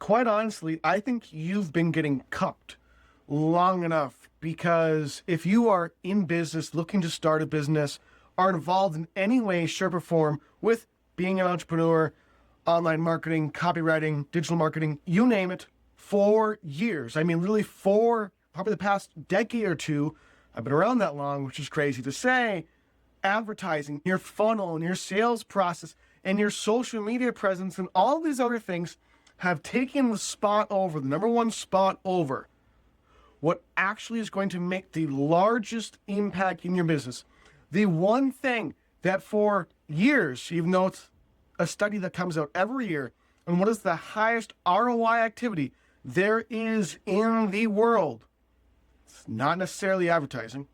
quite honestly, I think you've been getting cucked long enough, because if you are in business, looking to start a business, are involved in any way, shape, or form with being an entrepreneur, online marketing, copywriting, digital marketing, you name it, for years. I mean, really for probably the past decade or two. I've been around that long, which is crazy to say. Advertising, your funnel, and your sales process, and your social media presence, and all these other things have taken the spot over, the number one spot over what actually is going to make the largest impact in your business. The one thing that for years, even though it's a study that comes out every year, and what is the highest ROI activity there is in the world, it's not necessarily advertising.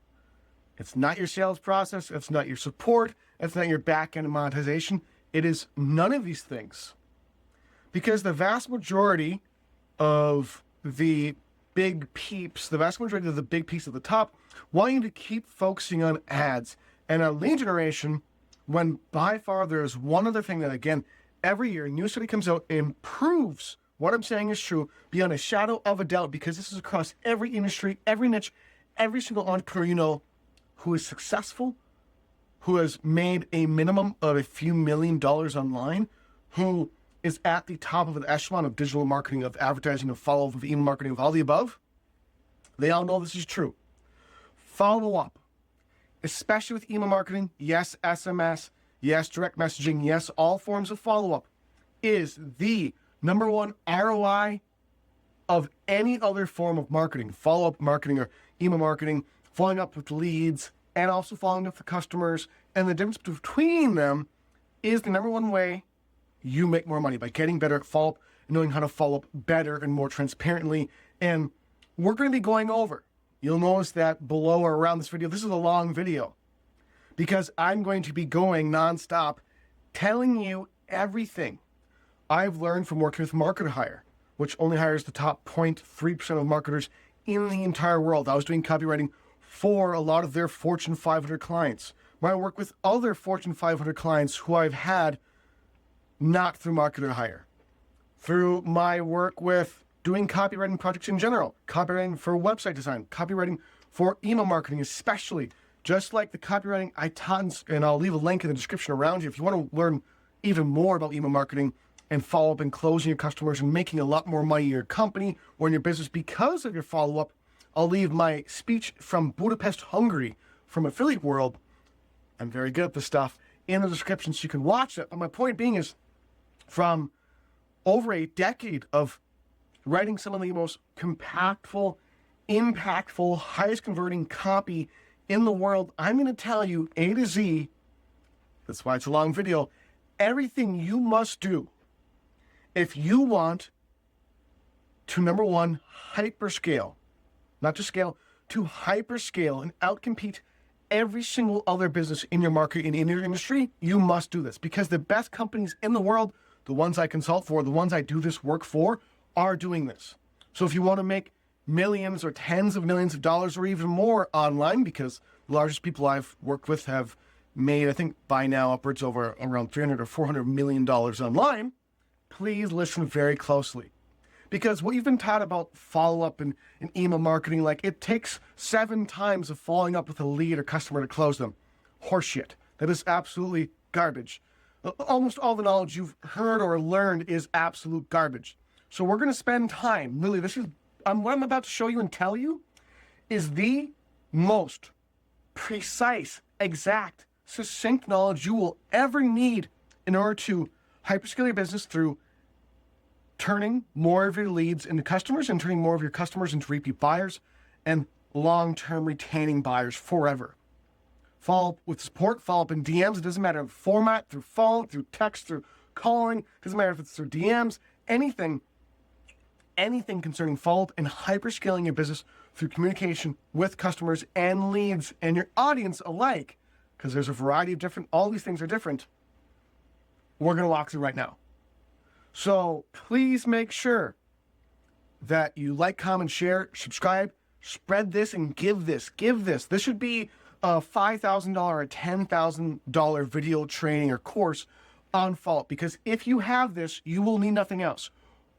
It's not your sales process. It's not your support. It's not your back-end monetization. It is none of these things. Because the vast majority of the big peeps, the vast majority of the big peeps at the top, want you to keep focusing on ads and on lead generation, when by far there is one other thing that, again, every year a new study comes out and proves what I'm saying is true beyond a shadow of a doubt, because this is across every industry, every niche, every single entrepreneur you know who is successful, who has made a minimum of a few $1 million online, who is at the top of an echelon of digital marketing, of advertising, of follow-up, of email marketing, of all the above. They all know this is true. Follow up, especially with email marketing, yes, SMS, yes, direct messaging, yes, all forms of follow-up, is the number one ROI of any other form of marketing, follow-up marketing or email marketing, following up with leads, and also following up with customers. And the difference between them is the number one way you make more money, by getting better at follow-up and knowing how to follow up better and more transparently. And we're going to be going over, you'll notice that below or around this video, this is a long video, because I'm going to be going nonstop, telling you everything I've learned from working with Marketer Hire, which only hires the top 0.3% of marketers in the entire world. I was doing copywriting for a lot of their Fortune 500 clients. When I work with other Fortune 500 clients who I've had not through Marketer Hire, through my work with doing copywriting projects in general, copywriting for website design, copywriting for email marketing especially, just like the copywriting I taught, and I'll leave a link in the description around you if you want to learn even more about email marketing and follow up and closing your customers and making a lot more money in your company or in your business because of your follow-up. I'll leave my speech from Budapest, Hungary, from Affiliate World. I'm very good at this stuff in the description, so you can watch it. But my point being is, from over a decade of writing some of the most impactful, highest converting copy in the world, I'm going to tell you A to Z, that's why it's a long video, everything you must do if you want to, number one, hyperscale, not just scale, to hyperscale and outcompete every single other business in your market and in your industry. You must do this, because the best companies in the world, the ones I consult for, the ones I do this work for, are doing this. So if you want to make millions or tens of millions of dollars or even more online, because the largest people I've worked with have made, I think by now, upwards over around $300 or $400 million online, please listen very closely. Because what you've been taught about follow-up and email marketing, like it takes 7 times of following up with a lead or customer to close them. Horseshit. That is absolutely garbage. Almost all the knowledge you've heard or learned is absolute garbage. So we're going to spend time, really, this is, what I'm about to show you and tell you is the most precise, exact, succinct knowledge you will ever need in order to hyperscale your business through turning more of your leads into customers and turning more of your customers into repeat buyers and long-term retaining buyers forever. Follow up with support, follow up in DMs. It doesn't matter the format, through phone, through text, through calling. It doesn't matter if it's through DMs, anything concerning follow-up and hyperscaling your business through communication with customers and leads and your audience alike, because there's a variety of different, all these things are different. We're going to walk through right now. So please make sure that you like, comment, share, subscribe, spread this, and give this. This should be a $5,000 or $10,000 video training or course on follow-up, because if you have this, you will need nothing else.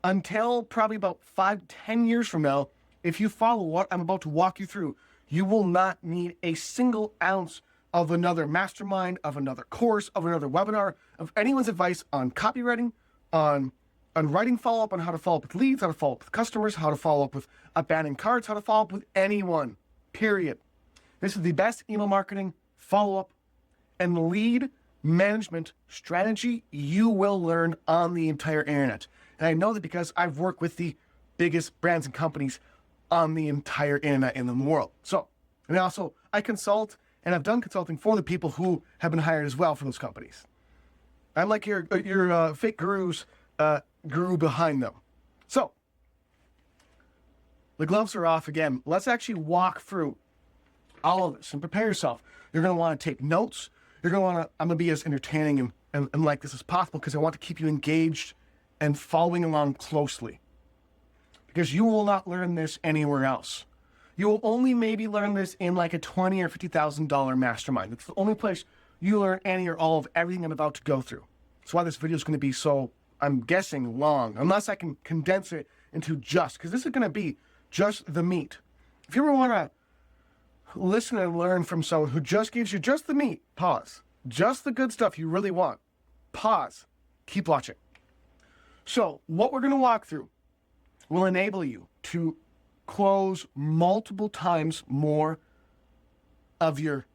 until probably about 5-10 years from now, if you follow what I'm about to walk you through, you will not need a single ounce of another mastermind, of another course, of another webinar, of anyone's advice on copywriting, on writing follow-up, on how to follow up with leads, how to follow up with customers, how to follow up with abandoned carts, how to follow up with anyone, period. This is the best email marketing, follow-up, and lead management strategy you will learn on the entire internet. And I know that because I've worked with the biggest brands and companies on the entire internet in the world. So, and also I consult and I've done consulting for the people who have been hired as well for those companies. I'm like your fake guru's guru behind them. So, the gloves are off again. Let's actually walk through all of this and prepare yourself. You're going to want to take notes. You're going to want to, I'm going to be as entertaining and like this as possible because I want to keep you engaged and following along closely. Because you will not learn this anywhere else. You will only maybe learn this in like a $20,000 or $50,000 mastermind. It's the only place you learn any or all of everything I'm about to go through. That's why this video is going to be so, I'm guessing, long, unless I can condense it into because this is going to be just the meat. If you ever want to listen and learn from someone who just gives you just the meat, pause. Just the good stuff you really want, pause. Keep watching. So what we're going to walk through will enable you to close multiple times more of your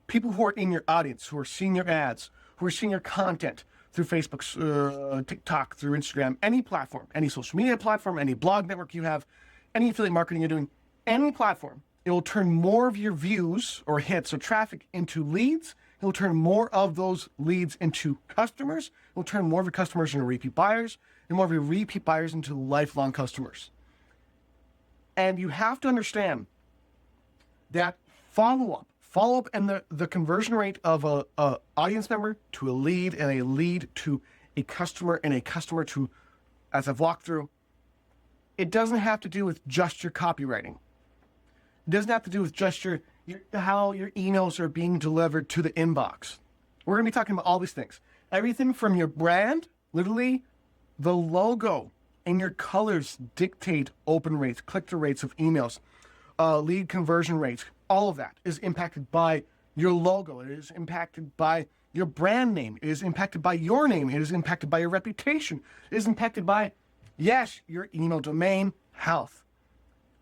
people who are in your audience, who are seeing your ads, who are seeing your content through Facebook, TikTok, through Instagram, any platform, any social media platform, any blog network you have, any affiliate marketing you're doing, any platform. It will turn more of your views or hits or traffic into leads. It will turn more of those leads into customers. It will turn more of your customers into repeat buyers and more of your repeat buyers into lifelong customers. And you have to understand that follow-up and the conversion rate of a audience member to a lead and a lead to a customer and a customer to, as I've walked through, it doesn't have to do with just your copywriting. It doesn't have to do with just how your emails are being delivered to the inbox. We're going to be talking about all these things. Everything from your brand, literally the logo and your colors dictate open rates, click-through rates of emails, lead conversion rates. All of that is impacted by your logo. It is impacted by your brand name. It is impacted by your name. It is impacted by your reputation. It is impacted by, yes, your email domain health,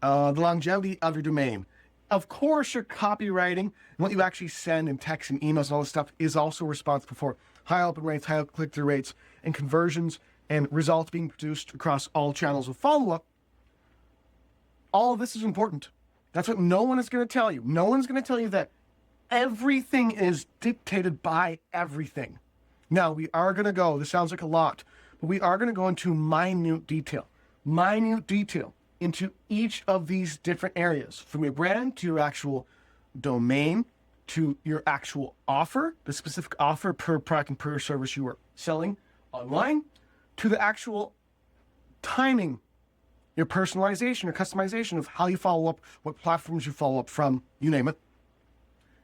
the longevity of your domain. Of course, your copywriting and what you actually send in text and emails and all this stuff is also responsible for high open rates, high click-through rates, and conversions and results being produced across all channels of follow-up. All of this is important. That's what no one is going to tell you. No one's going to tell you that everything is dictated by everything. Now, we are going to go, this sounds like a lot, but we are going to go into minute detail into each of these different areas, from your brand to your actual domain, to your actual offer, the specific offer per product and per service you are selling online, to the actual timing, your personalization, your customization of how you follow up, what platforms you follow up from, you name it.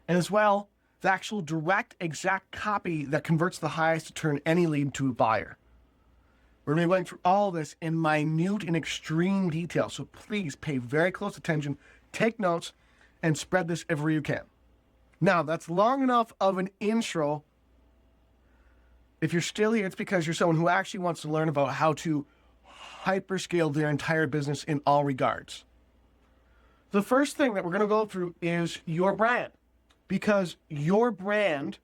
And as well, the actual direct, exact copy that converts the highest to turn any lead to a buyer. We're going to be going through all this in minute and extreme detail, so please pay very close attention, take notes, and spread this everywhere you can. Now, that's long enough of an intro. If you're still here, it's because you're someone who actually wants to learn about how to hyperscale their entire business in all regards. The first thing that we're going to go through is your brand, because your brand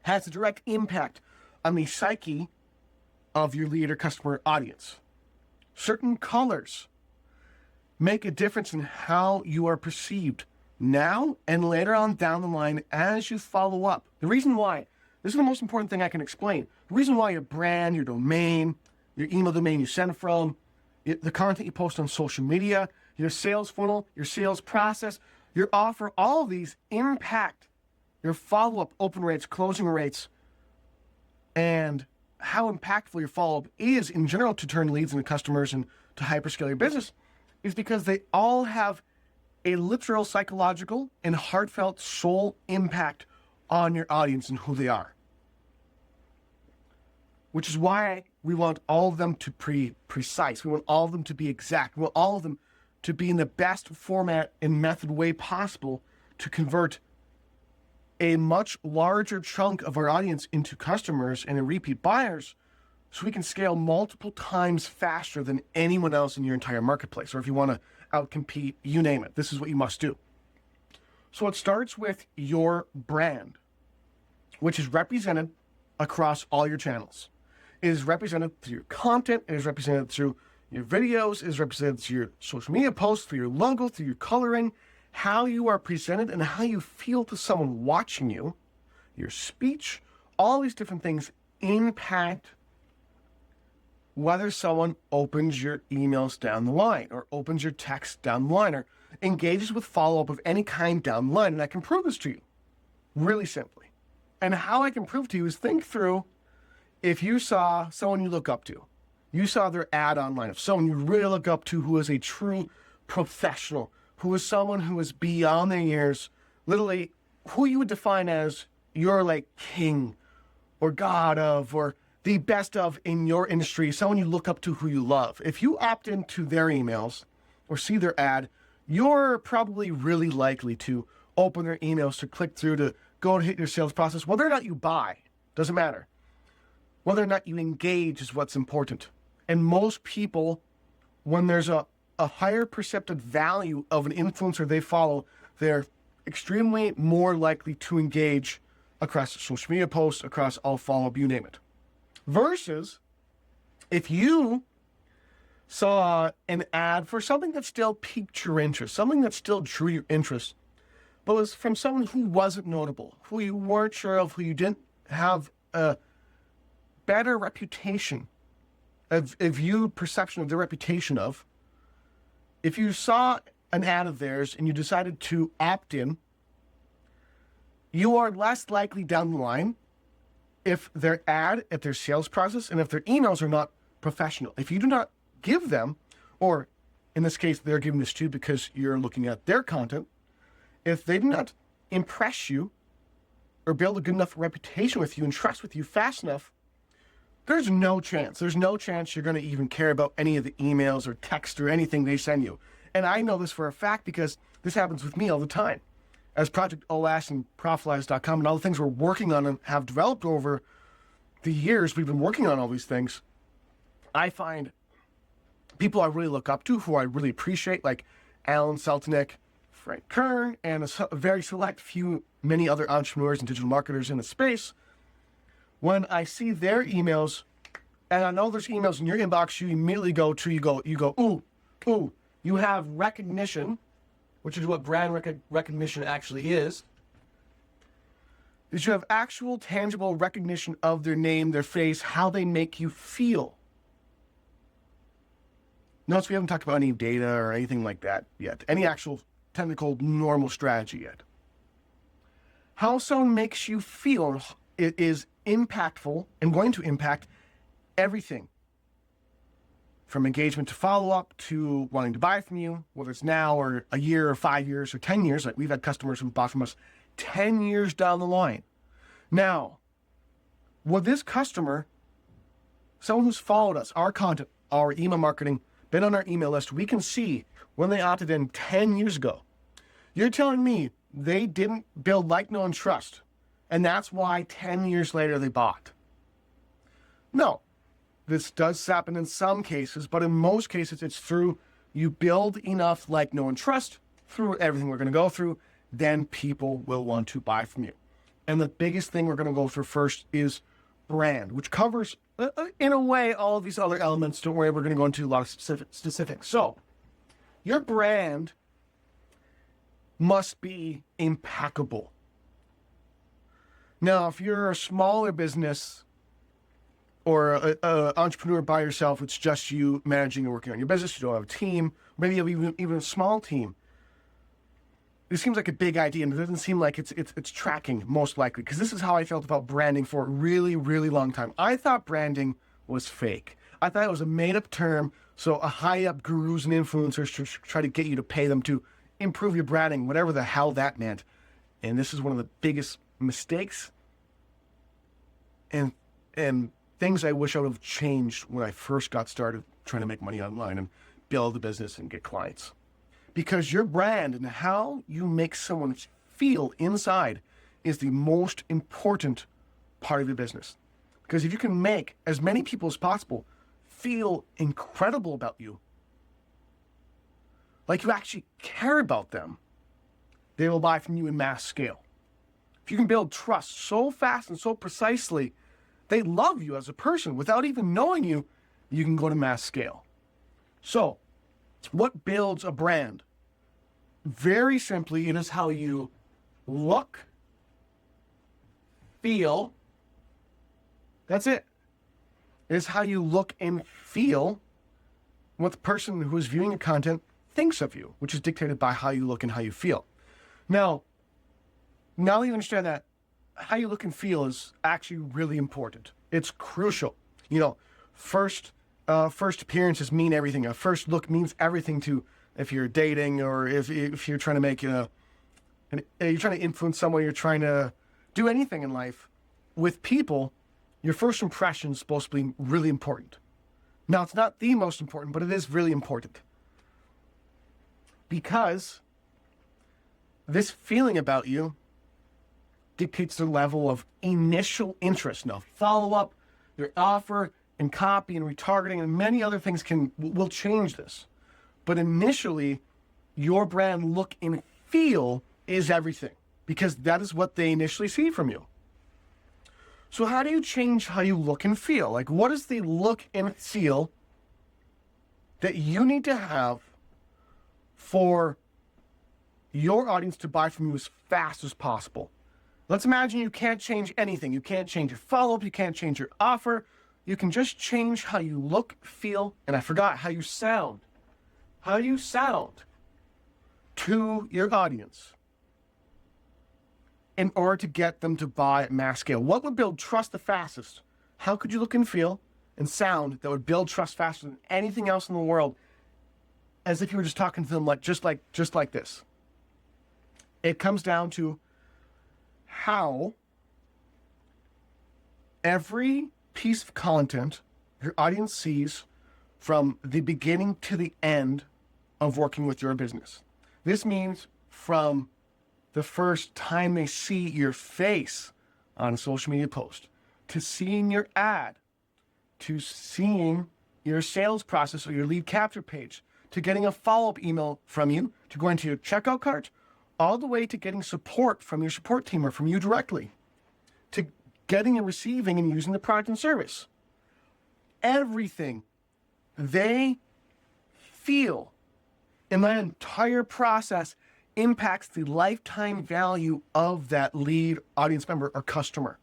has a direct impact on the psyche of your lead or customer audience. Certain colors make a difference in how you are perceived now and later on down the line as you follow up. The reason why, this is the most important thing I can explain. The reason why your brand, your domain, your email domain you send from, the content you post on social media, your sales funnel, your sales process, your offer, all of these impact your follow-up open rates, closing rates, and how impactful your follow-up is in general to turn leads into customers and to hyperscale your business is because they all have a literal psychological and heartfelt soul impact on your audience and who they are. Which is why We want all of them to be precise. We want all of them to be exact. We want all of them to be in the best format and method way possible to convert a much larger chunk of our audience into customers and repeat buyers, so we can scale multiple times faster than anyone else in your entire marketplace. Or if you want to outcompete, you name it, this is what you must do. So it starts with your brand, which is represented across all your channels. It is represented through your content. It is represented through your videos. It is represented through your social media posts, through your logo, through your coloring, how you are presented and how you feel to someone watching you, your speech. All these different things impact whether someone opens your emails down the line, or opens your text down the line, or engages with follow-up of any kind down the line. And I can prove this to you really simply. And how I can prove to you is, think through, if you saw someone you look up to, you saw their ad online of someone you really look up to who is a true professional, who is someone who is beyond their years, literally who you would define as your like king or god of, or the best of in your industry, someone you look up to who you love. If you opt into their emails or see their ad, you're probably really likely to open their emails, to click through, to go and hit your sales process. Whether or not you buy, doesn't matter. Whether or not you engage is what's important. And most people, when there's a higher perceptive value of an influencer they follow, they're extremely more likely to engage across social media posts, across all follow-up, you name it. Versus if you saw an ad for something that still piqued your interest, something that still drew your interest, but was from someone who wasn't notable, who you weren't sure of, who you didn't have a better reputation, a viewed perception of their reputation of, if you saw an ad of theirs and you decided to opt in, you are less likely down the line, if their ad, if their sales process, and if their emails are not professional. If you do not give them, or in this case, they're giving this to you because you're looking at their content, if they do not impress you or build a good enough reputation with you and trust with you fast enough, there's no chance. There's no chance you're going to even care about any of the emails or text or anything they send you. And I know this for a fact because this happens with me all the time. As Project OS and Profitalize.com and all the things we're working on and have developed over the years, we've been working on all these things. I find people I really look up to, who I really appreciate, like Alan Seltanick, Frank Kern, and a very select few, many other entrepreneurs and digital marketers in the space. When I see their emails, and I know there's emails in your inbox, you immediately go to, you go, ooh, you have recognition, which is what brand recognition actually is you have actual tangible recognition of their name, their face, how they make you feel. Notice we haven't talked about any data or anything like that yet, any actual technical normal strategy yet. How someone makes you feel is impactful and going to impact everything. From engagement to follow-up to wanting to buy from you, whether it's now or a year or 5 years or 10 years. Like we've had customers who bought from us 10 years down the line. Now, with this customer, someone who's followed us, our content, our email marketing, been on our email list, we can see when they opted in 10 years ago. You're telling me they didn't build like, know, and trust, and that's why 10 years later they bought? No. This does happen in some cases, but in most cases, it's through you build enough like, know, and trust through everything we're going to go through, then people will want to buy from you. And the biggest thing we're going to go through first is brand, which covers, in a way, all of these other elements. Don't worry, we're going to go into a lot of specifics. So, your brand must be impeccable. Now, if you're a smaller business, or an entrepreneur by yourself, it's just you managing and working on your business, you don't have a team, maybe you have even a small team. It seems like a big idea, and it doesn't seem like it's tracking, most likely, because this is how I felt about branding for a really, really long time. I thought branding was fake. I thought it was a made-up term, so a high-up gurus and influencers should try to get you to pay them to improve your branding, whatever the hell that meant. And this is one of the biggest mistakes and things I wish I would have changed when I first got started trying to make money online and build a business and get clients. Because your brand and how you make someone feel inside is the most important part of your business. Because if you can make as many people as possible feel incredible about you, like you actually care about them, they will buy from you in mass scale. If you can build trust so fast and so precisely, they love you as a person without even knowing you, you can go to mass scale. So, what builds a brand? Very simply, it is how you look, feel. That's it. It is how you look and feel what the person who is viewing your content thinks of you, which is dictated by how you look and how you feel. Now that you understand that, how you look and feel is actually really important. It's crucial. First appearances mean everything. A first look means everything to if you're dating or if you're trying to make you're trying to influence someone, you're trying to do anything in life. With people, your first impression is supposed to be really important. Now, it's not the most important, but it is really important. Because this feeling about you dictates the level of initial interest. Now, follow-up, your offer, and copy, and retargeting, and many other things will change this. But initially, your brand look and feel is everything, because that is what they initially see from you. So how do you change how you look and feel? Like, what is the look and feel that you need to have for your audience to buy from you as fast as possible? Let's imagine you can't change anything. You can't change your follow-up. You can't change your offer. You can just change how you look, feel, and I forgot, how you sound. How you sound to your audience in order to get them to buy at mass scale. What would build trust the fastest? How could you look and feel and sound that would build trust faster than anything else in the world, as if you were just talking to them just like this? It comes down to how every piece of content your audience sees from the beginning to the end of working with your business. This means from the first time they see your face on a social media post, to seeing your ad, to seeing your sales process or your lead capture page, to getting a follow-up email from you, to going to your checkout cart, all the way to getting support from your support team or from you directly, to getting and receiving and using the product and service. Everything they feel in that entire process impacts the lifetime value of that lead, audience member, or customer.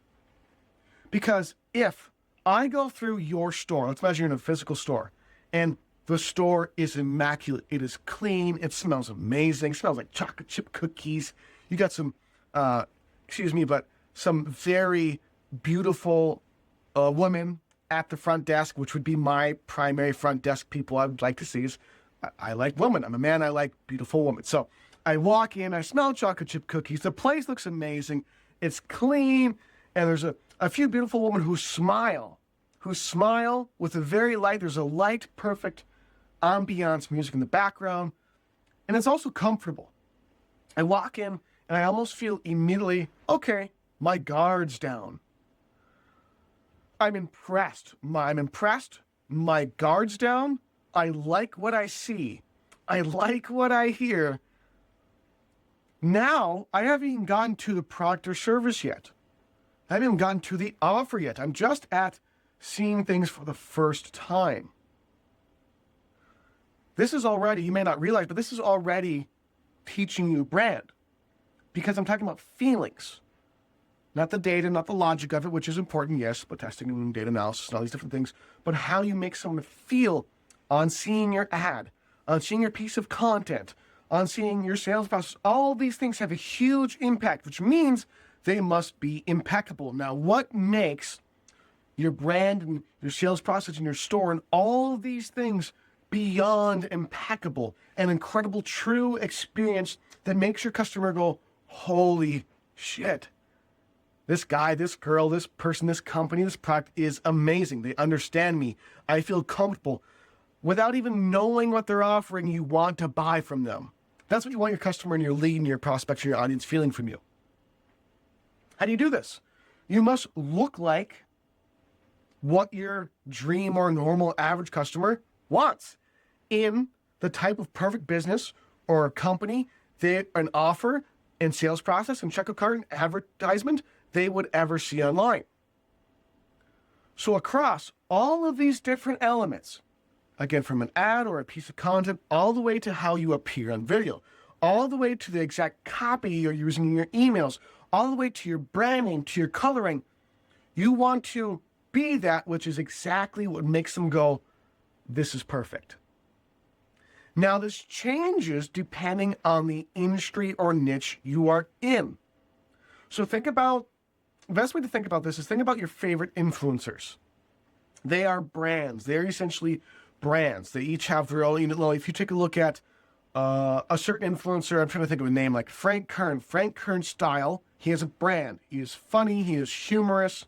Because if I go through your store, let's imagine you're in a physical store, and the store is immaculate. It is clean. It smells amazing. It smells like chocolate chip cookies. You got some, some very beautiful women at the front desk, which would be my primary front desk people I would like to see. I like women. I'm a man. I like beautiful women. So I walk in. I smell chocolate chip cookies. The place looks amazing. It's clean. And there's a few beautiful women who smile with a very light, there's a light, perfect ambiance music in the background. And it's also comfortable. I walk in and I almost feel immediately, okay, my guard's down. I'm impressed. My guard's down. I like what I see. I like what I hear. Now, I haven't even gotten to the product or service yet. I haven't even gotten to the offer yet. I'm just at seeing things for the first time. This is already, you may not realize, but this is already teaching you brand. Because I'm talking about feelings. Not the data, not the logic of it, which is important, yes, but testing and data analysis and all these different things. But how you make someone feel on seeing your ad, on seeing your piece of content, on seeing your sales process. All these things have a huge impact, which means they must be impeccable. Now, what makes your brand and your sales process and your store and all of these things beyond impeccable, an incredible, true experience that makes your customer go, holy shit, This guy, this girl, this person, this company, this product is amazing. They understand me. I feel comfortable. Without even knowing what they're offering, you want to buy from them. That's what you want your customer and your lead and your prospects and your audience feeling from you. How do you do this? You must look like what your dream or normal average customer wants in the type of perfect business or company, an offer and sales process and checkout cart and advertisement they would ever see online. So across all of these different elements, again, from an ad or a piece of content, all the way to how you appear on video, all the way to the exact copy you're using in your emails, all the way to your branding, to your coloring, you want to be that which is exactly what makes them go, this is perfect. Now, this changes depending on the industry or niche you are in. So the best way to think about this is think about your favorite influencers. They are brands. They're essentially brands. They each have their own, if you take a look at a certain influencer, I'm trying to think of a name like Frank Kern Style, he has a brand. He is funny, he is humorous.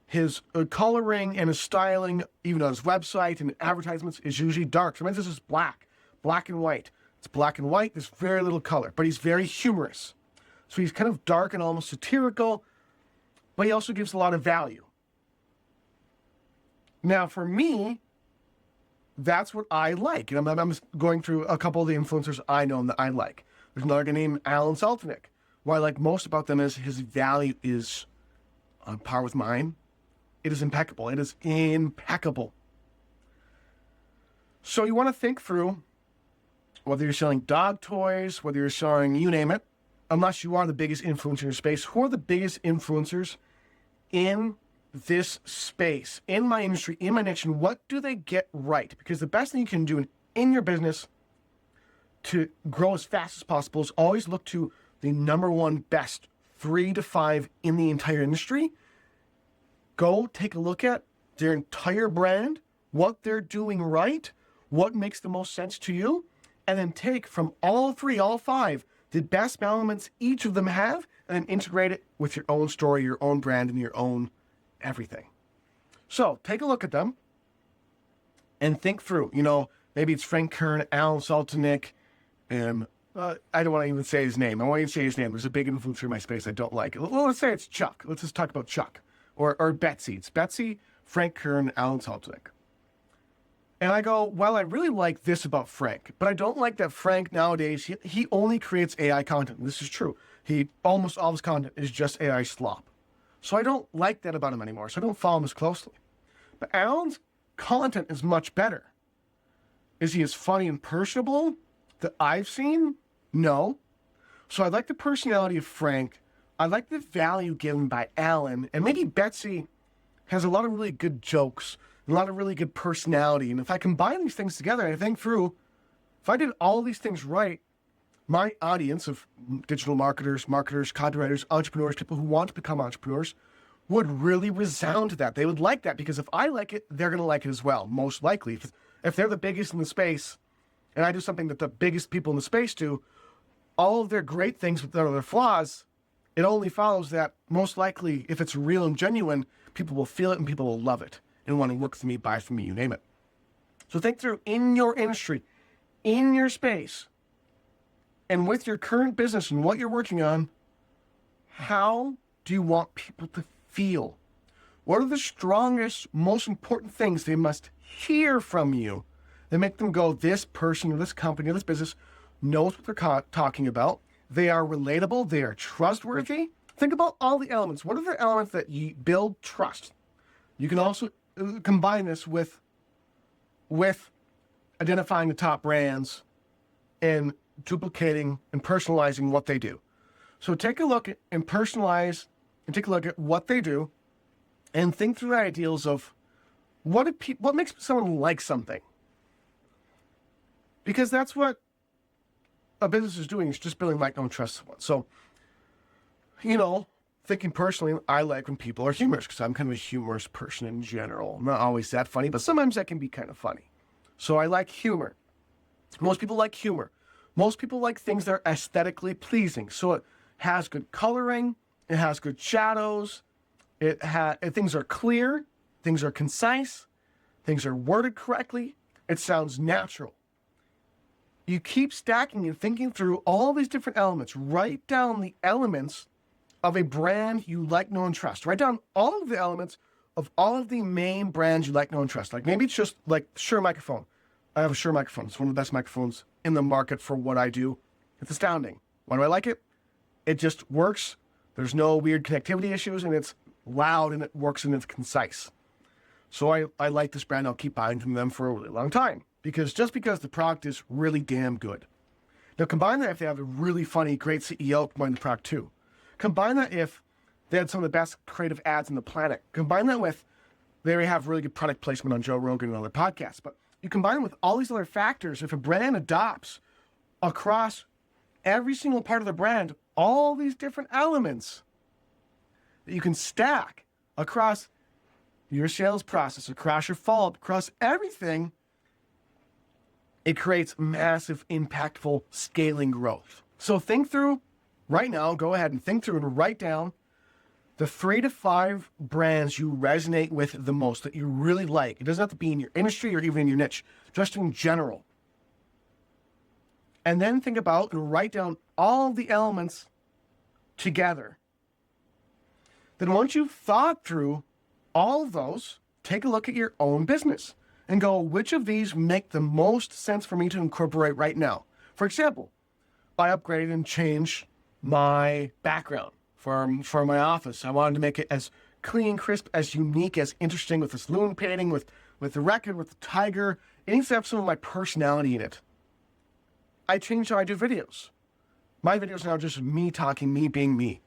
His coloring and his styling, even on his website and advertisements, is usually dark. Sometimes this is black and white. It's black and white, there's very little color, but he's very humorous. So he's kind of dark and almost satirical, but he also gives a lot of value. Now, for me, that's what I like. And I'm going through a couple of the influencers I know that I like. There's another guy named Alan Saltinick. What I like most about them is his value is on par with mine. It is impeccable. It is impeccable. So you want to think through whether you're selling dog toys, whether you're selling, you name it, unless you are the biggest influencer in your space. Who are the biggest influencers in this space, in my industry, in my niche, and what do they get right? Because the best thing you can do in your business to grow as fast as possible is always look to the number one best 3 to 5 in the entire industry. Go take a look at their entire brand, what they're doing right, what makes the most sense to you, and then take from all 3, all 5, the best elements each of them have, and then integrate it with your own story, your own brand, and your own everything. So take a look at them and think through, maybe it's Frank Kern, Alan Saltinick, and I don't want to even say his name. I want you to say his name. There's a big influencer in my space I don't like. Well, let's say it's Chuck. Let's just talk about Chuck. Or Betsy. It's Betsy, Frank Kern, Alan Saltinick. And I go, well, I really like this about Frank, but I don't like that Frank nowadays, he only creates AI content. This is true. Almost all his content is just AI slop. So I don't like that about him anymore, so I don't follow him as closely. But Alan's content is much better. Is he as funny and personable that I've seen? No. So I like the personality of Frank. I like the value given by Alan, and maybe Betsy has a lot of really good jokes, a lot of really good personality. And if I combine these things together and I think through, if I did all these things right, my audience of digital marketers, content writers, entrepreneurs, people who want to become entrepreneurs would really resound to that. They would like that because if I like it, they're going to like it as well, most likely. If they're the biggest in the space and I do something that the biggest people in the space do, all of their great things with their flaws, it only follows that most likely, if it's real and genuine, people will feel it and people will love it and want to work for me, buy from me, you name it. So think through in your industry, in your space, and with your current business and what you're working on, how do you want people to feel? What are the strongest, most important things they must hear from you that make them go, this person or this company or this business knows what they're talking about. They are relatable. They are trustworthy. Think about all the elements. What are the elements that you build trust? You can also combine this with identifying the top brands and duplicating and personalizing what they do. So take a look at and personalize and take a look at what they do and think through the ideals of what makes someone like something. Because that's what a business is doing, is just building like, no, trust someone. So, thinking personally, I like when people are humorous because I'm kind of a humorous person in general. I'm not always that funny, but sometimes that can be kind of funny. So I like humor. Most people like humor. Most people like things that are aesthetically pleasing. So it has good coloring, It has good shadows. Things are clear. Things are concise. Things are worded correctly. It sounds natural. You keep stacking and thinking through all these different elements. Write down the elements of a brand you like, know, and trust. Write down all of the elements of all of the main brands you like, know, and trust. Like maybe it's just like Shure microphone. I have a Shure microphone. It's one of the best microphones in the market for what I do. It's astounding. Why do I like it? It just works. There's no weird connectivity issues, and it's loud, and it works, and it's concise. So I like this brand. I'll keep buying from them for a really long time because the product is really damn good. Now combine that if they have a really funny, great CEO promoting the product too. Combine that if they had some of the best creative ads on the planet. Combine that with they have really good product placement on Joe Rogan and other podcasts. But you combine it with all these other factors. If a brand adopts across every single part of the brand, all these different elements that you can stack across your sales process, across your follow-up, across everything, it creates massive, impactful scaling growth. So think through right now, go ahead and think through and write down the 3 to 5 brands you resonate with the most, that you really like. It doesn't have to be in your industry or even in your niche, just in general. And then think about and write down all the elements together. Then once you've thought through all of those, take a look at your own business and go, which of these make the most sense for me to incorporate right now? For example, I upgraded and changed my background for my office. I wanted to make it as clean, crisp, as unique, as interesting, with this loon painting, with the record, with the tiger. It needs to have some of my personality in it. I changed how I do videos. My videos now are just me talking, me being me.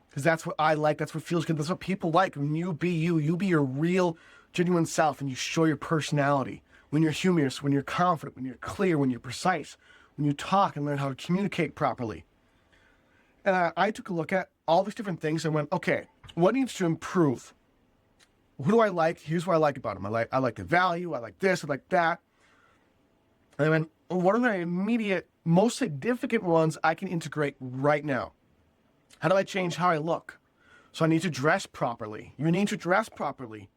Because that's what I like, that's what feels good, that's what people like. When you be you be your real, genuine self, and you show your personality. When you're humorous, when you're confident, when you're clear, when you're precise, when you talk and learn how to communicate properly. And I took a look at all these different things and went, okay, what needs to improve? Who do I like? Here's what I like about them. I like the value, I like this, I like that. And I went, what are the immediate, most significant ones I can integrate right now? How do I change how I look? So I need to dress properly. You need to dress properly.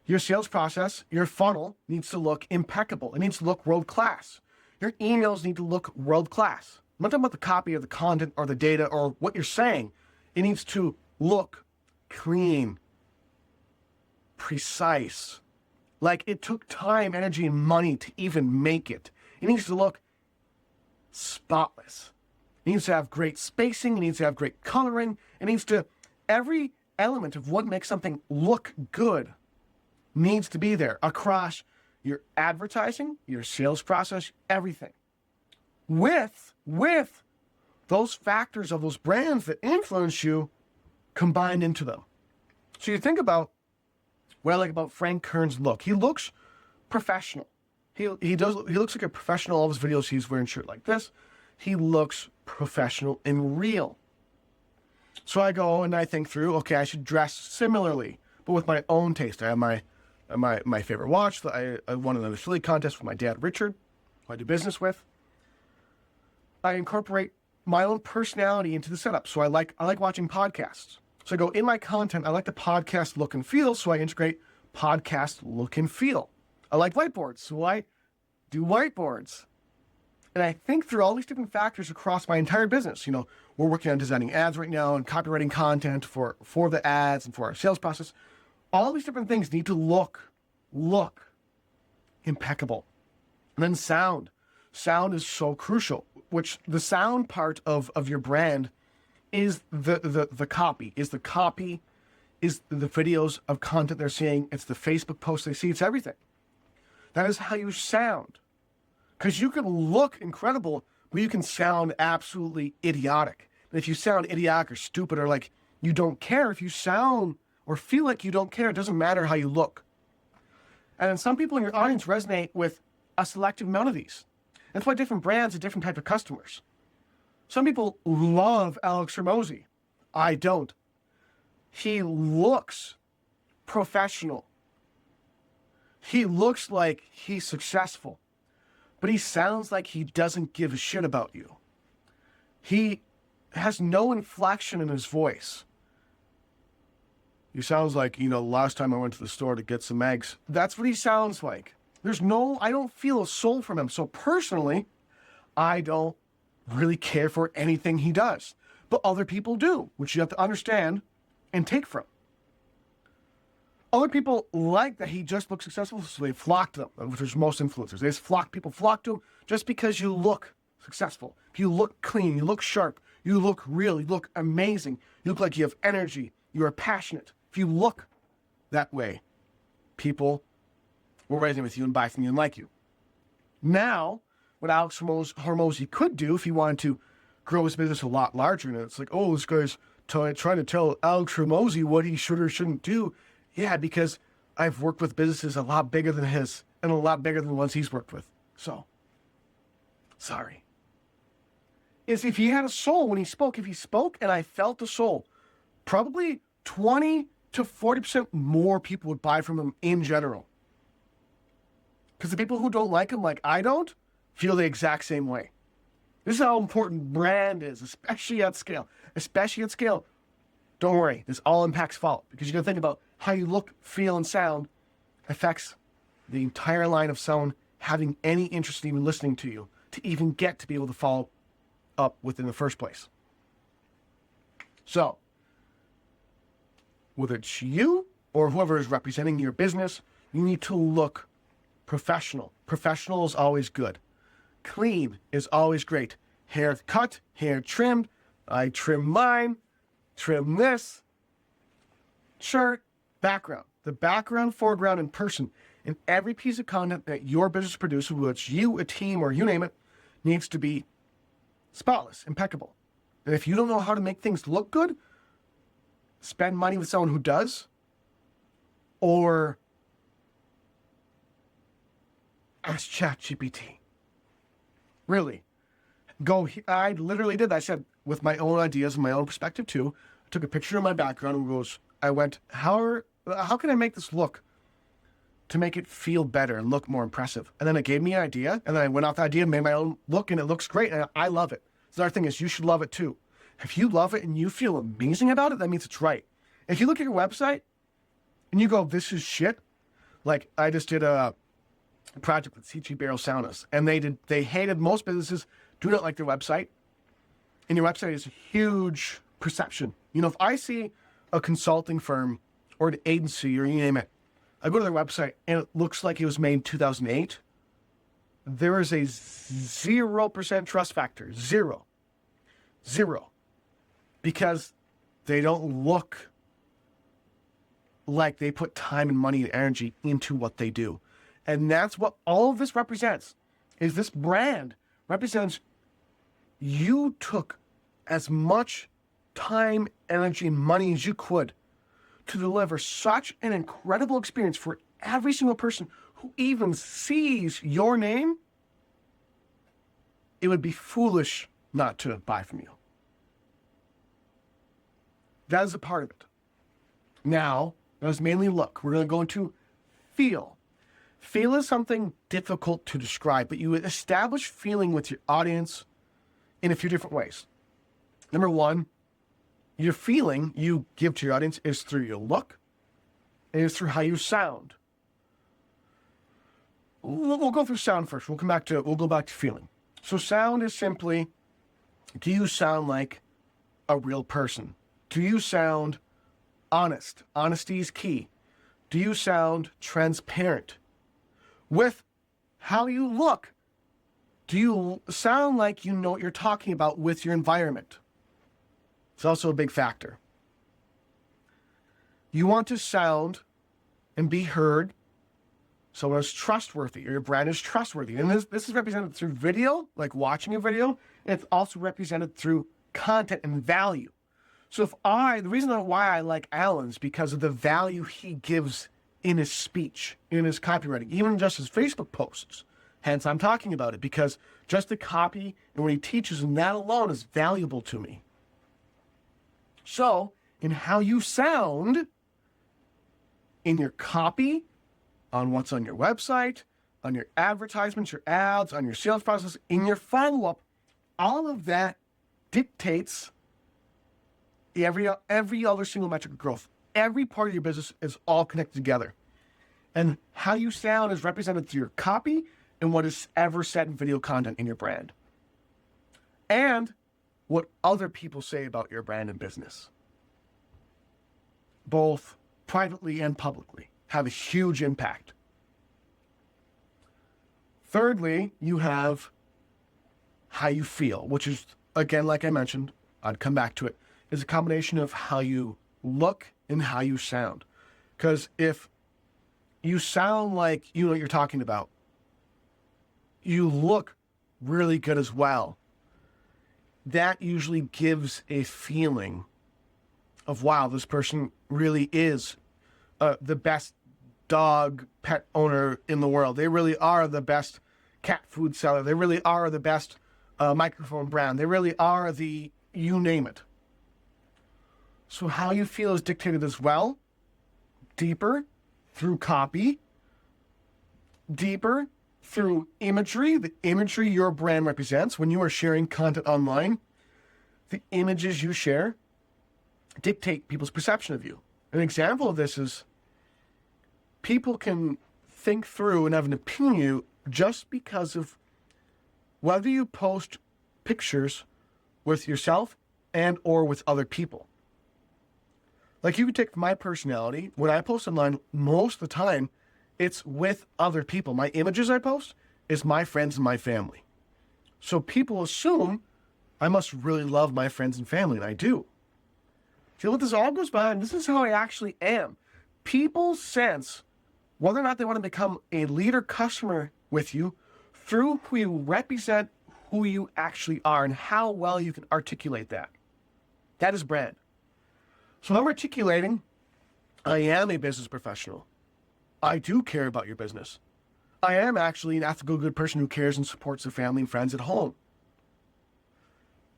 Your sales process, your funnel needs to look impeccable. It needs to look world class. Your emails need to look world class. I'm not talking about the copy or the content or the data or what you're saying. It needs to look clean, precise. Like it took time, energy, and money to even make it. It needs to look spotless. It needs to have great spacing. It needs to have great coloring. It needs to, every element of what makes something look good needs to be there across your advertising, your sales process, everything. With those factors of those brands that influence you combined into them. So you think about what I like about Frank Kern's look. He looks professional. He looks like a professional. All of his videos, he's wearing a shirt like this. He looks professional and real. So I go and I think through, okay, I should dress similarly, but with my own taste. I have my favorite watch that I won an affiliate contest with my dad, Richard, who I do business with. I incorporate my own personality into the setup. So I like watching podcasts. So I go, in my content, I like the podcast look and feel, so I integrate podcast look and feel. I like whiteboards, so I do whiteboards. And I think through all these different factors across my entire business. You know, we're working on designing ads right now and copywriting content for the ads and for our sales process. All these different things need to look impeccable. And then sound. Sound is so crucial, which the sound part of your brand is the copy, is the videos of content they're seeing. It's the Facebook posts they see. It's everything. That is how you sound. Because you can look incredible, but you can sound absolutely idiotic. And if you sound idiotic or stupid or like you don't care, if you sound or feel like you don't care, it doesn't matter how you look. And then some people in your audience resonate with a selective amount of these. That's why different brands have different types of customers. Some people love Alex Hormozi. I don't. He looks professional. He looks like he's successful, but he sounds like he doesn't give a shit about you. He has no inflection in his voice. He sounds like, last time I went to the store to get some eggs. That's what he sounds like. I don't feel a soul from him. So personally, I don't really care for anything he does. But other people do, which you have to understand and take from. Other people like that he just looks successful, so they flock to him, which is most influencers. People flock to him just because you look successful. If you look clean, you look sharp, you look real, you look amazing, you look like you have energy, you are passionate. If you look that way, people will resonate with you and buy from you and like you. Now, what Alex Hormozi could do if he wanted to grow his business a lot larger, and it's like, oh, this guy's trying to tell Alex Hormozi what he should or shouldn't do. Yeah, because I've worked with businesses a lot bigger than his and a lot bigger than the ones he's worked with. So, sorry. If he had a soul when he spoke, and I felt the soul, probably 20 to 40% more people would buy from him in general. Because the people who don't like him, like I don't, feel the exact same way. This is how important brand is, especially at scale. Don't worry, this all impacts follow, because you got to think about how you look, feel, and sound affects the entire line of someone having any interest in even listening to you, to even get to be able to follow up within the first place. So, whether it's you or whoever is representing your business, you need to look professional. Professional is always good. Clean is always great. Hair cut, hair trimmed. I trim mine, trim this. Shirt, background. The background, foreground, and person in every piece of content that your business produces, whether it's you, a team, or you name it, needs to be spotless, impeccable. And if you don't know how to make things look good, spend money with someone who does, or ask ChatGPT. Really. I literally did that. I said, with my own ideas and my own perspective too, I took a picture of my background and I went, how can I make this look to make it feel better and look more impressive? And then it gave me an idea, and then I went off the idea and made my own look, and it looks great, and I love it. So our thing is, you should love it too. If you love it and you feel amazing about it, that means it's right. If you look at your website and you go, this is shit, like I just did a project with CG Barrel Saunas, and they hated, most businesses do not like their website, and your website is a huge perception. If I see a consulting firm or an agency or you name it, I go to their website and it looks like it was made in 2008, there is a 0% trust factor. Zero. Because they don't look like they put time and money and energy into what they do. And that's what all of this represents, is this brand represents you took as much time, energy, and money as you could to deliver such an incredible experience for every single person who even sees your name. It would be foolish not to buy from you. That is a part of it. Now, that was mainly look. We're going to go into feel. Feel is something difficult to describe, but you establish feeling with your audience in a few different ways. Number one, your feeling you give to your audience is through your look, and it's through how you sound. We'll go through sound first. We'll go back to feeling. So sound is simply, do you sound like a real person? Do you sound honest? Honesty is key. Do you sound transparent? With how you look, do you sound like you know what you're talking about with your environment? It's also a big factor. You want to sound and be heard so it's trustworthy, or your brand is trustworthy. And this is represented through video, like watching a video, and it's also represented through content and value. So the reason why I like Alan is because of the value he gives in his speech, in his copywriting, even just his Facebook posts. Hence, I'm talking about it, because just the copy and when he teaches, and that alone is valuable to me. So, in how you sound, in your copy, on what's on your website, on your advertisements, your ads, on your sales process, in your follow-up, all of that dictates every other single metric of growth every part of your business is all connected together. And how you sound is represented through your copy and what is ever said in video content in your brand. And what other people say about your brand and business, both privately and publicly, have a huge impact. Thirdly, you have how you feel, which is, again, like I mentioned, I'd come back to it, is a combination of how you look and how you sound. Because if you sound like you know what you're talking about, you look really good as well, that usually gives a feeling of, wow, this person really is the best dog pet owner in the world. They really are the best cat food seller. They really are the best microphone brand. They really are the, you name it. So how you feel is dictated as well, deeper through copy, deeper through imagery, the imagery your brand represents. When you are sharing content online, the images you share dictate people's perception of you. An example of this is people can think through and have an opinion of you just because of whether you post pictures with yourself and or with other people. Like you could take my personality, when I post online, most of the time, it's with other people. My images I post is my friends and my family. So people assume I must really love my friends and family, and I do. See what this all goes by? This is how I actually am. People sense whether or not they want to become a leader customer with you through who you represent, who you actually are, and how well you can articulate that. That is brand. So I'm articulating, I am a business professional. I do care about your business. I am actually an ethical, good person who cares and supports their family and friends at home.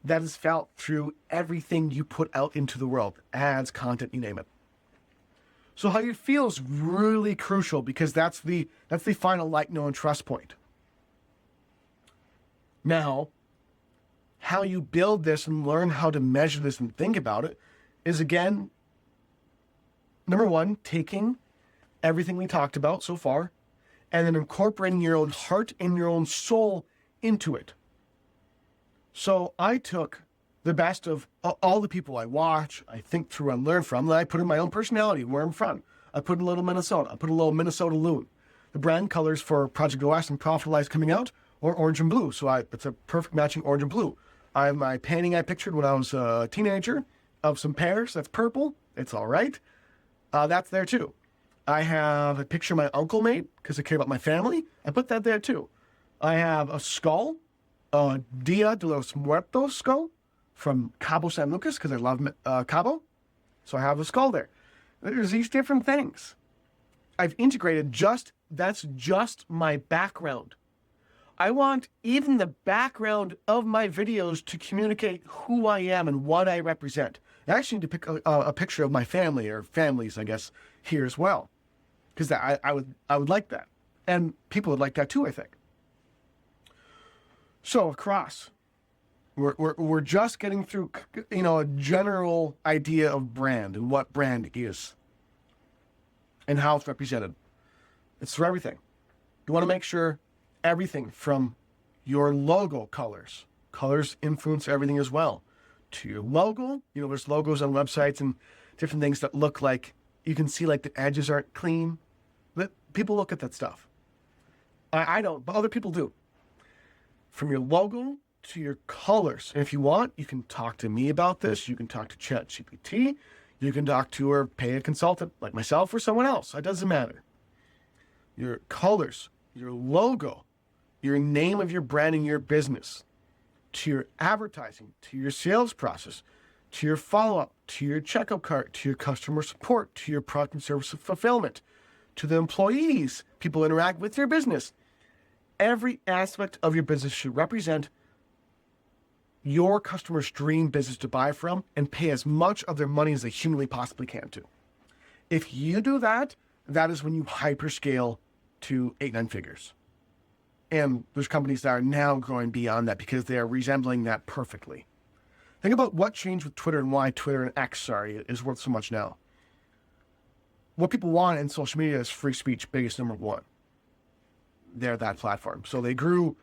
That is felt through everything you put out into the world, ads, content, you name it. So how you feel is really crucial because that's the final like, know, and trust point. Now, how you build this and learn how to measure this and think about it is, again, number one, taking everything we talked about so far and then incorporating your own heart and your own soul into it. So I took the best of all the people I watch, I think through and learn from, and I put in my own personality, where I'm from. I put in a little Minnesota. I put a little Minnesota loon. The brand colors for Project OS and Profitalize coming out or orange and blue. So it's a perfect matching orange and blue. I have my painting I pictured when I was a teenager of some pears. That's purple. It's all right. That's there too. I have a picture my uncle made because I care about my family. I put that there too. I have a skull, Dia de los Muertos skull from Cabo San Lucas because I love Cabo. So I have a skull there. There's these different things. I've integrated that's just my background. I want even the background of my videos to communicate who I am and what I represent. I actually need to pick a picture of my family or families, I guess, here as well. Because I would like that. And people would like that too, I think. So across, we're just getting through, a general idea of brand and what brand is and how it's represented. It's for everything. You want to make sure everything from your logo colors influence everything as well, to your logo. There's logos on websites and different things that look like, you can see like the edges aren't clean. But people look at that stuff. I don't, but other people do. From your logo to your colors. And if you want, you can talk to me about this. You can talk to ChatGPT. You can talk to or pay a consultant like myself or someone else. It doesn't matter. Your colors, your logo, your name of your brand and your business, to your advertising, to your sales process, to your follow-up, to your checkout cart, to your customer support, to your product and service fulfillment, to the employees, people who interact with your business. Every aspect of your business should represent your customer's dream business to buy from and pay as much of their money as they humanly possibly can to. If you do that, that is when you hyperscale to 8-9 figures. And there's companies that are now growing beyond that because they are resembling that perfectly. Think about what changed with Twitter and why Twitter and X, is worth so much now. what people want in social media is free speech, biggest number one. They're that platform. So they grew,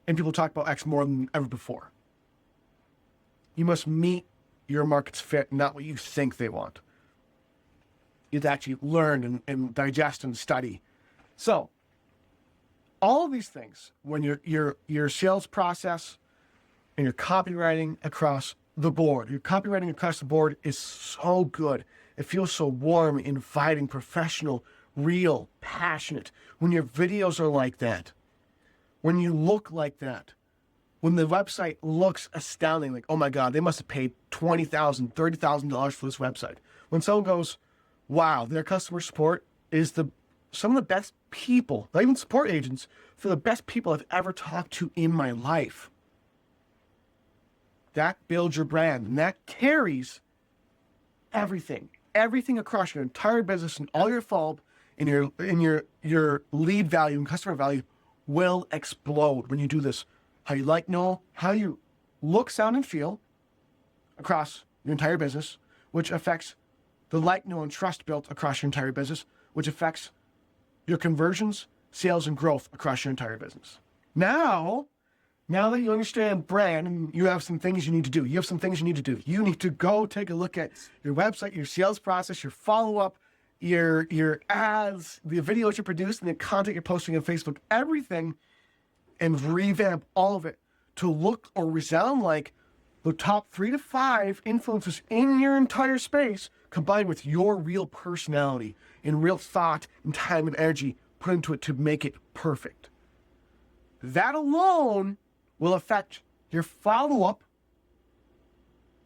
and people talk about X more than ever before. You must meet your market's fit, not what you think they want. You have to actually learn and digest and study. So all of these things, when your sales process and your copywriting across the board, your copywriting across the board is so good. It feels so warm, inviting, professional, real, passionate. When your videos are like that, when you look like that, when the website looks astounding, like, oh my God, they must have paid $20,000, $30,000 for this website. When someone goes, wow, their customer support is some of the best people, not even support agents, for the best people I've ever talked to in my life. That builds your brand, and that carries everything across your entire business, and all your FOB and your lead value and customer value will explode when you do this. How you look, sound, and feel across your entire business, which affects the like, know, and trust built across your entire business, which affects your conversions, sales, and growth across your entire business. Now that you understand brand, and you have some things you need to do. You need to go take a look at your website, your sales process, your follow-up, your ads, the videos you produce, and the content you're posting on Facebook, everything, and revamp all of it to look or resound like the top 3 to 5 influencers in your entire space, combined with your real personality and real thought and time and energy put into it to make it perfect. That alone will affect your follow-up,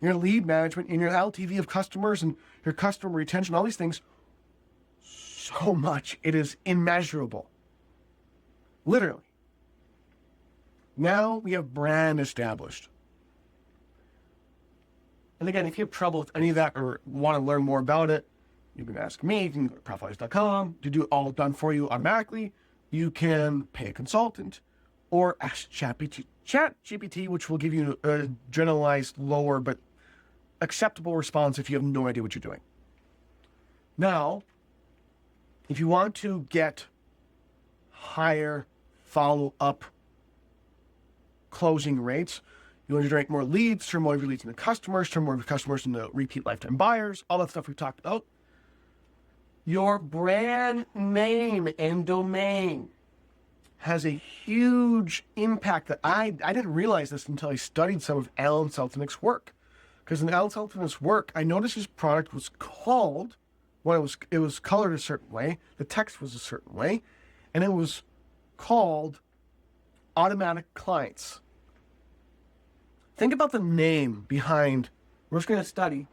your lead management, and your LTV of customers and your customer retention, all these things, so much. It is immeasurable. Literally. Now we have brand established. And again, if you have trouble with any of that or want to learn more about it, you can ask me. You can go to Profitalize.com to do it all done for you automatically. You can pay a consultant or ask ChatGPT, which will give you a generalized, lower, but acceptable response if you have no idea what you're doing. Now, if you want to get higher follow-up closing rates, you want to generate more leads, turn more of your leads into customers, turn more of your customers into repeat lifetime buyers, all that stuff we've talked about. Your brand name and domain has a huge impact that I didn't realize this until I studied some of Alan Selznick's work. Because in Alan Selznick's work, I noticed his product was called, it was colored a certain way, the text was a certain way, and it was called Automatic Clients. Think about the name behind, we're just going to study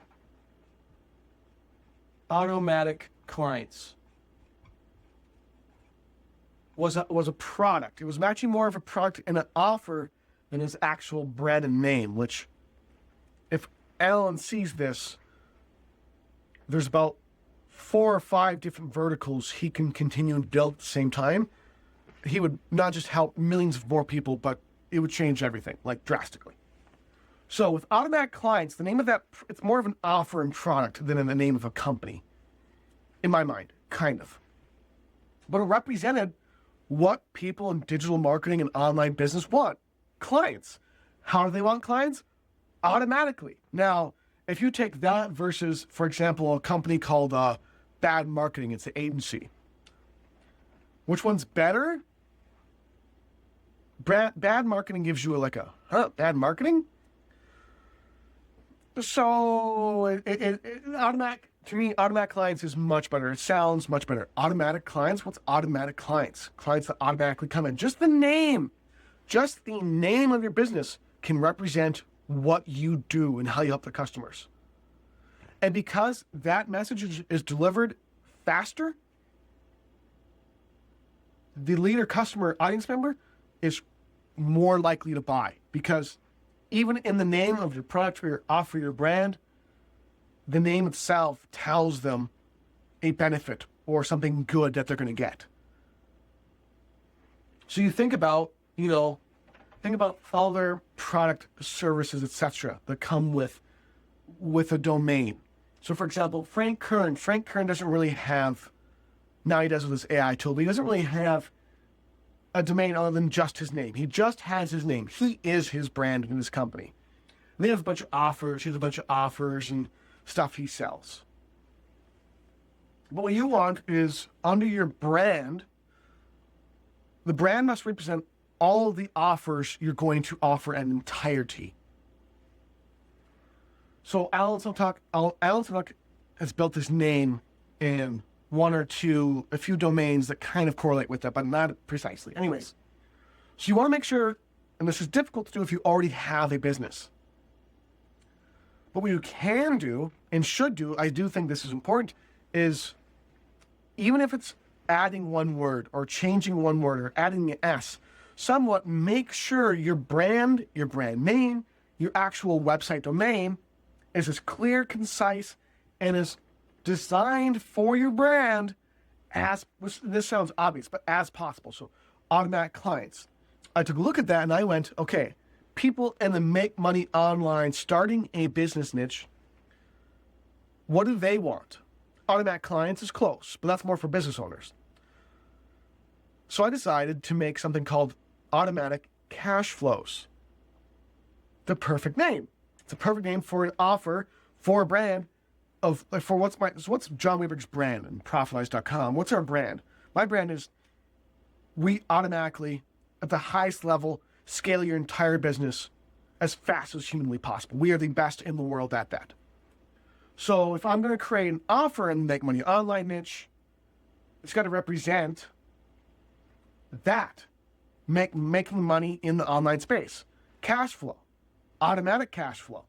Automatic Clients. Was a product. It was matching more of a product and an offer than his actual brand and name, which if Alan sees this, there's about 4 or 5 different verticals he can continue to build at the same time. He would not just help millions of more people, but it would change everything, like drastically. So with Automatic Clients, the name of that, it's more of an offer and product than in the name of a company. In my mind, kind of. But it represented what people in digital marketing and online business want. Clients. How do they want clients? Automatically. Now, if you take that versus, for example, a company called Bad Marketing, it's an agency. Which one's better? Bad Marketing gives you bad marketing? So, automatic, to me, Automatic Clients is much better. It sounds much better. Automatic Clients? What's Automatic Clients? Clients that automatically come in. Just the name of your business can represent what you do and how you help the customers. And because that message is delivered faster, the leader, customer, audience member is more likely to buy, because even in the name of your product or your offer, your brand, the name itself tells them a benefit or something good that they're going to get. So you think about all their product, services, etc. that come with a domain. So for example, Frank Kern doesn't really have, now he does with this AI tool, but he doesn't really have a domain other than just his name. He just has his name. He is his brand in his company. And they have a bunch of offers. He has a bunch of offers and stuff he sells. But what you want is under your brand, the brand must represent all of the offers you're going to offer in entirety. So Alan Silcock has built this name in a few domains that kind of correlate with that, but not precisely. Anyways, so you want to make sure, and this is difficult to do if you already have a business. But what you can do and should do, I do think this is important, is even if it's adding one word or changing one word or adding an S, somewhat make sure your brand name, your actual website domain is as clear, concise, and as designed for your brand as, this sounds obvious, but as possible. So automatic clients. I took a look at that and I went, okay, people in the make money online starting a business niche, what do they want? Automatic clients is close, but that's more for business owners. So I decided to make something called automatic cash flows. The perfect name. It's a perfect name for an offer for a brand what's John Weber's brand and Profitalize.com. What's our brand? My brand is we automatically, at the highest level, scale your entire business as fast as humanly possible. We are the best in the world at that. So if I'm going to create an offer in the make money online niche, it's got to represent that, making money in the online space. Cash flow, automatic cash flow.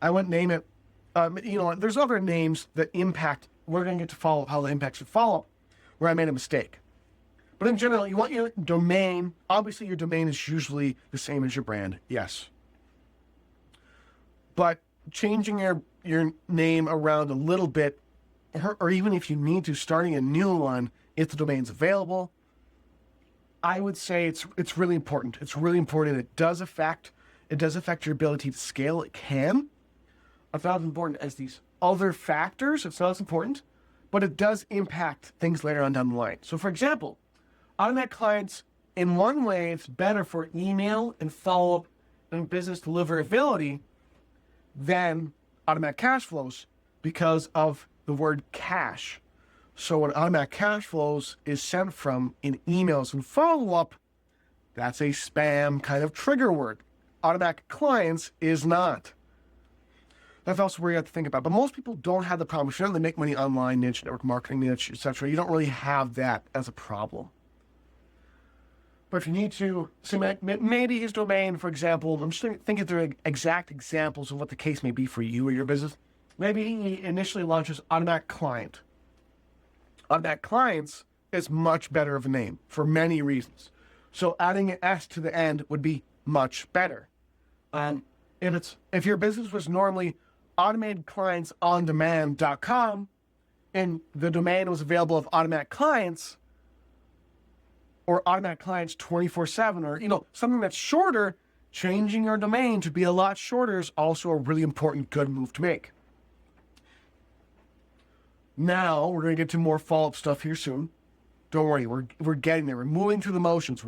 I wouldn't name it. There's other names that impact. We're going to get to follow how the impacts should follow, where I made a mistake. But in general, you want your domain. Obviously, your domain is usually the same as your brand. Yes. But changing your name around a little bit, or even if you need to, starting a new one, if the domain's available, I would say it's really important. It's really important. It does affect your ability to scale. It can. It's not as important as these other factors. It's not as important, but it does impact things later on down the line. So for example, automatic clients, in one way, it's better for email and follow-up and business deliverability than automatic cash flows because of the word cash. So when automatic cash flows is sent from in emails and follow-up, that's a spam kind of trigger word. Automatic clients is not. That's also where you have to think about. But most people don't have the problem. If you're in the make money online niche, network marketing niche, etc., you don't really have that as a problem. But if you need to, so maybe his domain, for example, I'm just thinking through exact examples of what the case may be for you or your business. Maybe he initially launches automatic client. Automatic clients is much better of a name for many reasons. So adding an S to the end would be much better. If your business was normally automatedclientsondemand.com and the domain was available of automatic clients or automatic clients 24/7 or something that's shorter, changing your domain to be a lot shorter is also a really important good move to make. Now we're going to get to more follow-up stuff here soon. Don't worry, we're getting there. We're moving through the motions.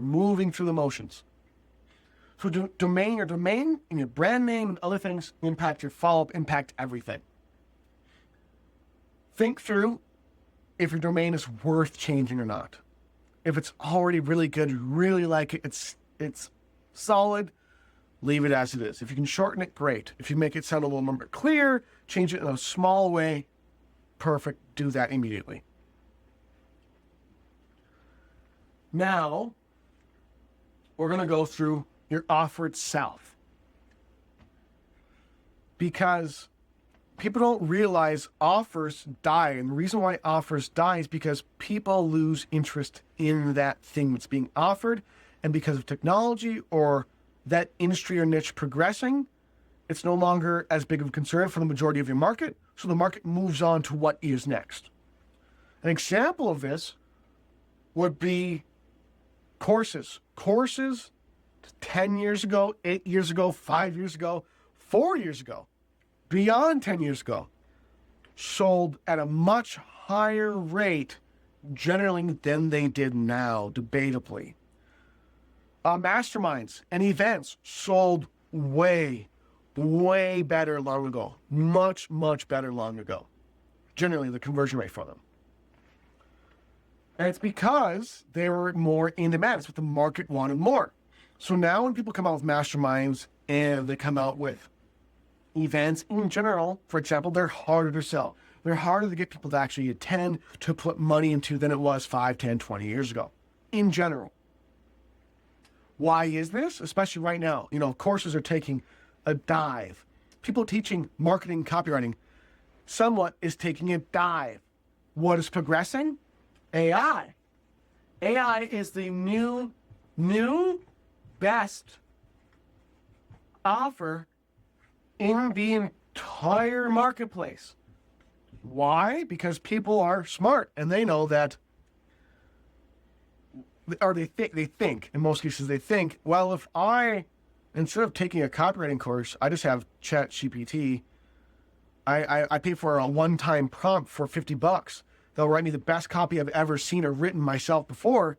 So your domain and your brand name and other things impact your follow-up, impact everything. Think through if your domain is worth changing or not. If it's already really good, you really like it, it's solid, leave it as it is. If you can shorten it, great. If you make it sound a little more clear, change it in a small way, perfect, do that immediately. Now, we're going to go through your offer itself. Because people don't realize offers die. And the reason why offers die is because people lose interest in that thing that's being offered. And because of technology or that industry or niche progressing, it's no longer as big of a concern for the majority of your market. So the market moves on to what is next. An example of this would be courses. Courses 10 years ago, 8 years ago, 5 years ago, 4 years ago, beyond 10 years ago, sold at a much higher rate generally than they did now, debatably. Masterminds and events sold way better long ago. Much better long ago. Generally, the conversion rate for them. And it's because they were more in demand. It's what the market wanted more. So now when people come out with masterminds and they come out with events in general, for example, they're harder to sell. They're harder to get people to actually attend, to put money into than it was 5, 10, 20 years ago, in general. Why is this? Especially right now, courses are taking a dive. People teaching marketing, copywriting, somewhat is taking a dive. What is progressing? AI. AI is the new best offer in the entire marketplace. Why? Because people are smart and they know that, or they think, in most cases, they think, well, if instead of taking a copywriting course, I just have ChatGPT, I pay for a one-time prompt for $50. They'll write me the best copy I've ever seen or written myself before.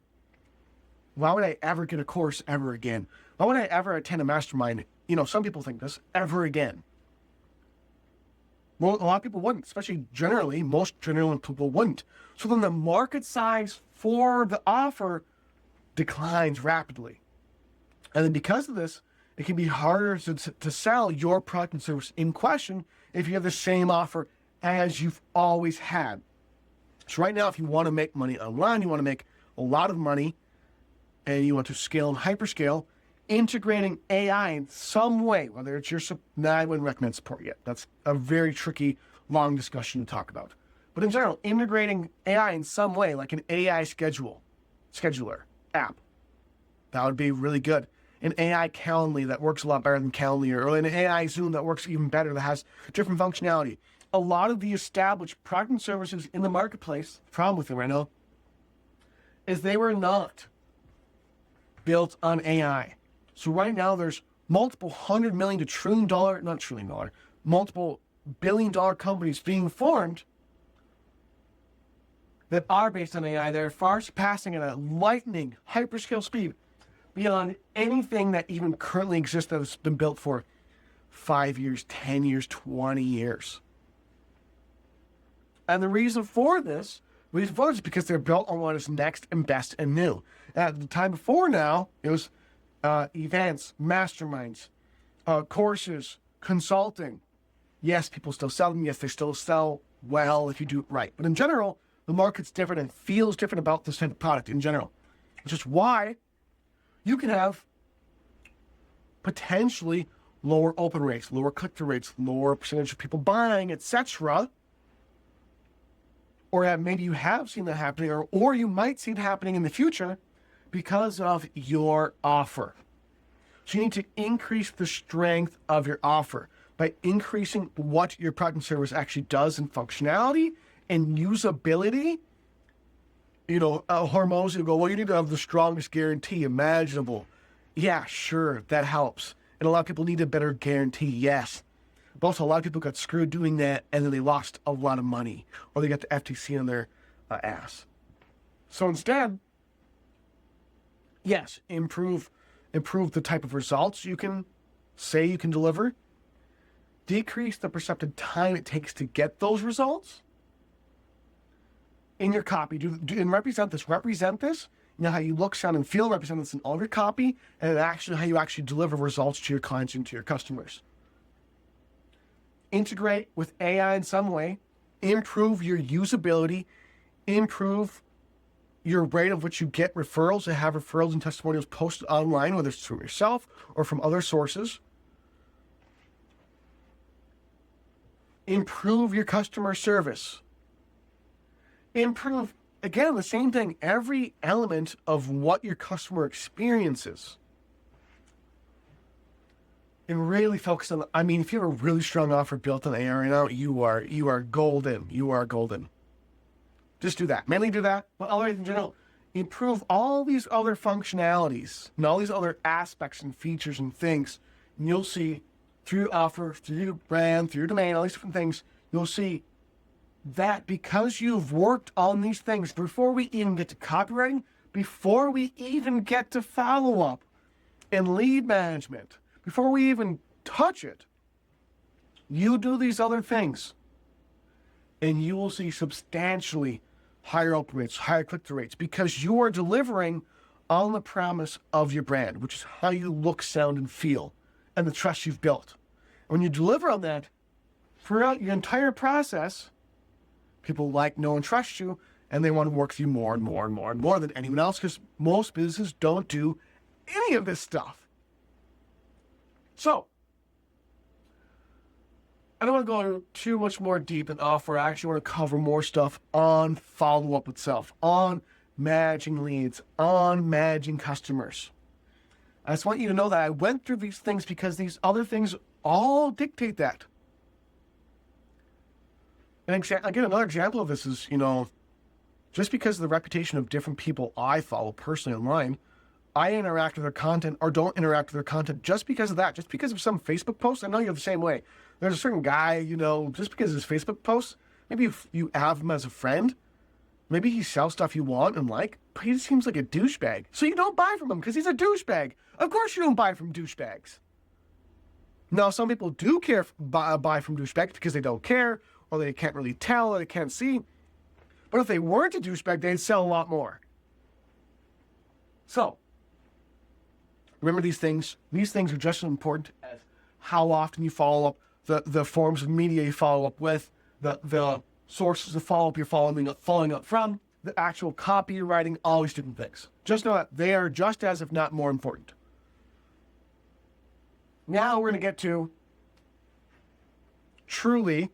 Why would I ever get a course ever again? Why would I ever attend a mastermind? Some people think this, ever again. Well, a lot of people wouldn't, most generally people wouldn't. So then the market size for the offer declines rapidly. And then because of this, it can be harder to sell your product and service in question if you have the same offer as you've always had. So right now, if you want to make money online, you want to make a lot of money, and you want to scale and hyperscale, integrating AI in some way, whether it's I wouldn't recommend support yet. That's a very tricky, long discussion to talk about. But in general, integrating AI in some way, like an AI scheduler app, that would be really good. An AI Calendly that works a lot better than Calendly, or an AI Zoom that works even better, that has different functionality. A lot of the established product and services in the marketplace, the problem with them right now, is they were not built on AI. So right now there's multiple $100 million to $1 trillion, not $1 trillion, multiple $1 billion companies being formed that are based on AI. They're far surpassing at a lightning hyperscale speed beyond anything that even currently exists that has been built for 5 years, 10 years, 20 years. And the reason for this is because they're built on what is next and best and new. At the time before now, it was events, masterminds, courses, consulting. Yes, people still sell them. Yes, they still sell well if you do it right. But in general, the market's different and feels different about this type of product in general. Which is why you can have potentially lower open rates, lower click-through rates, lower percentage of people buying, etc. Or maybe you have seen that happening, or you might see it happening in the future because of your offer. So you need to increase the strength of your offer by increasing what your product and service actually does in functionality and usability. Hormones, you go, well, you need to have the strongest guarantee imaginable. Yeah, sure, that helps. And a lot of people need a better guarantee, yes. But also a lot of people got screwed doing that, and then they lost a lot of money, or they got the FTC on their ass. So instead, yes, improve the type of results you can say you can deliver. Decrease the perceived time it takes to get those results in your copy. And represent this. How you look, sound, and feel. Represent this in all of your copy, and how you actually deliver results to your clients and to your customers. Integrate with AI in some way. Improve your usability. Improve your rate of which you get referrals. To have referrals and testimonials posted online, whether it's from yourself or from other sources. Improve your customer service. Improve, again, the same thing, every element of what your customer experiences. And really focus on, if you have a really strong offer built on AI right now, you are golden. You are golden. Just do that. Mainly do that. But otherwise, in general, improve all these other functionalities and all these other aspects and features and things. And you'll see through your offer, through your brand, through your domain, all these different things, you'll see that because you've worked on these things before we even get to copywriting, before we even get to follow-up and lead management, before we even touch it, you do these other things and you will see substantially higher open rates, higher click-through rates, because you are delivering on the promise of your brand, which is how you look, sound, and feel, and the trust you've built. When you deliver on that, throughout your entire process, people like, know, and trust you, and they want to work with you more and more and more and more than anyone else, because most businesses don't do any of this stuff. So, I don't want to go too much more deep in offer. I actually want to cover more stuff on follow-up itself, on managing leads, on managing customers. I just want you to know that I went through these things because these other things all dictate that. And again, another example of this is, just because of the reputation of different people I follow personally online, I interact with their content or don't interact with their content just because of that. Just because of some Facebook post. I know you're the same way. There's a certain guy, just because of his Facebook posts, maybe if you have him as a friend, maybe he sells stuff you want and like, but he just seems like a douchebag. So you don't buy from him because he's a douchebag. Of course you don't buy from douchebags. Now, some people do buy from douchebags because they don't care, or they can't really tell, or they can't see. But if they weren't a douchebag, they'd sell a lot more. So, remember these things. These things are just as important as how often you follow up, the forms of media you follow up with, the sources of follow-up you're following up from, the actual copy you're writing, all these different things. Just know that they are just as, if not more important. Now we're going to get to, truly,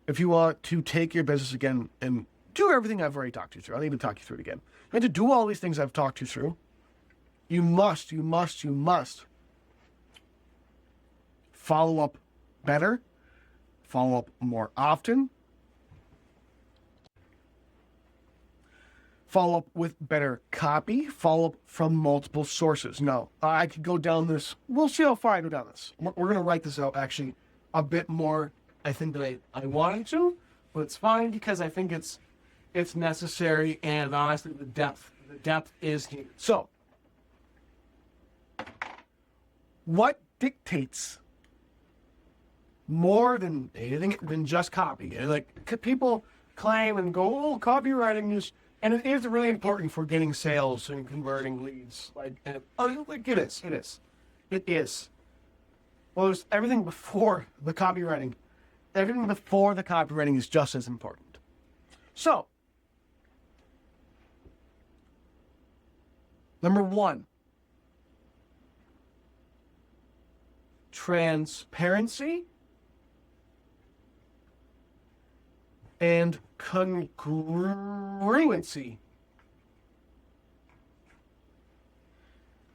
if you want to take your business again and do everything I've already talked you through. I need to talk you through it again. You need to do all these things I've talked you through. You must follow up better, follow up more often, follow up with better copy, follow up from multiple sources. Now, I could go down this. We'll see how far I go down this. We're going to write this out actually a bit more, I think, than I wanted to, but it's fine because I think it's necessary, and honestly, the depth is needed. So, what dictates more than anything than just copy? Like, people claim and go, copywriting is, and it is really important for getting sales and converting leads. It is. Well, there's everything before the copywriting. Everything before the copywriting is just as important. So, number one, transparency and congruency.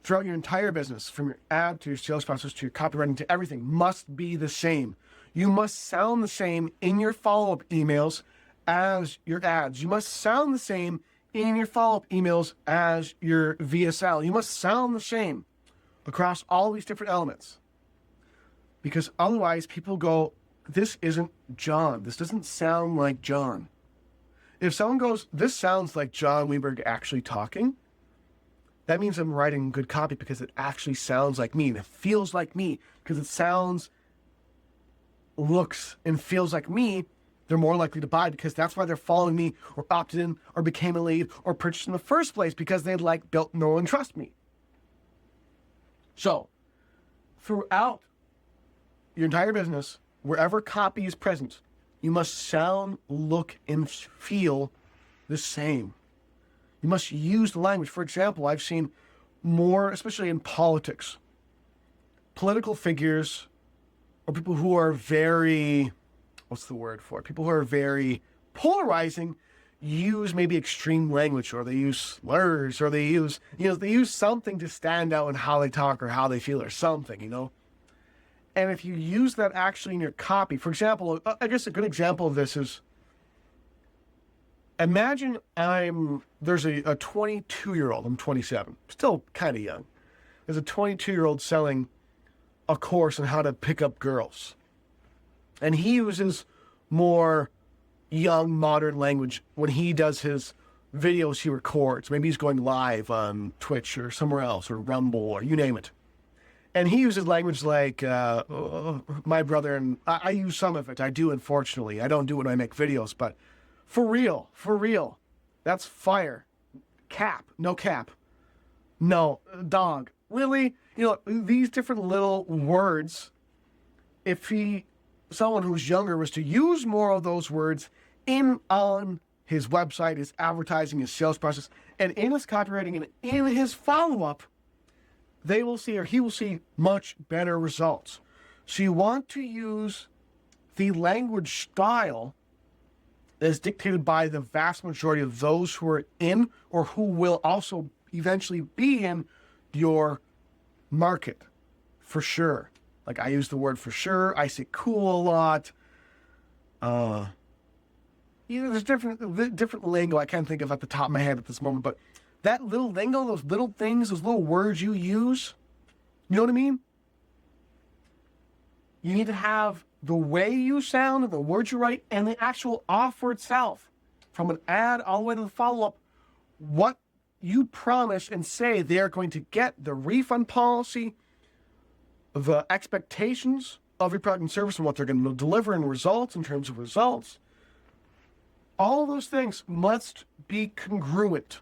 Throughout your entire business, from your ad to your sales process to your copywriting to everything, must be the same. You must sound the same in your follow-up emails as your ads. You must sound the same in your follow-up emails as your VSL. You must sound the same across all these different elements. Because otherwise people go, this isn't John. This doesn't sound like John. If someone goes, this sounds like John Weinberg actually talking, that means I'm writing good copy because it actually sounds like me and it feels like me, because it sounds, looks, and feels like me. They're more likely to buy because that's why they're following me or opted in or became a lead or purchased in the first place, because they built, know, and trust me. So, throughout your entire business, wherever copy is present, you must sound, look, and feel the same. You must use the language. For example, I've seen more, especially in politics, political figures or people who are very, people who are very polarizing use maybe extreme language, or they use slurs, or they use something to stand out in how they talk or how they feel or something, And if you use that actually in your copy, for example, I guess a good example of this is, imagine there's a 22-year-old, I'm 27, still kind of young. There's a 22-year-old selling a course on how to pick up girls. And he uses more young modern language when he does his videos he records. Maybe he's going live on Twitch or somewhere else or Rumble or you name it. And he uses language like my brother, and I use some of it. I do, unfortunately. I don't do it when I make videos, but for real, that's fire. Cap, no cap. No, dog. Really? These different little words, if someone who's younger was to use more of those words on his website, his advertising, his sales process, and in his copywriting and in his follow-up, they will see, or he will see, much better results. So you want to use the language style that is dictated by the vast majority of those who are in or who will also eventually be in your market, for sure. Like, I use the word for sure. I say cool a lot. There's different lingo I can't think of at the top of my head at this moment, but that little lingo, those little things, those little words you use, you know what I mean? You need to have the way you sound and the words you write and the actual offer itself, from an ad all the way to the follow-up, what you promise and say they're going to get, the refund policy, the expectations of your product and service and what they're going to deliver in results, in terms of results. All of those things must be congruent,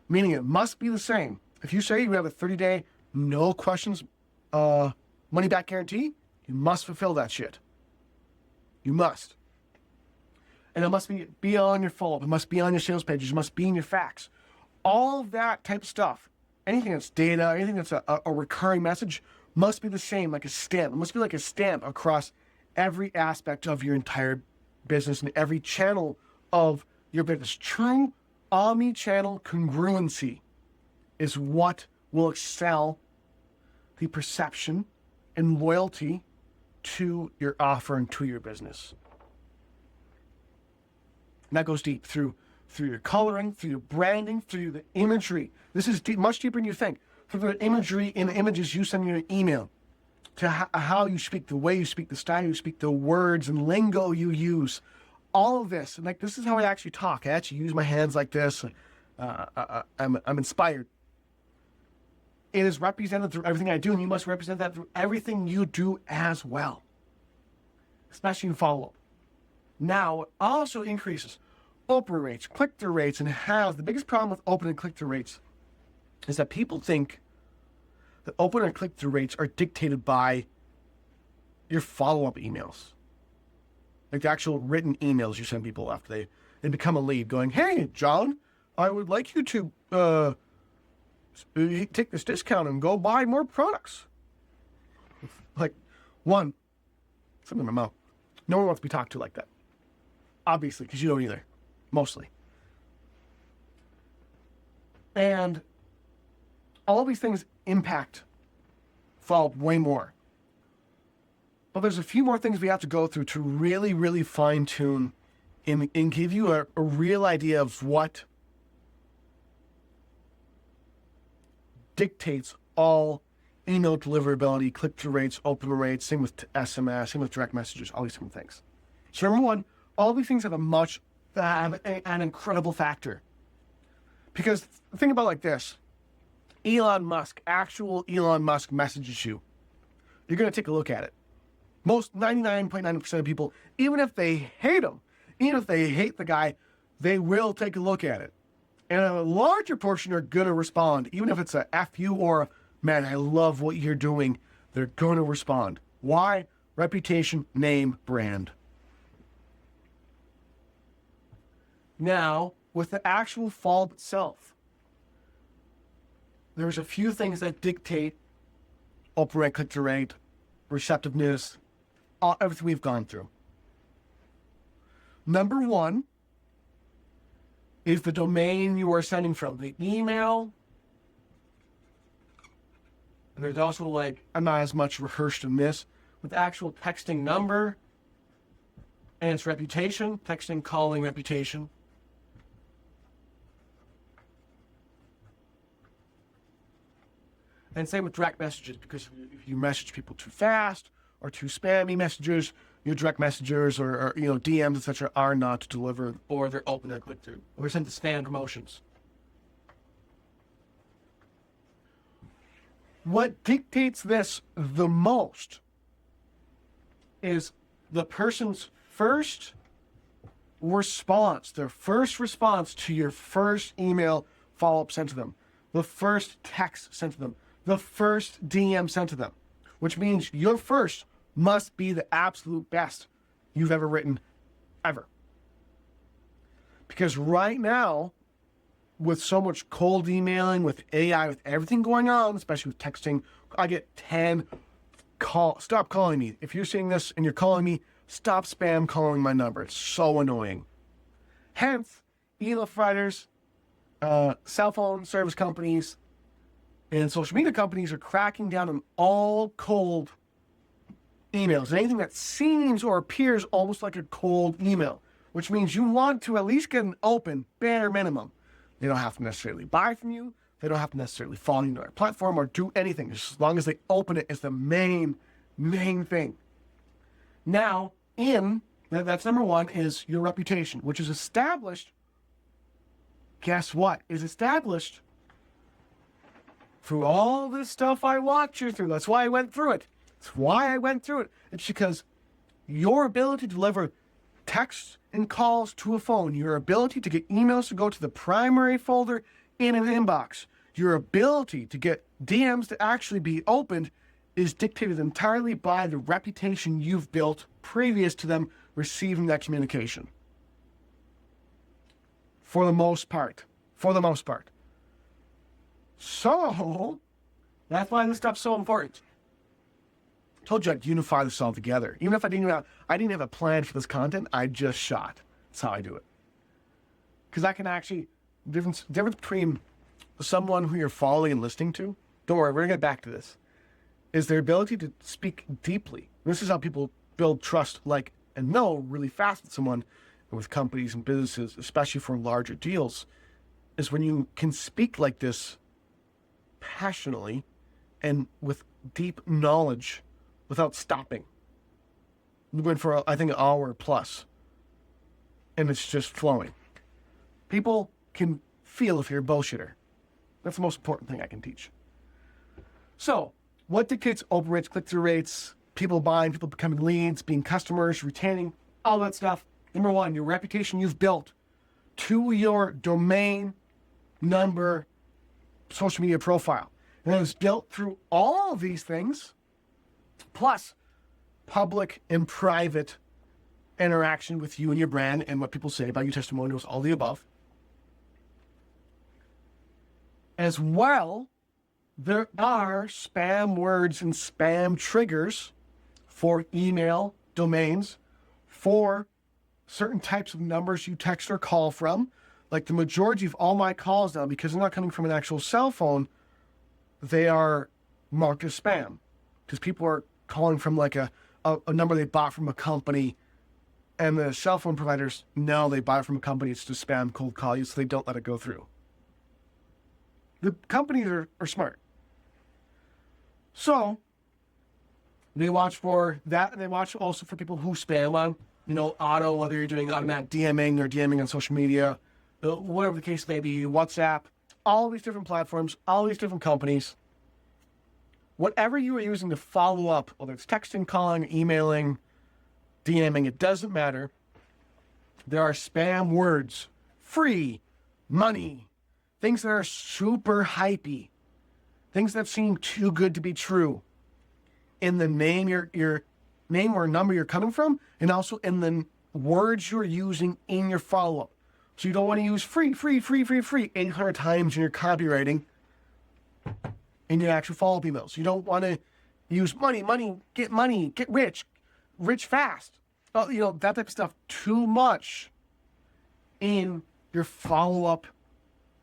meaning it must be the same. If you say you have a 30-day, no questions, money-back guarantee, you must fulfill that shit. You must. And it must be on your follow-up. It must be on your sales pages. It must be in your facts. All of that type of stuff, anything that's data, anything that's a recurring message, must be the same, like a stamp. It must be like a stamp across every aspect of your entire business and every channel of your business. True omnichannel congruency is what will excel the perception and loyalty to your offer and to your business. And that goes deep through your coloring, through your branding, through the imagery. This is much deeper than you think. Through the imagery and the images you send in your email, to how you speak, the way you speak, the style you speak, the words and lingo you use. All of this, and like, this is how I actually talk. I actually use my hands like this. I'm inspired. It is represented through everything I do, and you must represent that through everything you do as well, especially in follow-up. Now, it also increases open rates, click-through rates, and how the biggest problem with open and click-through rates is that people think that open and click-through rates are dictated by your follow-up emails. Like the actual written emails you send people after they become a lead, going, "Hey, John, I would like you to take this discount and go buy more products." Like, something in my mouth. No one wants to be talked to like that. Obviously, because you don't either. Mostly. And all these things impact follow-up way more. But there's a few more things we have to go through to really, really fine-tune and give you a real idea of what dictates all email deliverability, click-through rates, open rates, same with SMS, same with direct messages, all these different things. So number one, all these things have an incredible factor. Because think about it like this. actual Elon Musk messages you. You're going to take a look at it. Most 99.9% of people, even if they hate him, even if they hate the guy, they will take a look at it. And a larger portion are going to respond, even if it's a F you or a, "Man, I love what you're doing." They're going to respond. Why? Reputation, name, brand. Now, with the actual follow-up itself, there's a few things that dictate open rate, click-through rate, receptiveness, everything we've gone through. Number one is the domain you are sending from, the email. And there's also, like, I'm not as much rehearsed in this, with the actual texting number and its reputation, texting, calling, reputation. And same with direct messages, because if you message people too fast or too spammy messages, your direct messengers or DMs, etc., are not delivered, or they're open to click through, or sent to spam promotions. What dictates this the most is the person's first response, their first response to your first email follow-up sent to them, the first text sent to them, the first DM sent to them, which means your first must be the absolute best you've ever written, ever. Because right now, with so much cold emailing, with AI, with everything going on, especially with texting, I get 10 calls. Stop calling me. If you're seeing this and you're calling me, stop spam calling my number. It's so annoying. Hence, email providers, cell phone service companies, and social media companies are cracking down on all cold emails. Anything that seems or appears almost like a cold email, which means you want to at least get an open, bare minimum. They don't have to necessarily buy from you. They don't have to necessarily follow you to our platform or do anything. Just as long as they open it is the main thing. Now, that's number one, is your reputation, which is established. Guess what? Is established through all this stuff I walked you through. That's why I went through it. It's because your ability to deliver texts and calls to a phone, your ability to get emails to go to the primary folder in an inbox, your ability to get DMs to actually be opened is dictated entirely by the reputation you've built previous to them receiving that communication. For the most part. So, that's why this stuff's so important. I told you I'd unify this all together. Even if I didn't have a plan for this content, I just shot. That's how I do it. Because I can actually, difference between someone who you're following and listening to, don't worry, we're going to get back to this, is their ability to speak deeply. This is how people build trust, like, and know really fast with someone, with companies and businesses, especially for larger deals, is when you can speak like this passionately and with deep knowledge without stopping. We went for, I think, an hour plus, and it's just flowing. People can feel if you're a bullshitter. That's the most important thing I can teach. So, what dictates open rates, click-through rates, people buying, people becoming leads, being customers, retaining, all that stuff? Number one, your reputation you've built to your domain number social media profile. And it was built through all of these things, plus public and private interaction with you and your brand and what people say about you, testimonials, all the above. As well, there are spam words and spam triggers for email domains, for certain types of numbers you text or call from. Like the majority of all my calls now, because they're not coming from an actual cell phone, they are marked as spam. Because people are calling from like a number they bought from a company, and the cell phone providers know they buy it from a company, it's just spam cold call you, so they don't let it go through. The companies are smart. So they watch for that, and they watch also for people who spam on, auto, whether you're doing automatic DMing or DMing on social media, whatever the case may be, WhatsApp, all these different platforms, all these different companies. Whatever you are using to follow up, whether it's texting, calling, emailing, DMing, it doesn't matter. There are spam words, free, money, things that are super hypey, things that seem too good to be true in the name your name or number you're coming from, and also in the words you're using in your follow-up. So you don't want to use free 800 times in your copywriting in your actual follow-up emails. You don't want to use money, get rich fast. That type of stuff too much in your follow-up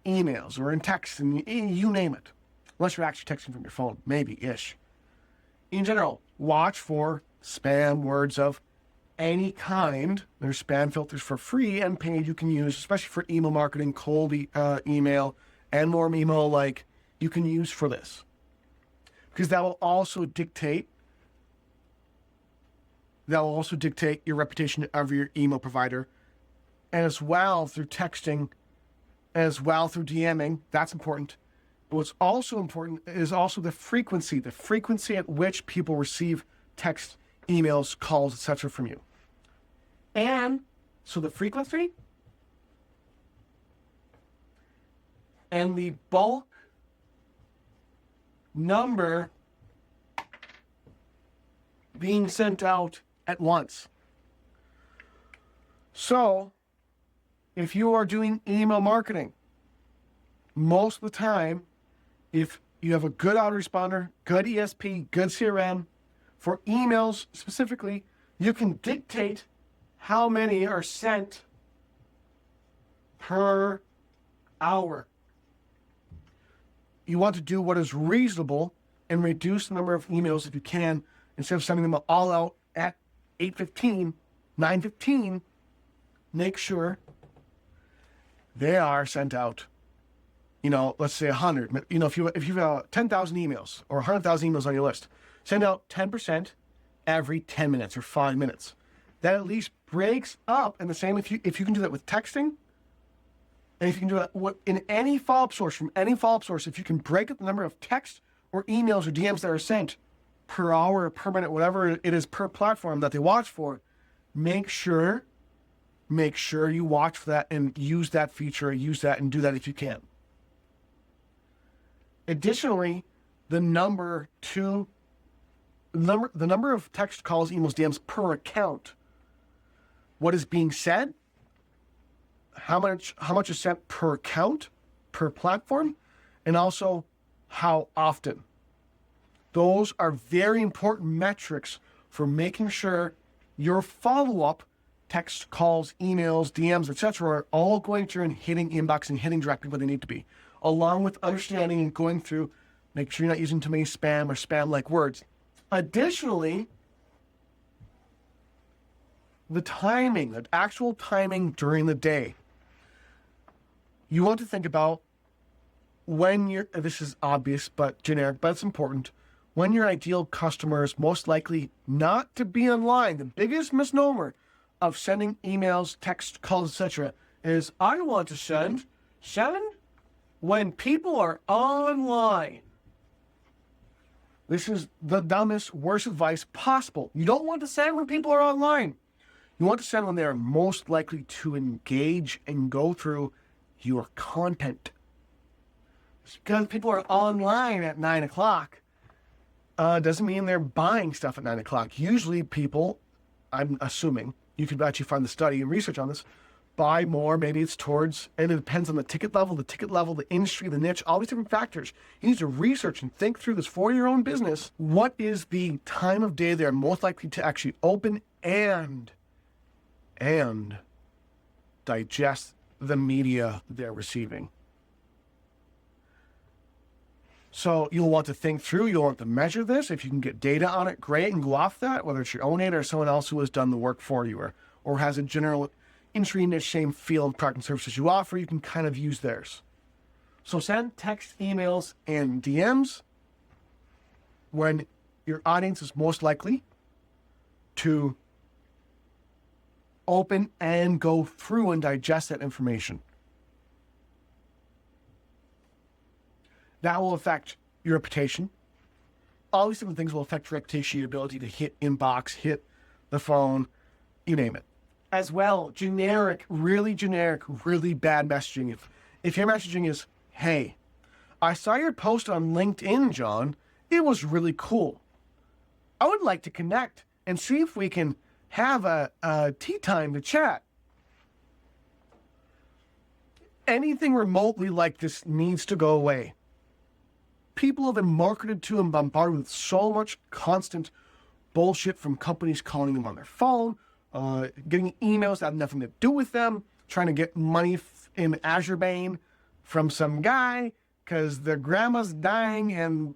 emails or in text, and you name it. Unless you're actually texting from your phone, maybe-ish. In general, watch for spam words of any kind. There's spam filters for free and paid you can use, especially for email marketing, cold email, and warm email, like you can use for this. Because that will also dictate That will also dictate your reputation of your email provider, and as well through texting, as well through DMing. That's important. But what's also important is also the frequency at which people receive text, emails, calls, etc. from you. And so the frequency and the bulk number being sent out at once. So if you are doing email marketing, most of the time, if you have a good autoresponder, good ESP, good CRM, for emails specifically, you can dictate how many are sent per hour. You want to do what is reasonable and reduce the number of emails if you can, instead of sending them all out at 8:15, 9:15, make sure they are sent out. Let's say 100. If you have 10,000 emails or 100,000 emails on your list, send out 10% every 10 minutes or 5 minutes. That at least breaks up. And the same if you can do that with texting, and if you can do that in any follow-up source, from any follow-up source, if you can break up the number of texts or emails or DMs that are sent per hour, per minute, whatever it is per platform that they watch for, make sure you watch for that and use that feature, use that and do that if you can. Additionally, the number of text, calls, emails, DMs per account, what is being said, how much is sent per account, per platform, and also how often. Those are very important metrics for making sure your follow-up text, calls, emails, DMs, etc. are all going through and hitting inbox and hitting directly where they need to be, along with understanding and going through, make sure you're not using too many spam or spam-like words. Additionally, the actual timing during the day. You want to think about this is obvious but generic, but it's important, when your ideal customer is most likely not to be online. The biggest misnomer of sending emails, text, calls, etc. is I want to send when people are online. This is the dumbest, worst advice possible. You don't want to send when people are online. You want to send when they are most likely to engage and go through your content. Just because people are online at 9 o'clock doesn't mean they're buying stuff at 9 o'clock. Usually people, I'm assuming, you could actually find the study and research on this, buy more. Maybe it's towards, and it depends on the ticket level, the industry, the niche, all these different factors. You need to research and think through this for your own business. What is the time of day they're most likely to actually open and digest the media they're receiving? So you'll want to think through, you'll want to measure this. If you can get data on it, great, and go off that, whether it's your own data or someone else who has done the work for you or has a general industry, niche, same field, product and services you offer, you can kind of use theirs. So send text, emails, and DMs when your audience is most likely to open and go through and digest that information. That will affect your reputation. All these different things will affect your reputation, your ability to hit inbox, hit the phone, you name it. As well, really bad messaging. If your messaging is, hey, I saw your post on LinkedIn, John. It was really cool. I would like to connect and see if we can have a tea time to chat. Anything remotely like this needs to go away. People have been marketed to and bombarded with so much constant bullshit from companies calling them on their phone, getting emails that have nothing to do with them, trying to get money in Azure Bane from some guy because their grandma's dying, and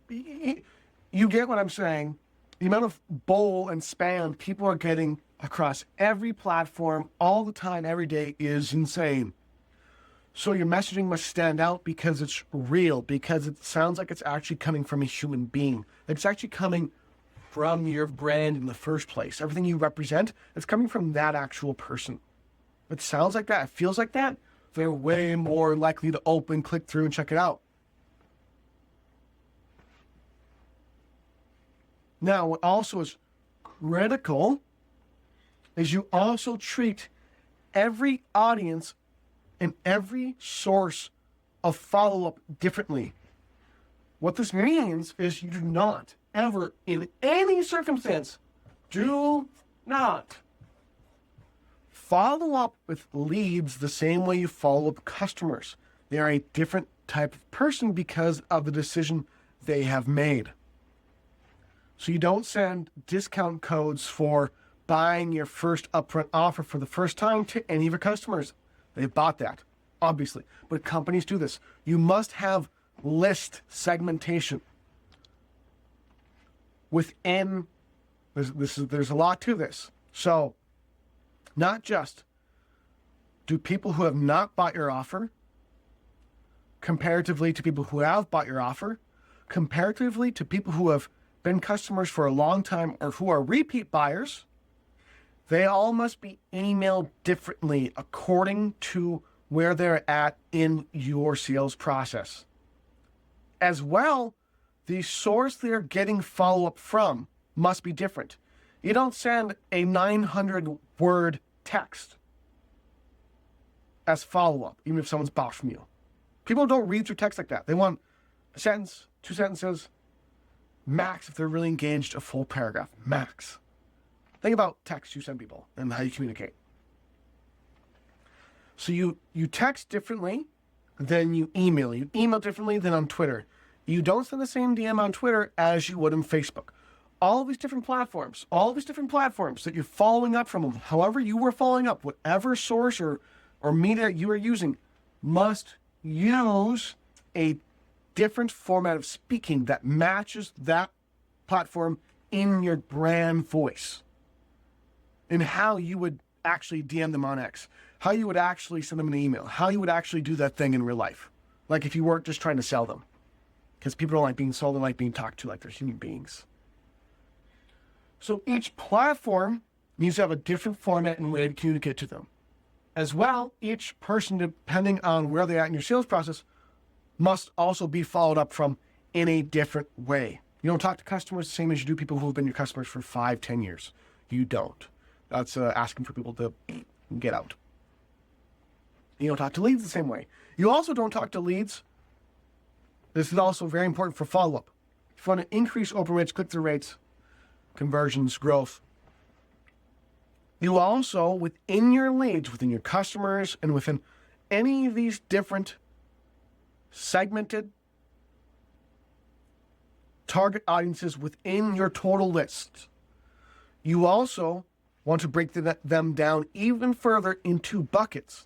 you get what I'm saying. The amount of bull and spam people are getting across every platform all the time, every day, is insane. So your messaging must stand out because it's real, because it sounds like it's actually coming from a human being. It's actually coming from your brand in the first place. Everything you represent, it's coming from that actual person. If it sounds like that, it feels like that, they're way more likely to open, click through, and check it out. Now, what also is critical is you also treat every audience and every source of follow-up differently. What this means is you do not ever, in any circumstance, do not follow up with leads the same way you follow up customers. They are a different type of person because of the decision they have made. So you don't send discount codes for buying your first upfront offer for the first time to any of your customers. They've bought that, obviously. But companies do this. You must have list segmentation within, there's a lot to this. So not just do people who have not bought your offer comparatively to people who have bought your offer, comparatively to people who have been customers for a long time or who are repeat buyers, they all must be emailed differently according to where they're at in your sales process. As well, the source they're getting follow-up from must be different. You don't send a 900-word text as follow-up, even if someone's bought from you. People don't read through text like that. They want a sentence, 2 sentences, max, if they're really engaged, a full paragraph, max. Think about text you send people and how you communicate. So you text differently than you email. You email differently than on Twitter. You don't send the same DM on Twitter as you would on Facebook. All of these different platforms that you're following up from them, however you were following up, whatever source or media you are using, must use a different format of speaking that matches that platform in your brand voice. And how you would actually DM them on X, how you would actually send them an email, how you would actually do that thing in real life. Like if you weren't just trying to sell them. Because people don't like being sold, they like being talked to like they're human beings. So each platform needs to have a different format and way to communicate to them. As well, each person, depending on where they're at in your sales process, must also be followed up from in a different way. You don't talk to customers the same as you do people who have been your customers for 5, 10 years. You don't. That's asking for people to get out. You don't talk to leads the same way. You also don't talk to leads. This is also very important for follow-up. If you want to increase open rates, click-through rates, conversions, growth, you also, within your leads, within your customers, and within any of these different segmented target audiences within your total list, you also want to break them down even further into buckets.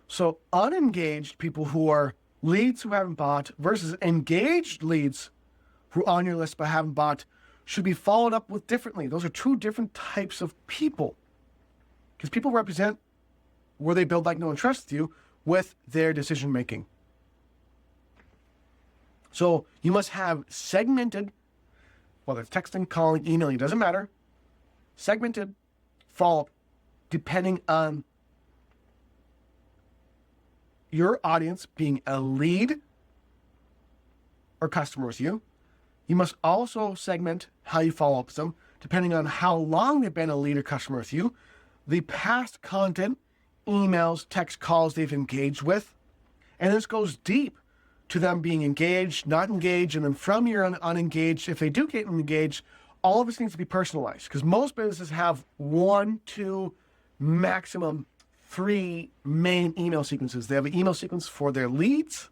So unengaged people who are leads who haven't bought versus engaged leads who are on your list but haven't bought should be followed up with differently. Those are two different types of people. Because people represent where they build, like, know, and trust with you with their decision making. So you must have segmented, whether it's texting, calling, emailing, it doesn't matter, segmented follow-up depending on your audience being a lead or customer with you. You must also segment how you follow up with them depending on how long they've been a lead or customer with you, the past content, emails, text, calls they've engaged with. And this goes deep to them being engaged, not engaged, and then from your unengaged, if they do get engaged, all of this needs to be personalized because most businesses have 1, 2, maximum 3 main email sequences. They have an email sequence for their leads,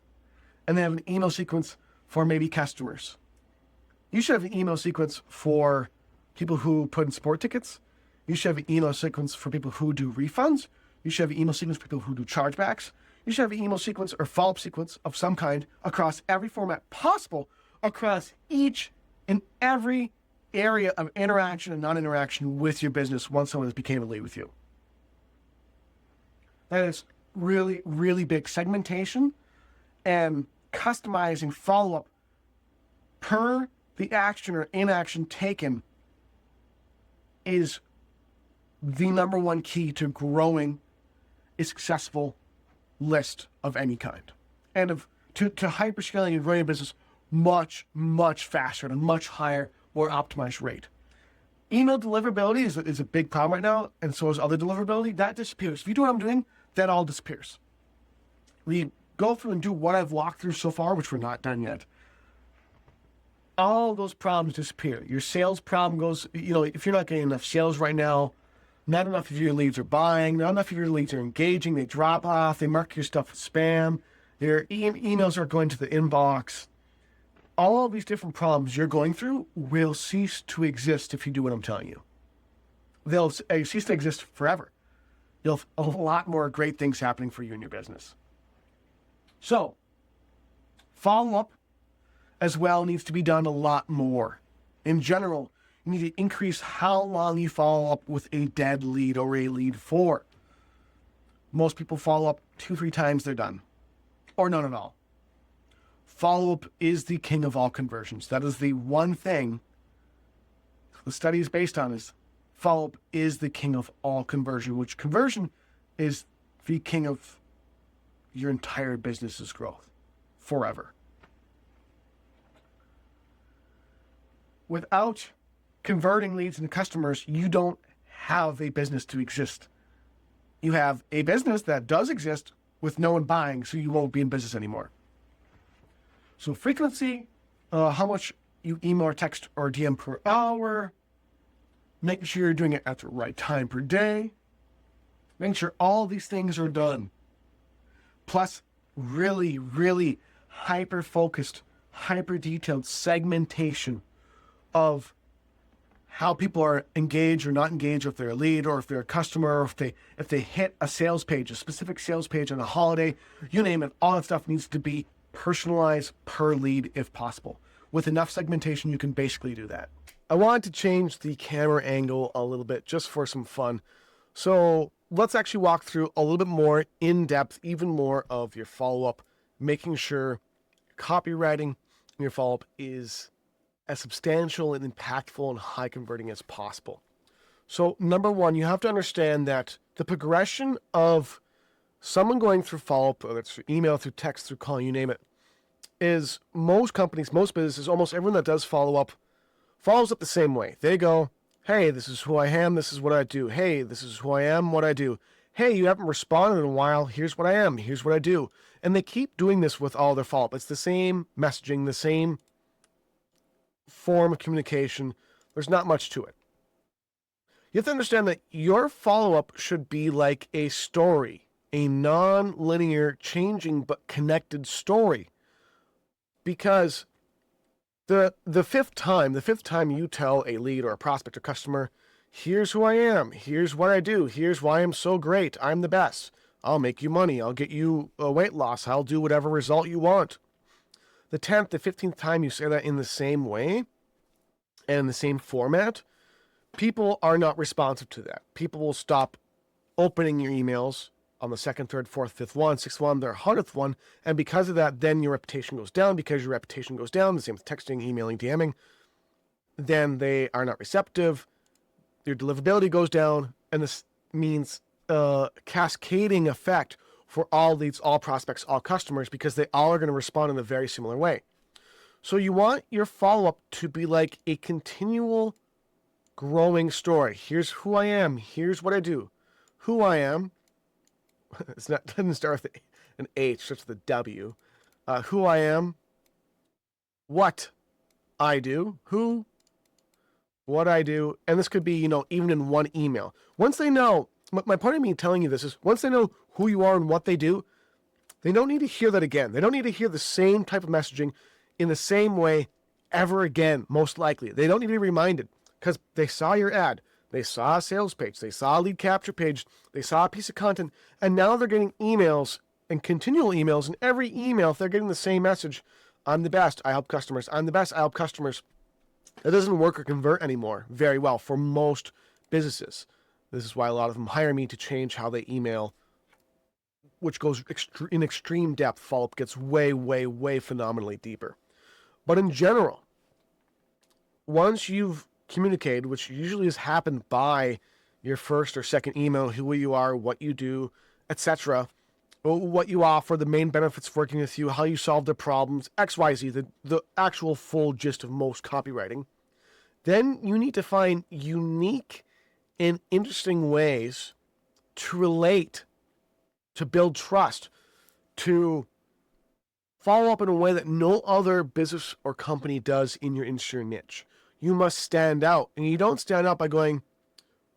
and they have an email sequence for maybe customers. You should have an email sequence for people who put in sport tickets. You should have an email sequence for people who do refunds. You should have an email sequence for people who do chargebacks. You should have an email sequence or follow-up sequence of some kind across every format possible, across each and every area of interaction and non-interaction with your business once someone has became a lead with you. That is really, really big. Segmentation and customizing follow-up per the action or inaction taken is the number one key to growing a successful list of any kind, and to hyperscaling and growing a business much, much faster at a much higher, more optimized rate. Email deliverability is a big problem right now, and so is other deliverability. That disappears. If you do what I'm doing, that all disappears. We go through and do what I've walked through so far, which we're not done yet. All those problems disappear. Your sales problem goes, if you're not getting enough sales right now, not enough of your leads are buying, not enough of your leads are engaging, they drop off, they mark your stuff as spam, your emails are going to the inbox. All of these different problems you're going through will cease to exist if you do what I'm telling you. They'll cease to exist forever. You'll have a lot more great things happening for you in your business. So, follow-up as well needs to be done a lot more. In general, you need to increase how long you follow up with a dead lead or a lead for. Most people follow up 2-3 times, they're done. Or none at all. Follow-up is the king of all conversions. That is the one thing the study is based on, is follow-up is the king of all conversion, which conversion is the king of your entire business's growth forever. Without converting leads into customers, you don't have a business to exist. You have a business that does exist with no one buying, so you won't be in business anymore. So frequency, how much you email or text or DM per hour, making sure you're doing it at the right time per day, making sure all these things are done. Plus, really, really hyper-focused, hyper-detailed segmentation of how people are engaged or not engaged, or if they're a lead or if they're a customer, or if they hit a sales page, a specific sales page on a holiday, you name it, all that stuff needs to be personalized per lead if possible. With enough segmentation, you can basically do that. I wanted to change the camera angle a little bit just for some fun. So let's actually walk through a little bit more in depth, even more of your follow-up, making sure copywriting in your follow-up is as substantial and impactful and high converting as possible. So number one, you have to understand that the progression of someone going through follow-up, whether it's through email, through text, through call, you name it, is most companies, most businesses, almost everyone that does follow-up follows up the same way. They go, hey, this is who I am, this is what I do. Hey, this is who I am, what I do. Hey, you haven't responded in a while, here's what I am, here's what I do. And they keep doing this with all their follow-up. It's the same messaging, the same form of communication. There's not much to it. You have to understand that your follow-up should be like a story, a non-linear, changing but connected story. Because the fifth time you tell a lead or a prospect or customer, here's who I am, here's what I do, here's why I'm so great, I'm the best, I'll make you money, I'll get you a weight loss, I'll do whatever result you want. The 10th, the 15th time you say that in the same way and in the same format, people are not responsive to that. People will stop opening your emails on the 2nd, 3rd, 4th, 5th one, 6th one, their 100th one, and because of that, then your reputation goes down. Because your reputation goes down, the same with texting, emailing, DMing, then they are not receptive, your deliverability goes down, and this means cascading effect for all leads, all prospects, all customers, because they all are going to respond in a very similar way. So you want your follow-up to be like a continual growing story. Here's who I am, here's what I do. Who I am, doesn't start with an H, starts with a W. Who I am, what I do, who, what I do, and this could be, even in one email. Once they know, my point of me telling you this is, once they know who you are and what they do, they don't need to hear that again. They don't need to hear the same type of messaging in the same way ever again, most likely. They don't need to be reminded, because they saw your ad. They saw a sales page, they saw a lead capture page, they saw a piece of content, and now they're getting emails and continual emails. And every email, if they're getting the same message, I'm the best, I help customers, I'm the best, I help customers. That doesn't work or convert anymore very well for most businesses. This is why a lot of them hire me to change how they email, which goes in extreme depth. Follow-up gets way, way, way phenomenally deeper. But in general, once you've communicated, which usually has happened by your first or second email, who you are, what you do, etc., what you offer, the main benefits of working with you, how you solve the problems, XYZ, the actual full gist of most copywriting. Then you need to find unique and interesting ways to relate, to build trust, to follow up in a way that no other business or company does in your industry or niche. You must stand out. And you don't stand out by going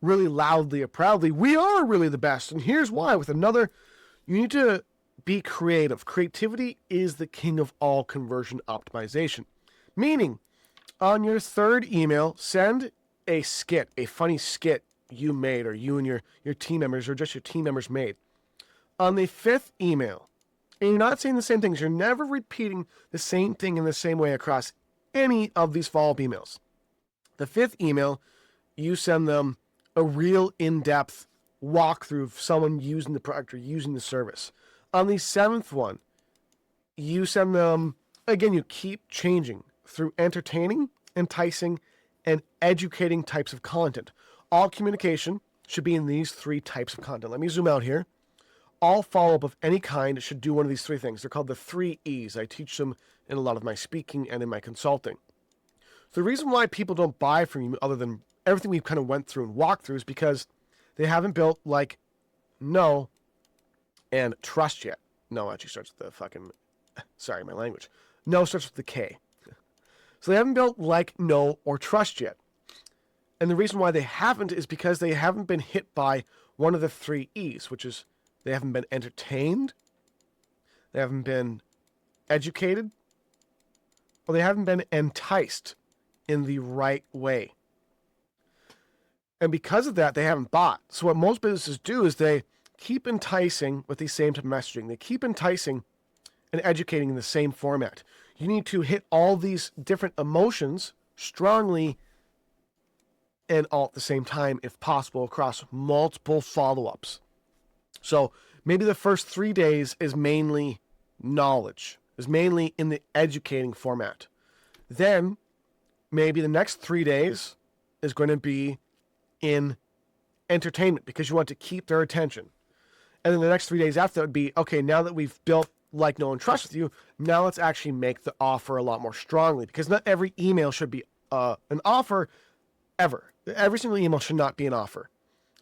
really loudly or proudly, we are really the best. And here's why. With another, you need to be creative. Creativity is the king of all conversion optimization. Meaning, on your third email, send a skit, a funny skit you made, or you and your team members, or just your team members made. On the fifth email, and you're not saying the same things, you're never repeating the same thing in the same way across any of these follow-up emails. The fifth email, you send them a real in-depth walkthrough of someone using the product or using the service. On the seventh one, you send them, again, you keep changing through entertaining, enticing, and educating types of content. All communication should be in these three types of content. Let me zoom out here. All follow-up of any kind should do one of these three things. They're called the 3 E's. I teach them in a lot of my speaking and in my consulting. The reason why people don't buy from you, other than everything we've kind of went through and walked through, is because they haven't built like know and trust yet. No actually starts with the fucking, sorry, my language. No starts with the K. So they haven't built like, know, or trust yet. And the reason why they haven't is because they haven't been hit by one of the 3 E's, which is they haven't been entertained, they haven't been educated, or they haven't been enticed in the right way. And because of that, they haven't bought. So what most businesses do is they keep enticing with the same type of messaging. They keep enticing and educating in the same format. You need to hit all these different emotions strongly and all at the same time, if possible, across multiple follow-ups. So maybe the first 3 days is mainly knowledge, is mainly in the educating format. Then maybe the next 3 days is going to be in entertainment because you want to keep their attention. And then the next 3 days after that would be, okay, now that we've built like, know, and trust with you, now let's actually make the offer a lot more strongly, because not every email should be an offer ever. Every single email should not be an offer.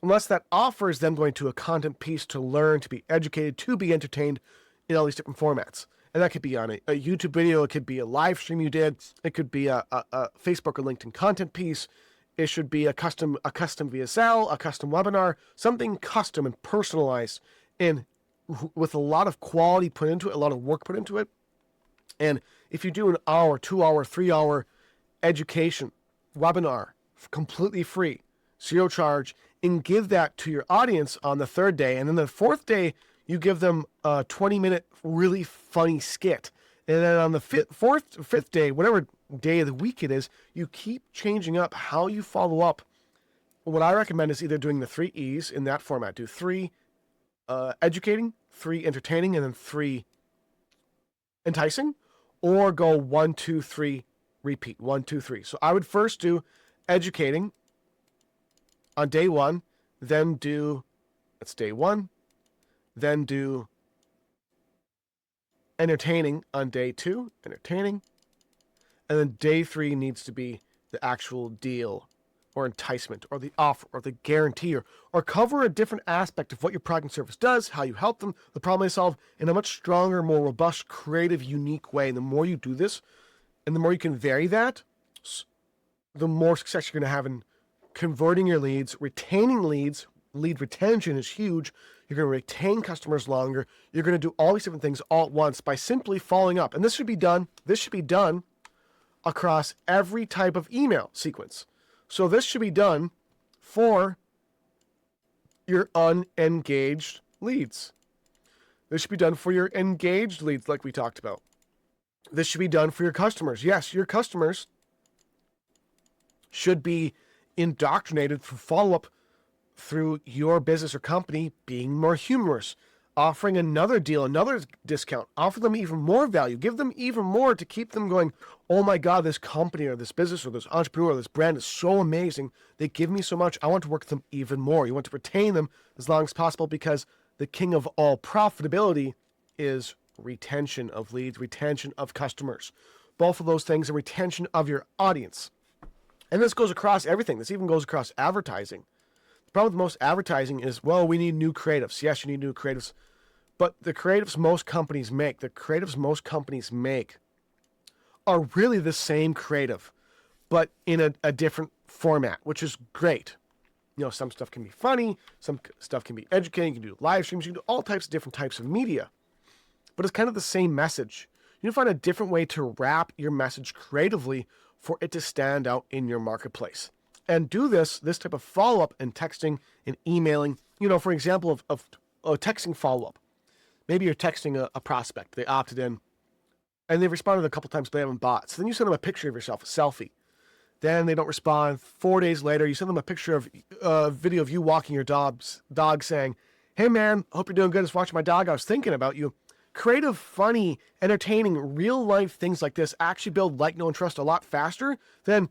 Unless that offer is them going to a content piece to learn, to be educated, to be entertained in all these different formats. And that could be on a YouTube video, it could be a live stream you did, it could be a Facebook or LinkedIn content piece, it should be a custom VSL, a custom webinar, something custom and personalized and with a lot of quality put into it, a lot of work put into it. And if you do an hour, 2 hour, 3 hour education webinar, completely free, zero charge, and give that to your audience on the third day. And then the fourth day, you give them a 20-minute really funny skit. And then on the fifth day, whatever day of the week it is, you keep changing up how you follow up. What I recommend is either doing the 3 E's in that format. Do 3 educating, 3 entertaining, and then 3 enticing, or go 1, 2, 3, repeat, 1, 2, 3. So I would first do educating on day 1, then do, that's day 1, then do entertaining on day 2, entertaining, and then day 3 needs to be the actual deal or enticement or the offer or the guarantee, or cover a different aspect of what your product and service does, how you help them, the problem they solve in a much stronger, more robust, creative, unique way. And the more you do this and the more you can vary that, the more success you're going to have in converting your leads, retaining leads. Lead retention is huge. You're going to retain customers longer. You're going to do all these different things all at once by simply following up. And this should be done across every type of email sequence. So this should be done for your unengaged leads. This should be done for your engaged leads like we talked about. This should be done for your customers. Yes, your customers should be indoctrinated through follow-up through your business or company being more humorous, offering another deal, another discount, offer them even more value, give them even more to keep them going, oh my God, this company or this business or this entrepreneur or this brand is so amazing. They give me so much. I want to work with them even more. You want to retain them as long as possible because the king of all profitability is retention of leads, retention of customers. Both of those things and retention of your audience. And this goes across everything. This even goes across advertising. The problem with most advertising is, well, we need new creatives. Yes, you need new creatives. But the creatives most companies make are really the same creative, but in a different format, which is great. You know, some stuff can be funny, some stuff can be educating, you can do live streams, you can do all types of different types of media. But it's kind of the same message. You need to find a different way to wrap your message creatively for it to stand out in your marketplace. And do this type of follow-up and texting and emailing, you know, for example, of texting follow-up. Maybe you're texting a prospect, they opted in, and they've responded a couple times, but they haven't bought. So then you send them a picture of yourself, a selfie. Then they don't respond. 4 days later, you send them a picture of a video of you walking your dog saying, hey man, hope you're doing good. I was watching my dog. I was thinking about you. Creative, funny, entertaining, real life things like this actually build like, know, and trust a lot faster than,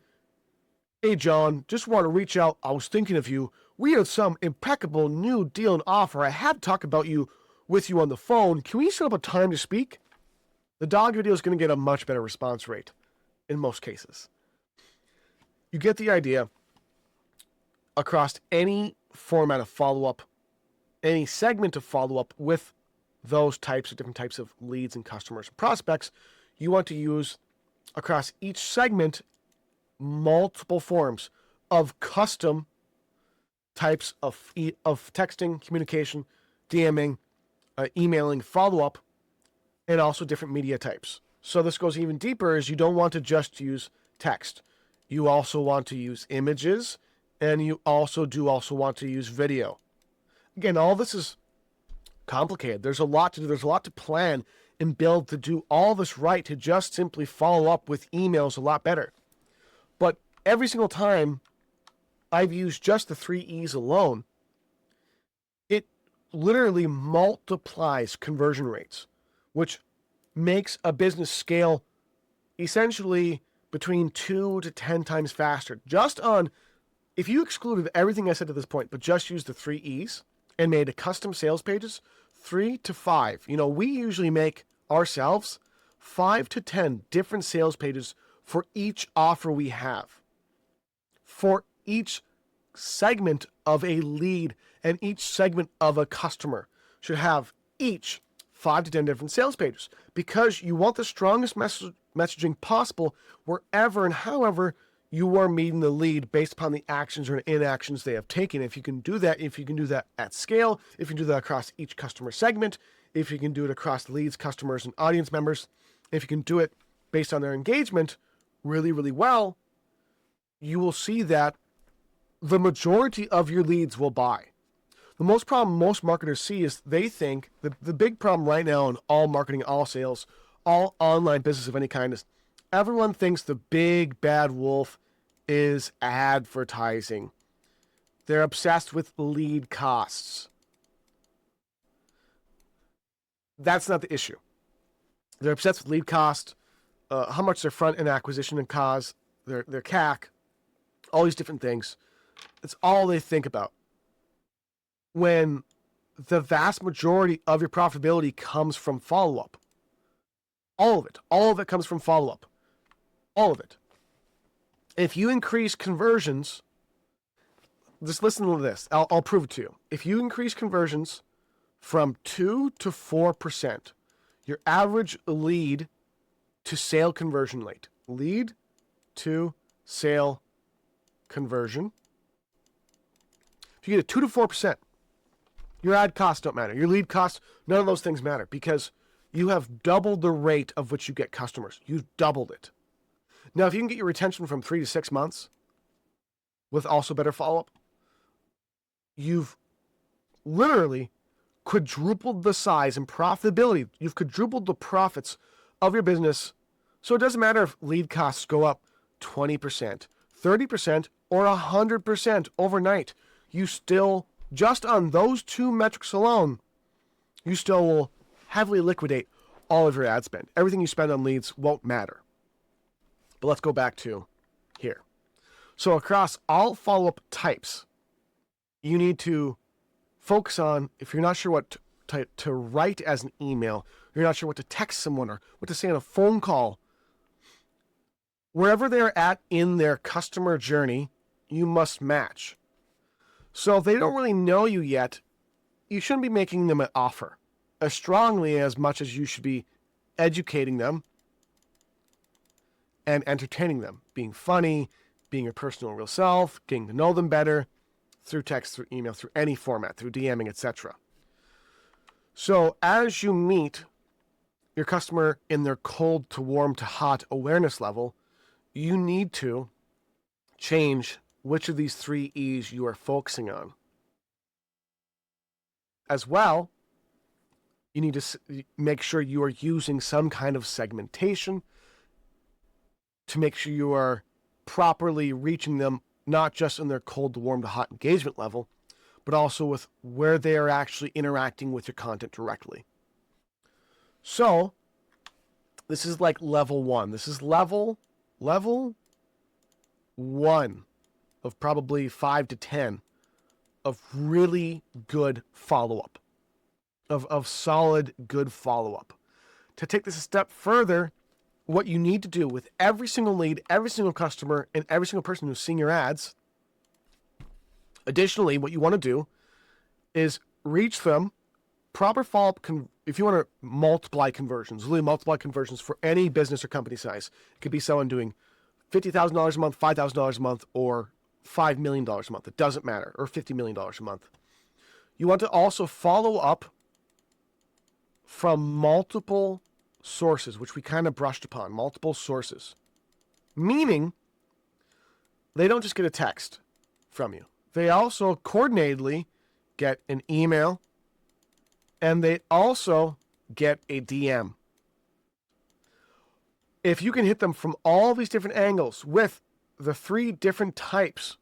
hey John, just want to reach out. I was thinking of you. We have some impeccable new deal and offer. I had to talk about you with you on the phone. Can we set up a time to speak? The dog video is going to get a much better response rate in most cases. You get the idea. Across any format of follow-up, any segment of follow-up with those types of different types of leads and customers and prospects, you want to use across each segment multiple forms of custom types of texting, communication, DMing, emailing, follow-up, and also different media types. So this goes even deeper, is you don't want to just use text. You also want to use images, and you also want to use video. Again, all this is complicated. There's a lot to do. There's a lot to plan and build to do all this right, to just simply follow up with emails a lot better. But every single time I've used just the 3 E's alone, it literally multiplies conversion rates, which makes a business scale essentially between 2 to 10 times faster. Just on, if you excluded everything I said to this point, but just used the 3 E's and made a custom sales pages, 3 to 5. You know, we usually make ourselves 5 to 10 different sales pages for each offer we have, for each segment of a lead and each segment of a customer should have each 5 to 10 different sales pages, because you want the strongest messaging possible wherever and however you are meeting the lead based upon the actions or inactions they have taken. If you can do that at scale, if you can do that across each customer segment, if you can do it across leads, customers, and audience members, if you can do it based on their engagement really, really well, you will see that the majority of your leads will buy. The most problem most marketers see is they think the big problem right now in all marketing, all sales, all online business of any kind is everyone thinks the big bad wolf is advertising. They're obsessed with lead costs. That's not the issue. They're obsessed with lead cost, how much their front end acquisition and cost, their CAC, all these different things. It's all they think about. When the vast majority of your profitability comes from follow-up. All of it comes from follow-up. All of it. If you increase conversions, just listen to this. I'll prove it to you. If you increase conversions from 2 to 4%, your average lead to sale conversion rate, lead to sale conversion, if you get a 2 to 4%, your ad costs don't matter. Your lead costs, none of those things matter, because you have doubled the rate of which you get customers. You've doubled it. Now, if you can get your retention from 3 to 6 months with also better follow-up, you've literally quadrupled the size and profitability. You've quadrupled the profits of your business. So it doesn't matter if lead costs go up 20%, 30%, or 100% overnight. You still, just on those 2 metrics alone, you still will heavily liquidate all of your ad spend. Everything you spend on leads won't matter. But let's go back to here. So across all follow-up types, you need to focus on, if you're not sure what to write as an email, you're not sure what to text someone or what to say on a phone call, wherever they're at in their customer journey, you must match. So if they don't really know you yet, you shouldn't be making them an offer as strongly as much as you should be educating them and entertaining them, being funny, being your personal real self, getting to know them better through text, through email, through any format, through DMing, etc. So as you meet your customer in their cold to warm to hot awareness level, you need to change which of these 3 E's you are focusing on. As well, you need to make sure you are using some kind of segmentation to make sure you are properly reaching them, not just in their cold to warm to hot engagement level, but also with where they are actually interacting with your content directly. So this is like level 1. This is level 1 of probably 5 to 10 of really good follow-up, of solid good follow-up. To take this a step further, what you need to do with every single lead, every single customer, and every single person who's seeing your ads, additionally, what you want to do is reach them, proper follow-up, if you want to multiply conversions, really multiply conversions for any business or company size. It could be someone doing $50,000 a month, $5,000 a month, or $5 million a month. It doesn't matter, or $50 million a month. You want to also follow up from multiple sources, which we kind of brushed upon, multiple sources. Meaning, they don't just get a text from you. They also coordinatedly get an email, and they also get a DM. If you can hit them from all these different angles with the 3 different types,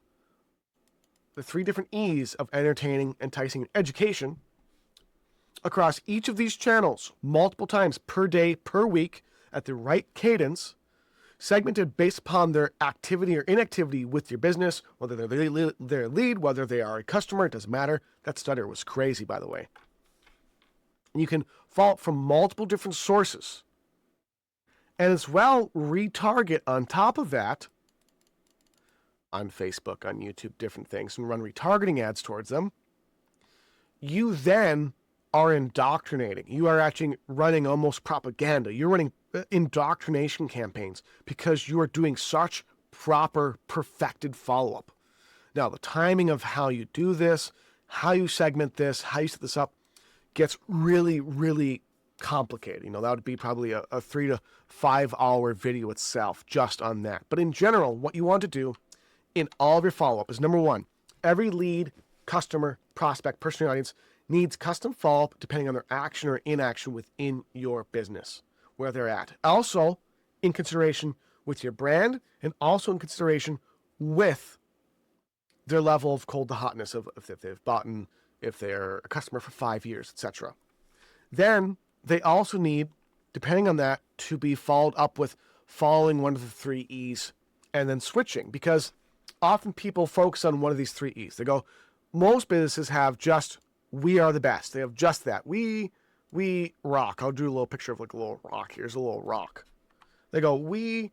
the 3 different E's of entertaining, enticing, and education, across each of these channels, multiple times per day, per week, at the right cadence, segmented based upon their activity or inactivity with your business, whether they're their lead, whether they are a customer, it doesn't matter. That stutter was crazy, by the way. And you can follow up from multiple different sources. And as well, retarget on top of that on Facebook, on YouTube, different things, and run retargeting ads towards them. You then are indoctrinating. You are actually running almost propaganda. You're running indoctrination campaigns because you are doing such proper, perfected follow-up. Now, the timing of how you do this, how you segment this, how you set this up gets really, really complicated. That would be probably a 3 to 5 hour video itself just on that. But in general, what you want to do in all of your follow-up is, number 1, every lead, customer, prospect, person in your audience needs custom follow-up depending on their action or inaction within your business, where they're at. Also, in consideration with your brand, and also in consideration with their level of cold to hotness, of if they've bought, if they're a customer for 5 years, etc. Then they also need, depending on that, to be followed up with following one of the 3 E's and then switching, because often people focus on one of these 3 E's. They go, most businesses have just, we are the best. They have just that. We rock. I'll do a little picture of like a little rock. Here's a little rock. They go, we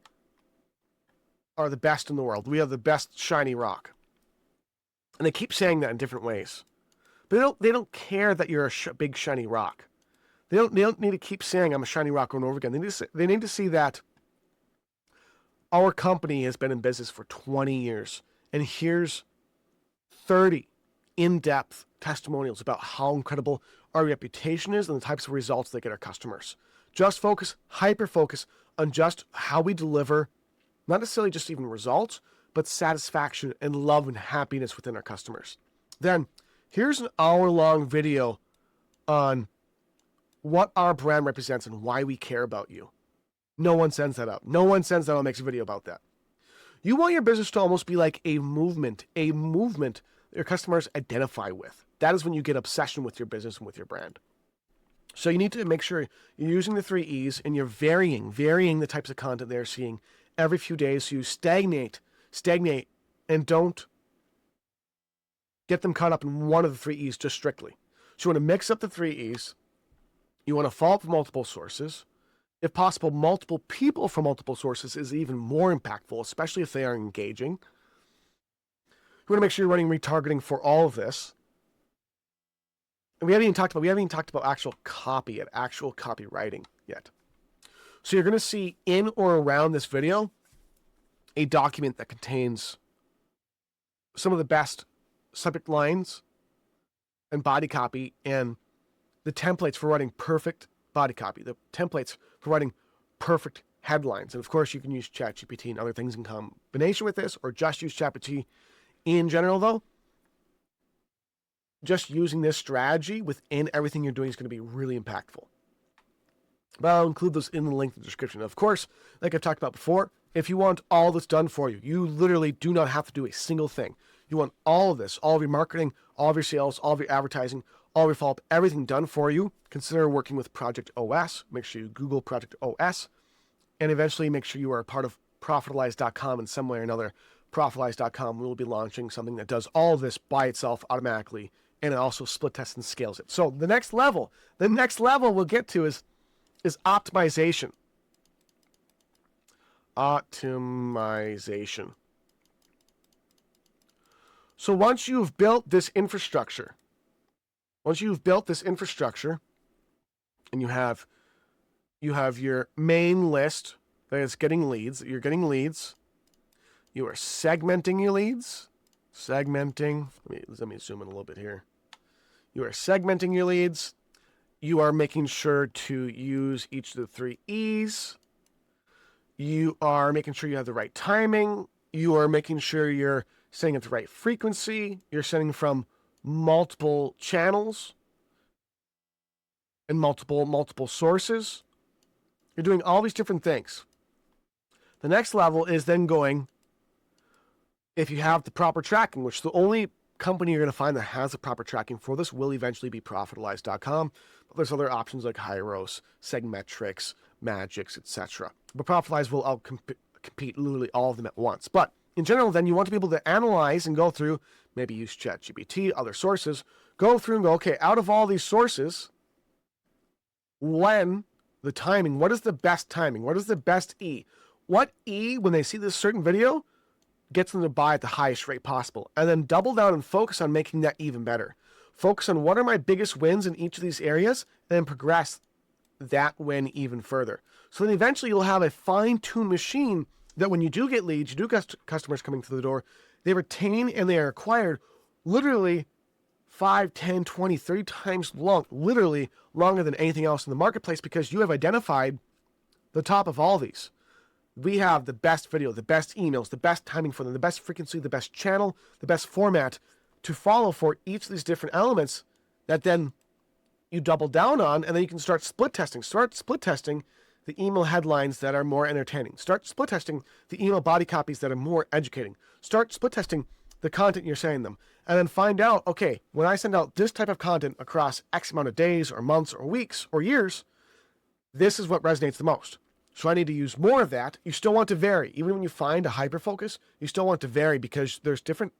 are the best in the world. We have the best shiny rock. And they keep saying that in different ways. But they don't care that you're a big shiny rock. They don't need to keep saying I'm a shiny rock over and over again. They need to see that our company has been in business for 20 years. And here's 30 in-depth testimonials about how incredible our reputation is and the types of results they get our customers. Just focus, hyper-focus on just how we deliver, not necessarily just even results, but satisfaction and love and happiness within our customers. Then, here's an hour-long video on what our brand represents and why we care about you. No one sends that up. No one sends that out and makes a video about that. You want your business to almost be like a movement your customers identify with. That is when you get obsession with your business and with your brand. So you need to make sure you're using the 3 E's and you're varying the types of content they're seeing every few days, so you stagnate, and don't get them caught up in one of the 3 E's just strictly. So you want to mix up the 3 E's. You want to follow up from multiple sources. If possible, multiple people from multiple sources is even more impactful, especially if they are engaging. You want to make sure you're running retargeting for all of this. And we haven't even talked about actual copy and actual copywriting yet. So you're going to see in or around this video a document that contains some of the best subject lines and body copy and the templates for writing perfect body copy, the templates for writing perfect headlines. And of course, you can use ChatGPT and other things in combination with this, or just use ChatGPT in general, though. Just using this strategy within everything you're doing is going to be really impactful. But I'll include those in the link in the description. Of course, like I've talked about before, if you want all this done for you, you literally do not have to do a single thing. You want all of this, all of your marketing, all of your sales, all of your advertising, all of your follow-up, everything done for you. Consider working with Project OS. Make sure you Google Project OS, and eventually make sure you are a part of Profitalize.com in some way or another. Profitalize.com will be launching something that does all of this by itself automatically, and it also split tests and scales it. So the next level we'll get to is optimization. Optimization. So once you've built this infrastructure, and you have your main list that is getting leads, you are segmenting your leads. Let me zoom in a little bit here. You are segmenting your leads. You are making sure to use each of the 3 E's. You are making sure you have the right timing. You are making sure you're sending at the right frequency. You're sending from multiple channels and multiple sources. You're doing all these different things. The next level is then going, if you have the proper tracking, which the only company you're going to find that has the proper tracking for this will eventually be Profitalize.com. But there's other options like Hyros, Segmetrics, Magix, etc. But Profitalize will compete literally all of them at once. But in general, then you want to be able to analyze and go through, maybe use ChatGPT, other sources, go through and go, okay, out of all these sources, when the timing, what is the best timing? What is the best E? What E, when they see this certain video, gets them to buy at the highest rate possible? And then double down and focus on making that even better. Focus on what are my biggest wins in each of these areas, and then progress that win even further. So then eventually you'll have a fine-tuned machine that when you do get leads, you do get customers coming through the door, they retain and they are acquired literally 5, 10, 20, 30 times literally longer than anything else in the marketplace, because you have identified the top of all these. We have the best video, the best emails, the best timing for them, the best frequency, the best channel, the best format to follow for each of these different elements that then you double down on, and then you can start split testing. Start split testing the email headlines that are more entertaining. Start split testing the email body copies that are more educating. Start split testing the content you're sending them. And then find out, okay, when I send out this type of content across X amount of days or months or weeks or years, this is what resonates the most. So I need to use more of that. You still want to vary. Even when you find a hyper focus, you still want to vary, because there's different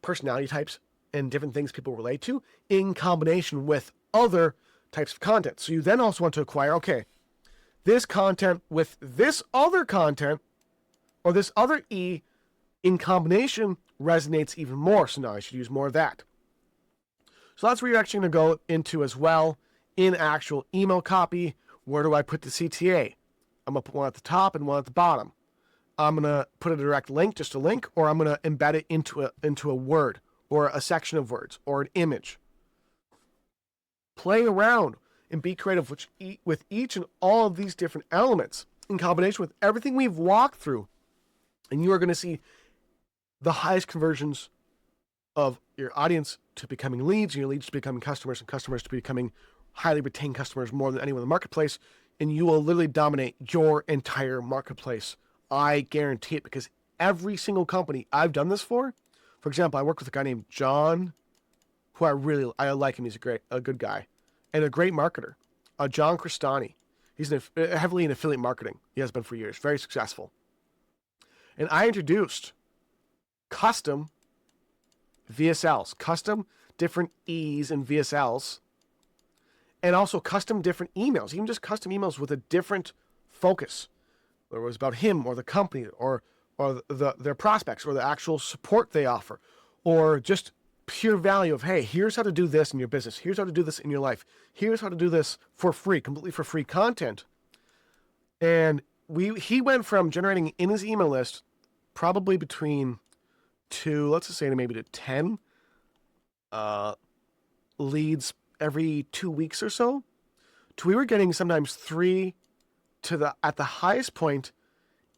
personality types and different things people relate to in combination with other types of content. So you then also want to acquire, okay, this content with this other content or this other E in combination resonates even more. So now I should use more of that. So that's where you're actually going to go into as well in actual email copy. Where do I put the CTA? I'm going to put one at the top and one at the bottom. I'm going to put a direct link, just a link, or I'm going to embed it into a word or a section of words or an image. Play around and be creative with each and all of these different elements in combination with everything we've walked through. And you are going to see the highest conversions of your audience to becoming leads, and your leads to becoming customers, and customers to becoming highly retained customers more than anyone in the marketplace. And you will literally dominate your entire marketplace. I guarantee it, because every single company I've done this for example, I work with a guy named John, who I like him. He's a good guy and a great marketer. John Cristani. He's heavily in affiliate marketing. He has been for years. Very successful. And I introduced custom VSLs, custom different E's and VSLs, and also custom different emails, even just custom emails with a different focus. Whether it was about him or the company or their prospects or the actual support they offer, or just pure value of, hey, here's how to do this in your business. Here's how to do this in your life. Here's how to do this for free, completely for free content. And he went from generating in his email list probably between let's just say maybe to 10 leads every 2 weeks or so, to we were getting sometimes 3 to at the highest point,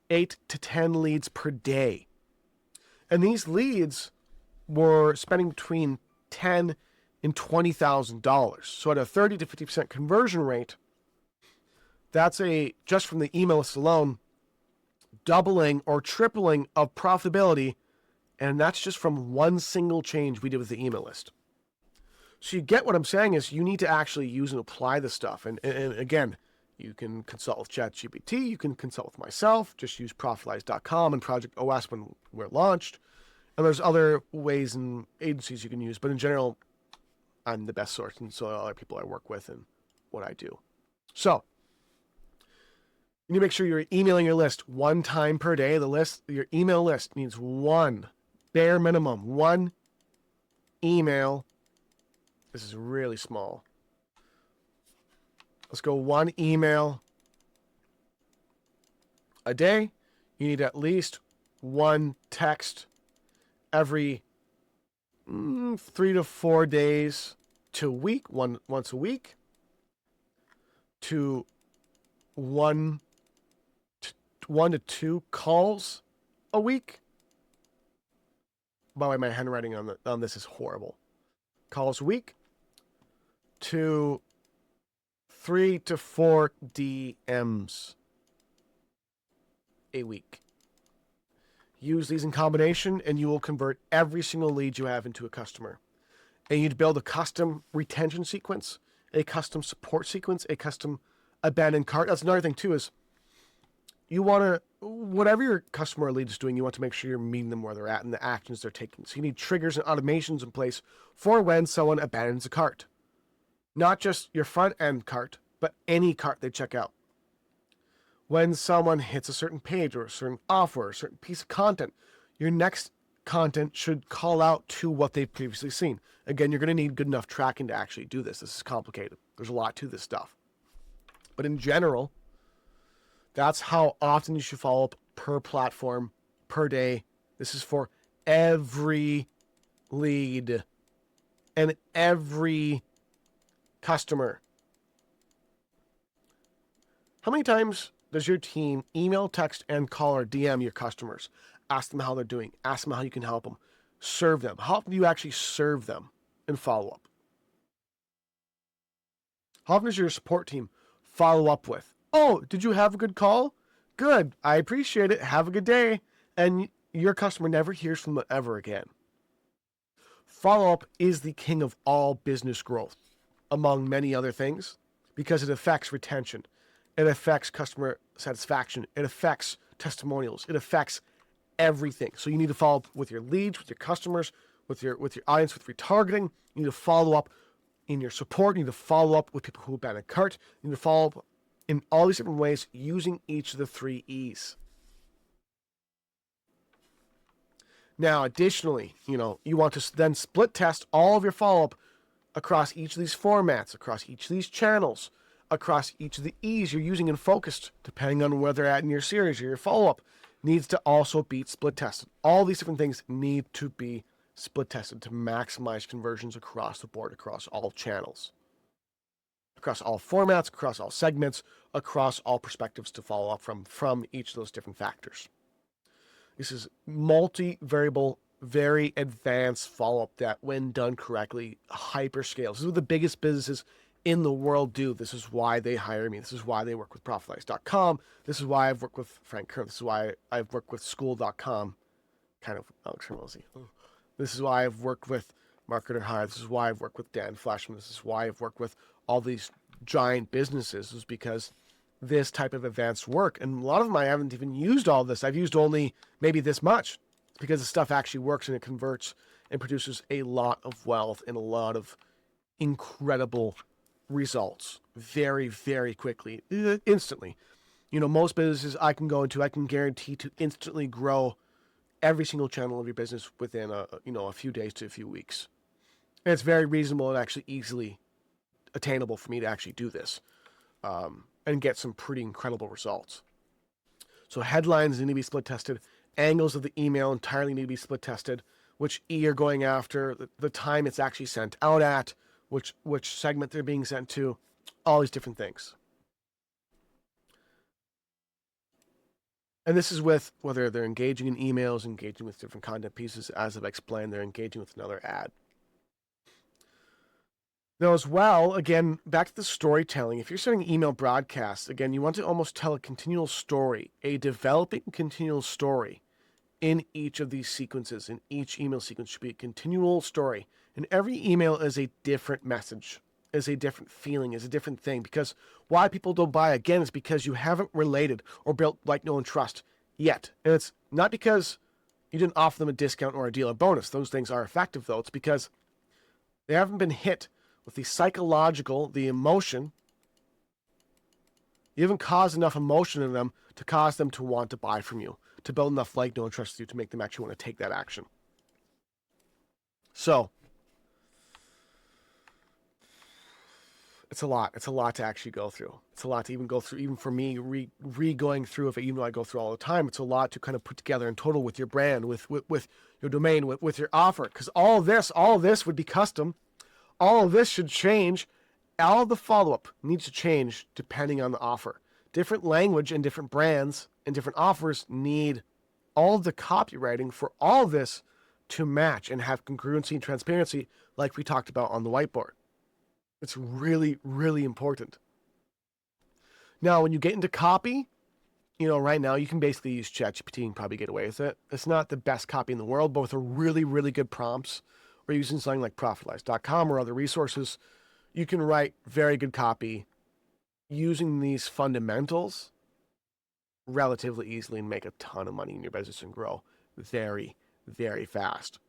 8 to 10 leads per day. And these leads were spending between $10,000 and $20,000. So at a 30 to 50% conversion rate, that's just from the email list alone, doubling or tripling of profitability. And that's just from one single change we did with the email list. So you get what I'm saying is you need to actually use and apply this stuff. And again, you can consult with ChatGPT. You can consult with myself. Just use Profitalize.com and Project OS when we're launched. And there's other ways and agencies you can use. But in general, I'm the best source. And so are other people I work with and what I do. So you need to make sure you're emailing your list 1 time per day. Your email list needs bare minimum, 1 email. This is really small. Let's go 1 email a day. You need at least 1 text every 3 to 4 days to a week, once a week, to 1 to 2 calls a week. By the way, my handwriting on this is horrible. Calls a week, to 3 to 4 DMs a week. Use these in combination and you will convert every single lead you have into a customer. And you'd build a custom retention sequence, a custom support sequence, a custom abandoned cart. That's another thing too, is you want to, whatever your customer lead is doing, you want to make sure you're meeting them where they're at and the actions they're taking. So you need triggers and automations in place for when someone abandons a cart. Not just your front end cart, but any cart they check out. When someone hits a certain page or a certain offer or a certain piece of content, your next content should call out to what they've previously seen. Again, you're going to need good enough tracking to actually do this. This is complicated. There's a lot to this stuff. But in general, that's how often you should follow up per platform, per day. This is for every lead and every customer. How many times does your team email, text, and call or DM your customers? Ask them how they're doing. Ask them how you can help them. Serve them. How often do you actually serve them and follow up? How often does your support team follow up with, oh, did you have a good call? Good. I appreciate it. Have a good day. And your customer never hears from them ever again. Follow-up is the king of all business growth, among many other things, because it affects retention. It affects customer satisfaction. It affects testimonials. It affects everything. So you need to follow up with your leads, with your customers, with your audience, with retargeting. You need to follow up in your support. You need to follow up with people who abandon cart. You need to follow up in all these different ways using each of the 3 E's. Now, additionally, you want to then split test all of your follow-up across each of these formats, across each of these channels, across each of the E's you're using and focused, depending on where they're at in your series or your follow-up, needs to also be split tested. All these different things need to be split tested to maximize conversions across the board, across all channels, across all formats, across all segments, across all perspectives to follow up from each of those different factors. This is multi-variable, very advanced follow-up that, when done correctly, hyperscales. This is what the biggest businesses in the world do. This is why they hire me. This is why they work with Profitalize.com. This is why I've worked with Frank Kern. This is why I've worked with School.com. Kind of Alex Hermosi. This is why I've worked with Marketer Hire. This is why I've worked with Dan Flashman. This is why I've worked with all these giant businesses was because this type of advanced work. And a lot of them I haven't even used all this. I've used only maybe this much because the stuff actually works and it converts and produces a lot of wealth and a lot of incredible results very, very quickly, instantly. Most businesses I can go into, I can guarantee to instantly grow every single channel of your business within a few days to a few weeks. And it's very reasonable and actually easily attainable for me to actually do this and get some pretty incredible results. So headlines need to be split tested. Angles of the email entirely need to be split tested. Which E you're going after, the time it's actually sent out at, which segment they're being sent to, all these different things. And this is with whether they're engaging in emails, engaging with different content pieces. As I've explained, they're engaging with another ad. Now, as well, again, back to the storytelling. If you're sending email broadcasts, again, you want to almost tell a continual story, a developing continual story in each of these sequences. In each email sequence should be a continual story. And every email is a different message, is a different feeling, is a different thing. Because why people don't buy, again, is because you haven't related or built like, know, and trust yet. And it's not because you didn't offer them a discount or a deal or bonus. Those things are effective, though. It's because they haven't been hit with the psychological, the emotion. You haven't caused enough emotion in them to cause them to want to buy from you, to build enough like, know, and trust you to make them actually want to take that action. So, it's a lot. It's a lot to actually go through. It's a lot to even go through, even for me, going through, even though I go through all the time, it's a lot to kind of put together in total with your brand, with your domain, with your offer. Because all of this would be custom. All of this should change. All of the follow-up needs to change depending on the offer. Different language and different brands and different offers need all of the copywriting for all of this to match and have congruency and transparency like we talked about on the whiteboard. It's really, really important. Now, when you get into copy, right now you can basically use ChatGPT and probably get away with it. It's not the best copy in the world, but with a really, really good prompts, or using something like Profitalize.com or other resources, you can write very good copy using these fundamentals relatively easily and make a ton of money in your business and grow very, very fast.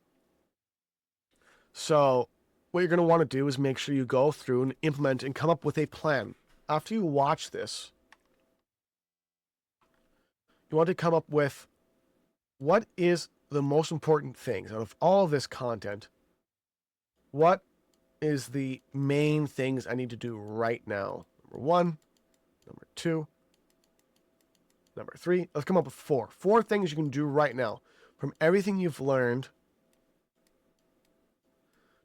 So what you're going to want to do is make sure you go through and implement and come up with a plan. After you watch this, you want to come up with what is the most important things out of all of this content. What is the main things I need to do right now? Number 1, number 2, number 3. Let's come up with 4. 4 things you can do right now from everything you've learned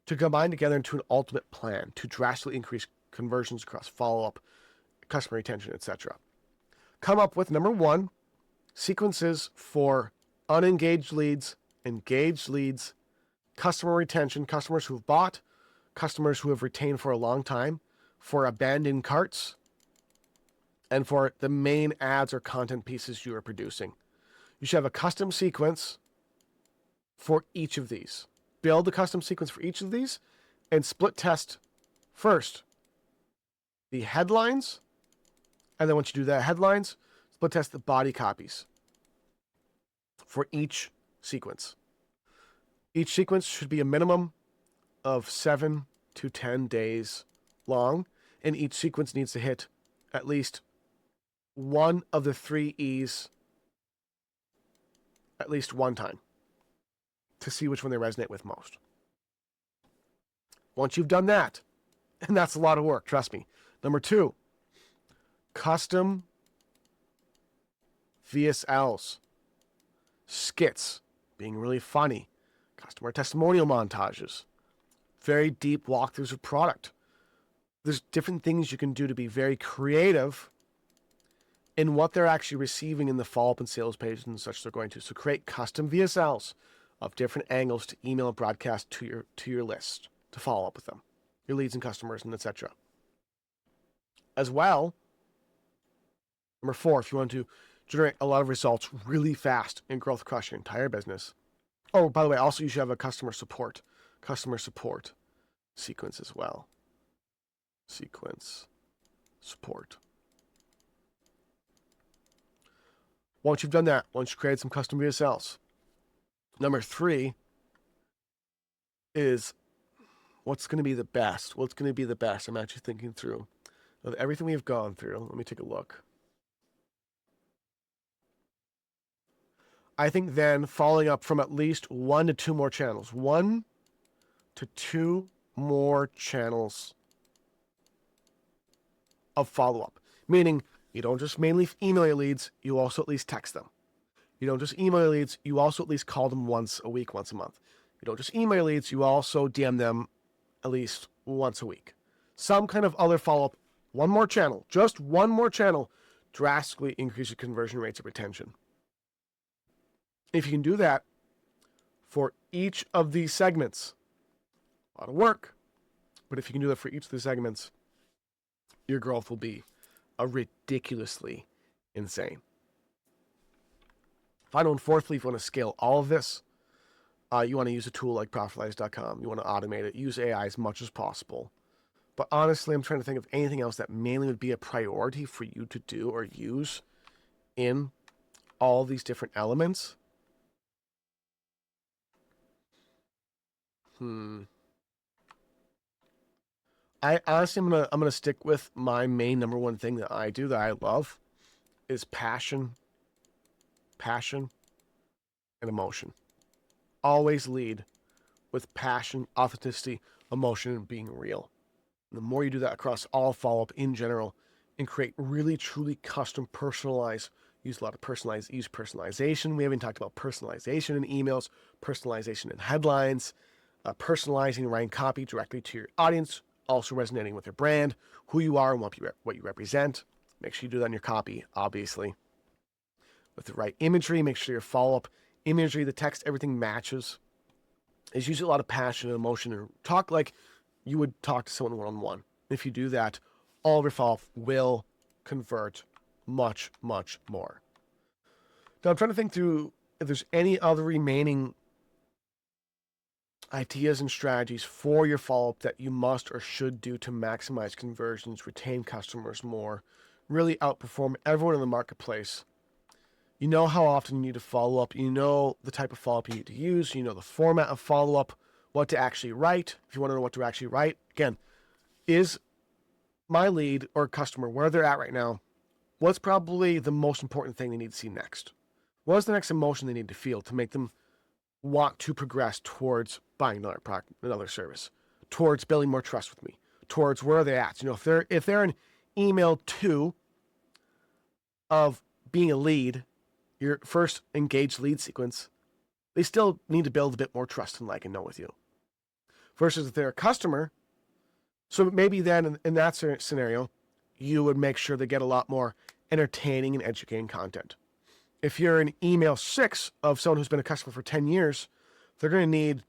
to combine together into an ultimate plan to drastically increase conversions across follow-up, customer retention, etc. Come up with, number 1, sequences for unengaged leads, engaged leads, customer retention, customers who've bought, customers who have retained for a long time, for abandoned carts, and for the main ads or content pieces you are producing. You should have a custom sequence for each of these. Build a custom sequence for each of these and split test first the headlines. And then once you do that headlines, split test the body copies for each sequence. Each sequence should be a minimum of 7 to 10 days long, and each sequence needs to hit at least one of the 3 E's at least one time to see which one they resonate with most. Once you've done that, and that's a lot of work, trust me. Number 2, custom VSLs, skits, being really funny, customer testimonial montages, very deep walkthroughs of product. There's different things you can do to be very creative in what they're actually receiving in the follow-up and sales pages and such they're going to. So create custom VSLs of different angles to email and broadcast to your list to follow up with them, your leads and customers, and etc. As well, number 4, if you want to generate a lot of results really fast and growth across your entire business. Oh, by the way, also you should have a customer support sequence as well. Sequence support. Once you've done that, once you've created some custom VSLs, number 3 is what's going to be the best? What's going to be the best? I'm actually thinking through of everything we've gone through. Let me take a look. I think then following up from at least 1 to 2 more channels. 1 to 2 more channels of follow-up. Meaning you don't just mainly email your leads, you also at least text them. You don't just email your leads, you also at least call them once a week, once a month. You don't just email your leads, you also DM them at least once a week. Some kind of other follow-up. 1 more channel, just 1 more channel, drastically increases conversion rates of retention. If you can do that for each of these segments, a lot of work, but if you can do that for each of the segments, your growth will be ridiculously insane. Finally, and fourthly, if you want to scale all of this, you want to use a tool like Profitalize.com. You want to automate it, use AI as much as possible. But honestly, I'm trying to think of anything else that mainly would be a priority for you to do or use in all these different elements. I honestly, I'm gonna stick with my main number 1 thing that I do that I love is passion, and emotion. Always lead with passion, authenticity, emotion, and being real. And the more you do that across all follow-up in general, and create really truly custom, personalized, use a lot of personalization. We haven't talked about personalization in emails, personalization in headlines, personalizing writing copy directly to your audience, also resonating with your brand, who you are and what you represent. Make sure you do that in your copy, obviously. With the right imagery, make sure your follow-up imagery, the text, everything matches. Is use a lot of passion and emotion and talk like you would talk to someone one-on-one. If you do that, all of your follow-up will convert much, much more. Now, I'm trying to think through if there's any other remaining ideas and strategies for your follow-up that you must or should do to maximize conversions, retain customers more, really outperform everyone in the marketplace. You know how often you need to follow up. You know the type of follow-up you need to use. You know the format of follow-up, what to actually write. If you want to know what to actually write, again, is my lead or customer where they're at right now, what's probably the most important thing they need to see next? What is the next emotion they need to feel to make them want to progress towards buying another product, another service, towards building more trust with me, towards where are they at? You know, if they're in email 2 of being a lead, your first engaged lead sequence, they still need to build a bit more trust and like and know with you. Versus if they're a customer, so maybe then in that scenario, you would make sure they get a lot more entertaining and educating content. If you're in email 6 of someone who's been a customer for 10 years, they're going to need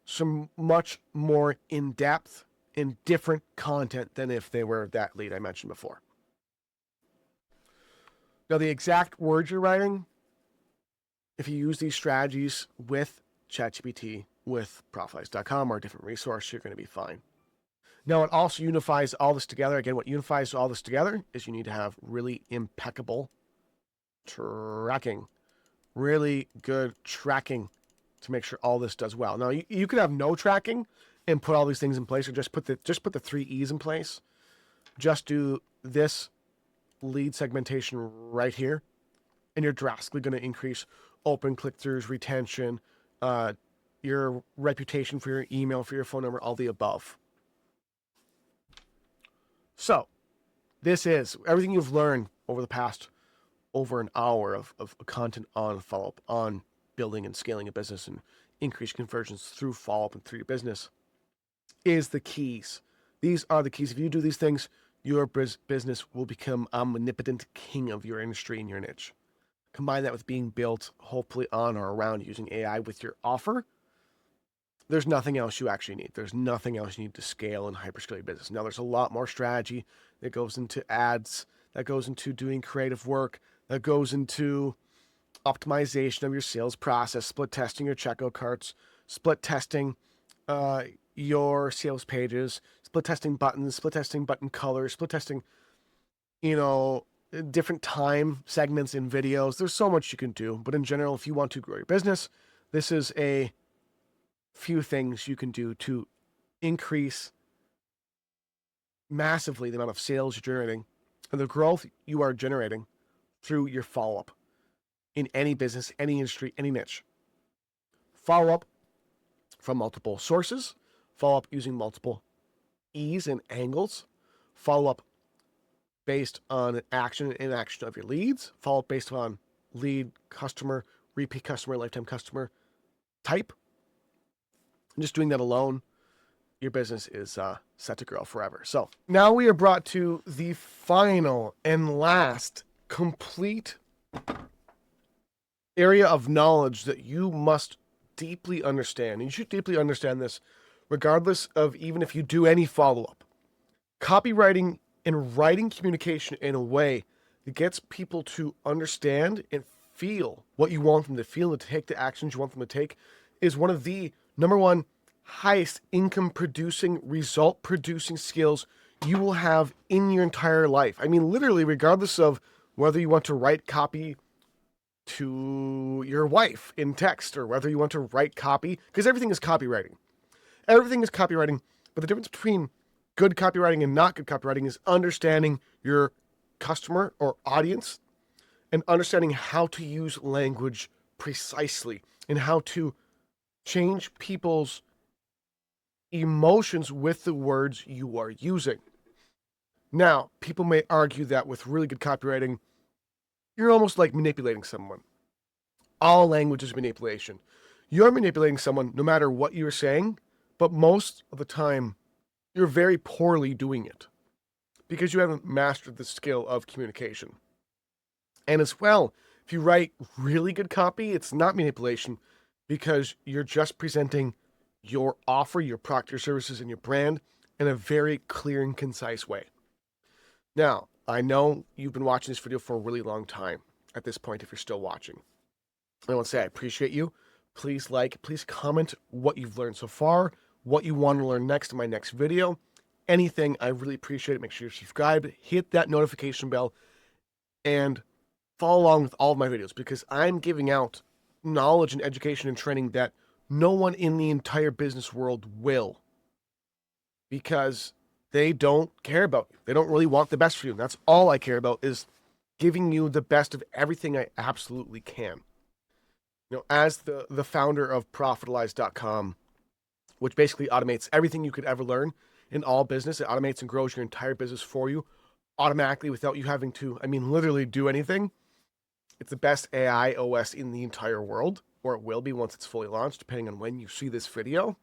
some much more in-depth and different content than if they were that lead I mentioned before. Now, the exact words you're writing, if you use these strategies with ChatGPT, with Profitalize.com or a different resource, you're going to be fine. Now, it also unifies all this together. Again, what unifies all this together is you need to have really impeccable tracking, really good tracking to make sure all this does well. Now, you could have no tracking and put all these things in place, or just put the 3 E's in place. Just do this lead segmentation right here, and you're drastically going to increase open click-throughs, retention, your reputation for your email, for your phone number, all the above. So, this is everything you've learned over the past over an hour of content on follow-up, on building and scaling a business and increase conversions through follow-up and through your business is the keys. These are the keys. If you do these things, your business will become a omnipotent king of your industry and your niche. Combine that with being built, hopefully on or around using AI with your offer. There's nothing else you actually need. There's nothing else you need to scale and hyperscale your business. Now, there's a lot more strategy that goes into ads, that goes into doing creative work, that goes into optimization of your sales process, split testing your checkout carts, split testing your sales pages, split testing buttons, split testing button colors, split testing, you know, different time segments in videos. There's so much you can do. But in general, if you want to grow your business, this is a few things you can do to increase massively the amount of sales you're generating and the growth you are generating through your follow-up in any business, any industry, any niche. Follow-up from multiple sources, follow-up using multiple E's and angles, follow-up based on an action and inaction of your leads, follow-up based on lead, customer, repeat customer, lifetime customer type. And just doing that alone, your business is set to grow forever. So now we are brought to the final and last complete area of knowledge that you must deeply understand. And you should deeply understand this regardless of even if you do any follow-up. Copywriting and writing communication in a way that gets people to understand and feel what you want them to feel and to take the actions you want them to take is one of the number one highest income producing, result producing skills you will have in your entire life. I mean, literally, regardless of whether you want to write copy to your wife in text or whether you want to write copy, because everything is copywriting. Everything is copywriting, but the difference between good copywriting and not good copywriting is understanding your customer or audience and understanding how to use language precisely and how to change people's emotions with the words you are using. Now, people may argue that with really good copywriting, you're almost like manipulating someone. All language is manipulation. You're manipulating someone no matter what you're saying, but most of the time, you're very poorly doing it because you haven't mastered the skill of communication. And as well, if you write really good copy, it's not manipulation because you're just presenting your offer, your product, your services, and your brand in a very clear and concise way. Now, I know you've been watching this video for a really long time at this point if you're still watching. I want to say I appreciate you. Please like, please comment what you've learned so far, what you want to learn next in my next video. Anything, I really appreciate it. Make sure you're subscribed, hit that notification bell, and follow along with all of my videos because I'm giving out knowledge and education and training that no one in the entire business world will, because they don't care about you. They don't really want the best for you. And that's all I care about is giving you the best of everything I absolutely can. You know, as the founder of Profitalize.com, which basically automates everything you could ever learn in all business. It automates and grows your entire business for you automatically without you having to, literally do anything. It's the best AI OS in the entire world, or it will be once it's fully launched, depending on when you see this video.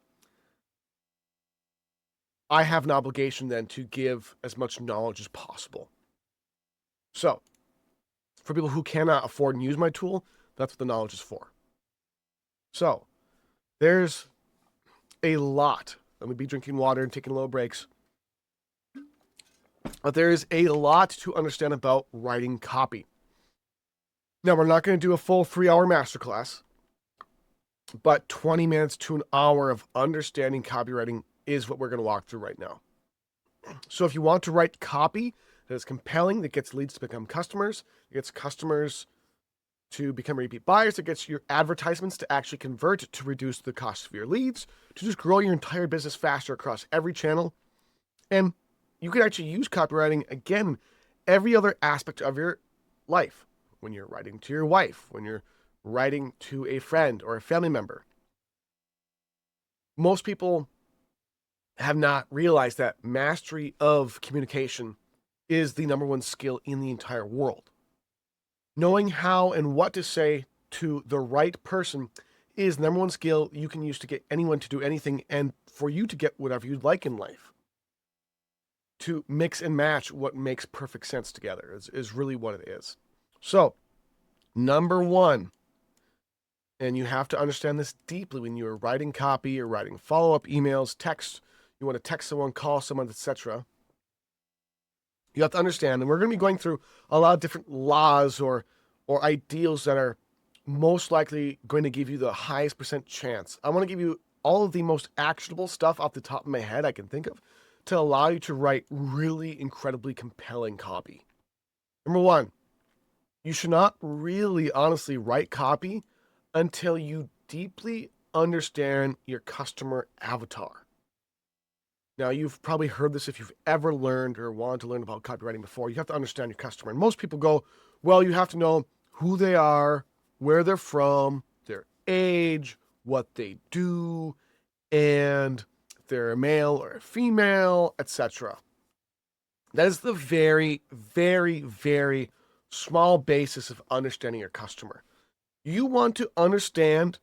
I have an obligation then to give as much knowledge as possible. So, for people who cannot afford and use my tool, that's what the knowledge is for. So, there's a lot. I'm going to be drinking water and taking little breaks. But there's a lot to understand about writing copy. Now, we're not going to do a full 3-hour masterclass, but 20 minutes to an hour of understanding copywriting is what we're going to walk through right now. So if you want to write copy that is compelling, that gets leads to become customers, that gets customers to become repeat buyers, that gets your advertisements to actually convert to reduce the cost of your leads, to just grow your entire business faster across every channel. And you can actually use copywriting, again, every other aspect of your life. When you're writing to your wife, when you're writing to a friend or a family member. Most people have not realized that mastery of communication is the number one skill in the entire world. Knowing how and what to say to the right person is the number one skill you can use to get anyone to do anything and for you to get whatever you'd like in life. To mix and match what makes perfect sense together is really what it is. So, number one, and you have to understand this deeply when you're writing copy or writing follow-up emails, text, you want to text someone, call someone, etc. You have to understand, and we're going to be going through a lot of different laws or ideals that are most likely going to give you the highest percent chance. I want to give you all of the most actionable stuff off the top of my head I can think of to allow you to write really incredibly compelling copy. Number one, you should not really honestly write copy until you deeply understand your customer avatar. Now, you've probably heard this if you've ever learned or wanted to learn about copywriting before. You have to understand your customer. And most people go, well, you have to know who they are, where they're from, their age, what they do, and if they're a male or a female, etc. That is the very, very, very small basis of understanding your customer. You want to understand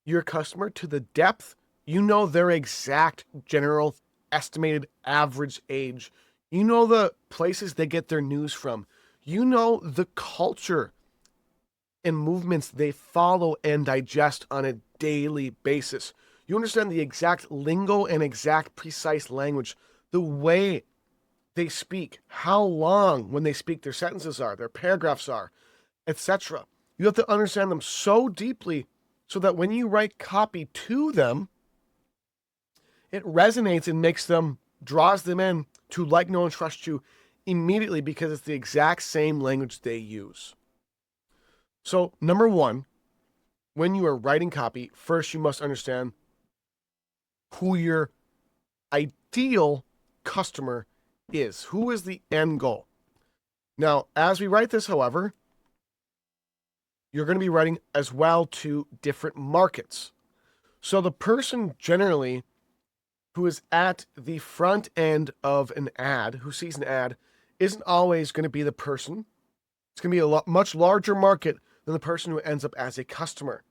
your customer to the depth. You know their exact general estimated average age. You know the places they get their news from. You know the culture and movements they follow and digest on a daily basis. You understand the exact lingo and exact precise language, the way they speak, how long when they speak their sentences are, their paragraphs are, etc. You have to understand them so deeply so that when you write copy to them, it resonates and makes them, draws them in to like, know, and trust you immediately because it's the exact same language they use. So, number one, when you are writing copy, first you must understand who your ideal customer is. Who is the end goal? Now, as we write this, however, you're going to be writing as well to different markets. So the person generally who is at the front end of an ad, who sees an ad, isn't always going to be the person. It's going to be a much larger market than the person who ends up as a customer.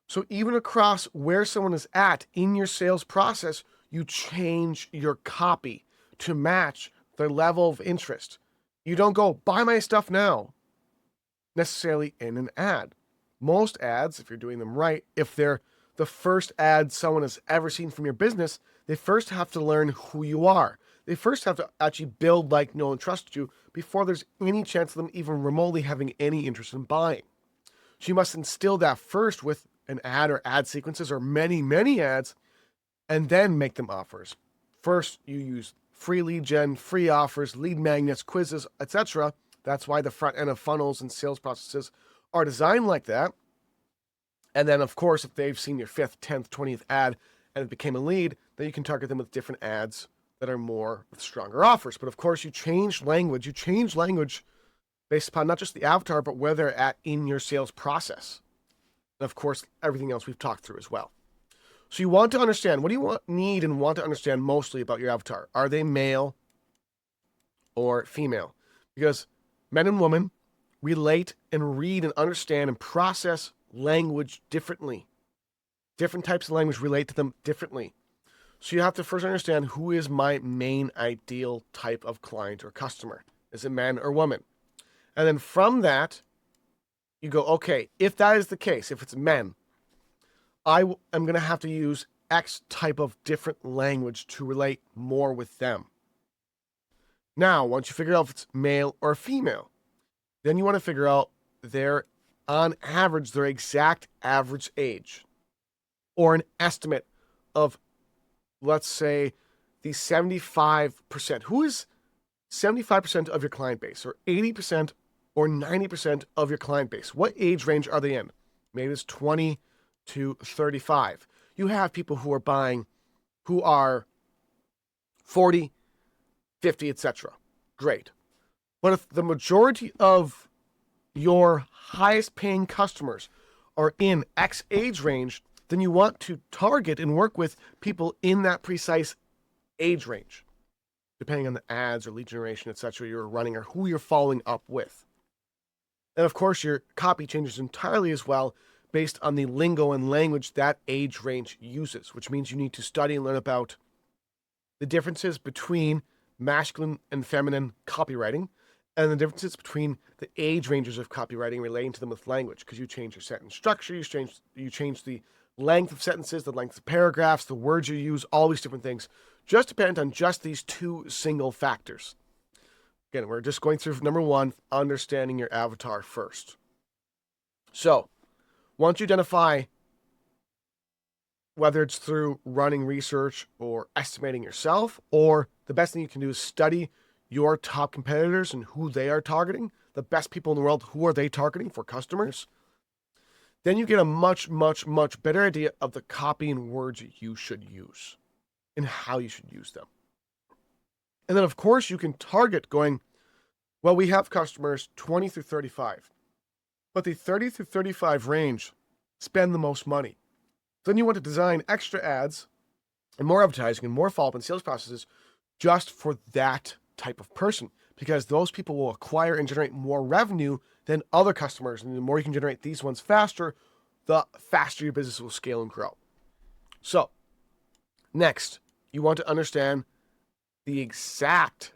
So even across where someone is at in your sales process, you change your copy to match their level of interest. You don't go, buy my stuff now, necessarily in an ad. Most ads, if you're doing them right, if they're the first ad someone has ever seen from your business, they first have to learn who you are. They first have to actually build, like, know, and trust you before there's any chance of them even remotely having any interest in buying. So you must instill that first with an ad or ad sequences or many, many ads, and then make them offers. First, you use free lead gen, free offers, lead magnets, quizzes, etc. That's why the front end of funnels and sales processes are designed like that. And then, of course, if they've seen your 5th, 10th, 20th ad and it became a lead, then you can target them with different ads that are more with stronger offers. But of course, you change language based upon not just the avatar, but where they're at in your sales process. And of course, everything else we've talked through as well. So you want to understand, what do you need and want to understand mostly about your avatar? Are they male or female? Because men and women relate and read and understand and process language differently. Different types of language relate to them differently. So you have to first understand, who is my main ideal type of client or customer? Is it man or woman? And then from that, you go, okay, if that is the case, if it's men, I am going to have to use X type of different language to relate more with them. Now, once you figure out if it's male or female, then you want to figure out on average, their exact average age, or an estimate of, let's say, the 75%. Who is 75% of your client base, or 80% or 90% of your client base? What age range are they in? Maybe it's 20 to 35. You have people who are buying who are 40, 50, etc. Great. But if the majority of your highest paying customers are in X age range, then you want to target and work with people in that precise age range, depending on the ads or lead generation, etc. you're running or who you're following up with. And of course, your copy changes entirely as well based on the lingo and language that age range uses, which means you need to study and learn about the differences between masculine and feminine copywriting, and the differences between the age ranges of copywriting relating to them with language, because you change your sentence structure, you change the length of sentences, the length of paragraphs, the words you use, all these different things, just depend on just these two single factors. Again, we're just going through number one, understanding your avatar first. So, once you identify whether it's through running research or estimating yourself, or the best thing you can do is study your top competitors and who they are targeting, the best people in the world, who are they targeting for customers, then you get a much, much, much better idea of the copy and words you should use and how you should use them. And then, of course, you can target going, well, we have customers 20 through 35, but the 30 through 35 range spend the most money. Then you want to design extra ads and more advertising and more follow-up and sales processes just for that type of person, because those people will acquire and generate more revenue than other customers. And the more you can generate these ones faster, the faster your business will scale and grow. So next, you want to understand the exact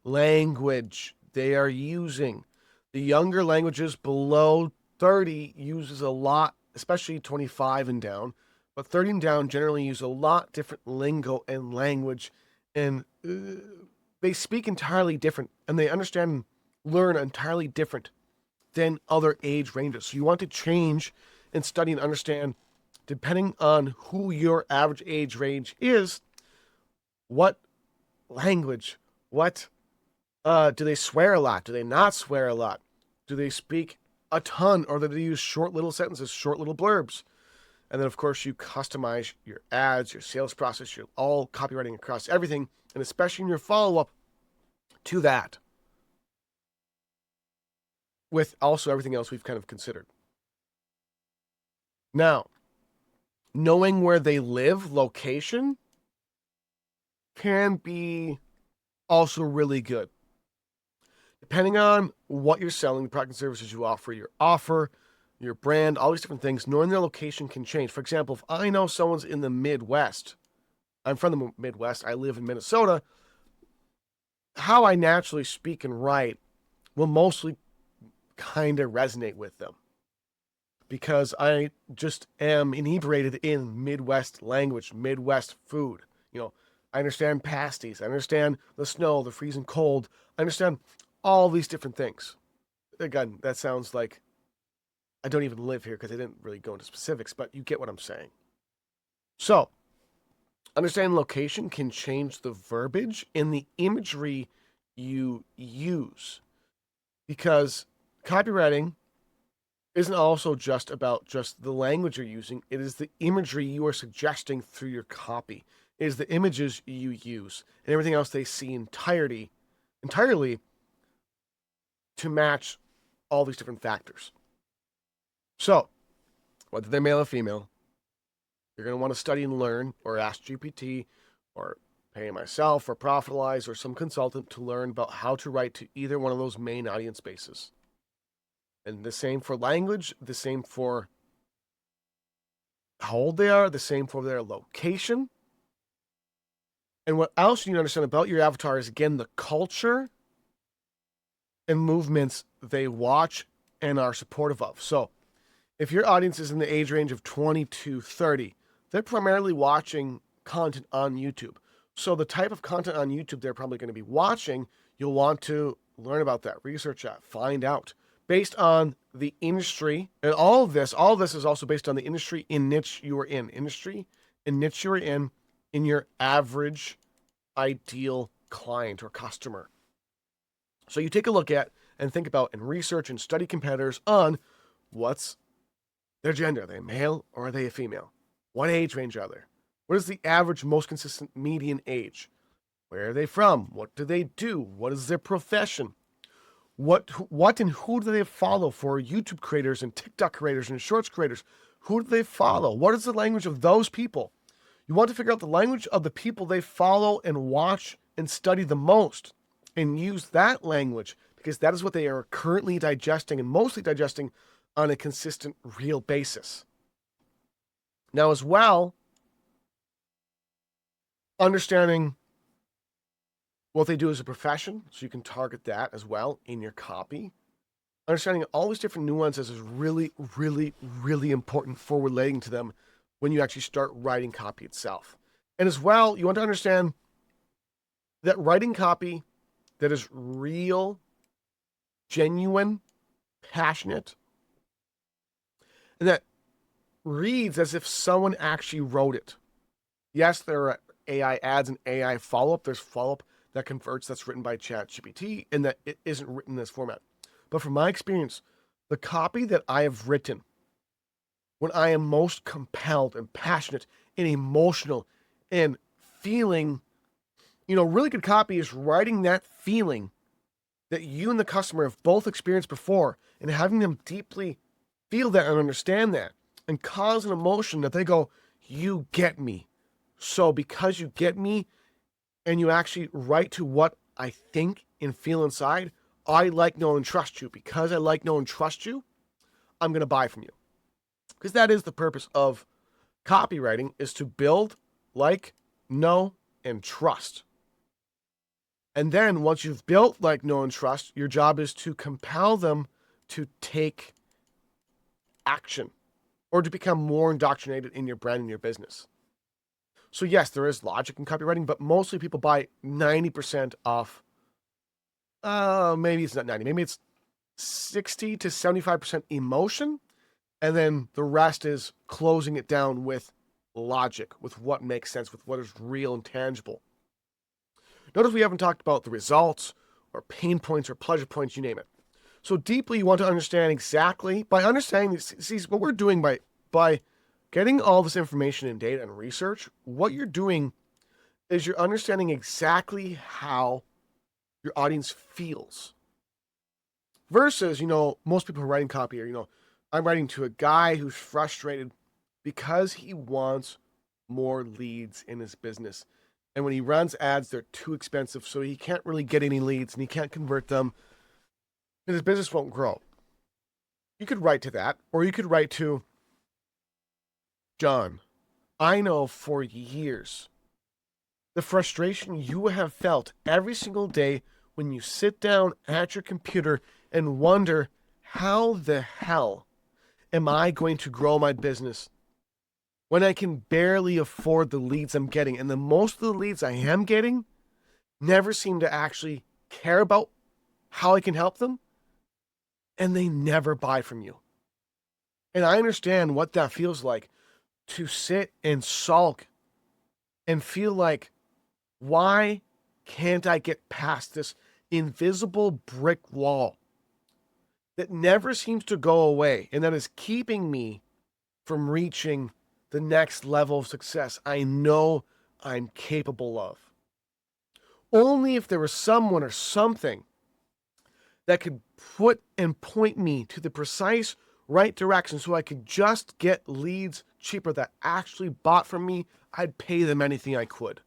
language they are using. The younger languages below 30 uses a lot, especially 25 and down, but 30 and down generally use a lot different lingo and language, and they speak entirely different, and they understand and learn entirely different than other age ranges. So you want to change and study and understand, depending on who your average age range is, what language, what do they swear a lot? Do they not swear a lot? Do they speak a ton, or do they use short little sentences, short little blurbs? And then, of course, you customize your ads, your sales process, your all copywriting across everything, and especially in your follow-up to that, with also everything else we've kind of considered. Now, knowing where they live, location, can be also really good. Depending on what you're selling, the product and services you offer, your brand, all these different things, knowing their location can change. For example, if I know someone's in the Midwest, I'm from the Midwest, I live in Minnesota, how I naturally speak and write will mostly kind of resonate with them, because I just am inebriated in Midwest language, Midwest food. I understand pasties, I understand the snow, the freezing cold, I understand all these different things. Again, that sounds like I don't even live here because I didn't really go into specifics, but you get what I'm saying. So, understanding location can change the verbiage and the imagery you use, because copywriting isn't also just about just the language you're using. It is the imagery you are suggesting through your copy. It is the images you use and everything else they see entirely to match all these different factors. So, whether they're male or female, you're going to want to study and learn, or ask GPT, or pay myself, or Profitalize, or some consultant to learn about how to write to either one of those main audience bases. And the same for language, the same for how old they are, the same for their location. And what else you need to understand about your avatar is, again, the culture and movements they watch and are supportive of. So, if your audience is in the age range of 20 to 30, they're primarily watching content on YouTube. So the type of content on YouTube they're probably going to be watching, you'll want to learn about that, research that, find out. Based on the industry, and all of this is also based on the industry in niche you are in. Industry and niche you are in your average ideal client or customer. So you take a look at and think about and research and study competitors on what's their gender. Are they male or are they a female? What age range are they? What is the average, most consistent median age? Where are they from? What do they do? What is their profession? What and who do they follow for YouTube creators and TikTok creators and Shorts creators? Who do they follow? What is the language of those people? You want to figure out the language of the people they follow and watch and study the most, and use that language, because that is what they are currently digesting, and mostly digesting on a consistent, real basis. Now, as well, understanding what they do as a profession, so you can target that as well in your copy. Understanding all these different nuances is really, really, really important for relating to them when you actually start writing copy itself. And as well, you want to understand that writing copy that is real, genuine, passionate, and that reads as if someone actually wrote it. Yes, there are AI ads and AI follow-up. There's follow-up that converts that's written by ChatGPT and that it isn't written in this format. But from my experience, the copy that I have written when I am most compelled and passionate and emotional and feeling, really good copy is writing that feeling that you and the customer have both experienced before and having them deeply feel that and understand that and cause an emotion that they go, you get me. So because you get me and you actually write to what I think and feel inside, I like, know, and trust you. Because I like, know, and trust you, I'm going to buy from you. Because that is the purpose of copywriting, is to build, like, know, and trust. And then once you've built, like, know, and trust, your job is to compel them to take action or to become more indoctrinated in your brand and your business. So yes, there is logic in copywriting, but mostly people buy 90% off. Maybe it's not 90, maybe it's 60 to 75% emotion. And then the rest is closing it down with logic, with what makes sense, with what is real and tangible. Notice we haven't talked about the results or pain points or pleasure points, you name it. So deeply, you want to understand exactly, by understanding, see what we're doing by getting all this information and data and research, what you're doing is you're understanding exactly how your audience feels. Versus, most people who are writing copy are, I'm writing to a guy who's frustrated because he wants more leads in his business. And when he runs ads, they're too expensive, so he can't really get any leads and he can't convert them, and his business won't grow. You could write to that, or you could write to, John, I know for years the frustration you have felt every single day when you sit down at your computer and wonder, how the hell am I going to grow my business when I can barely afford the leads I'm getting? And the most of the leads I am getting never seem to actually care about how I can help them, and they never buy from you. And I understand what that feels like, to sit and sulk and feel like, why can't I get past this invisible brick wall that never seems to go away and that is keeping me from reaching the next level of success I know I'm capable of? Only if there was someone or something that could put and point me to the precise right direction so I could just get leads cheaper that actually bought from me, I'd pay them anything I could.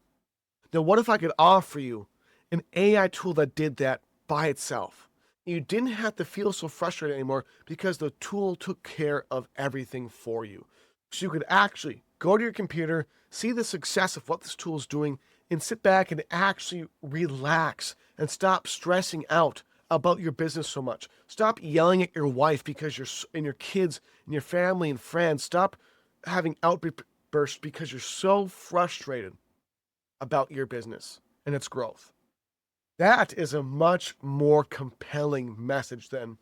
Now, what if I could offer you an AI tool that did that by itself? You didn't have to feel so frustrated anymore because the tool took care of everything for you. So you could actually go to your computer, see the success of what this tool is doing, and sit back and actually relax and stop stressing out about your business so much. Stop yelling at your wife because and your kids and your family and friends. Stop having outbursts because you're so frustrated about your business and its growth. That is a much more compelling message than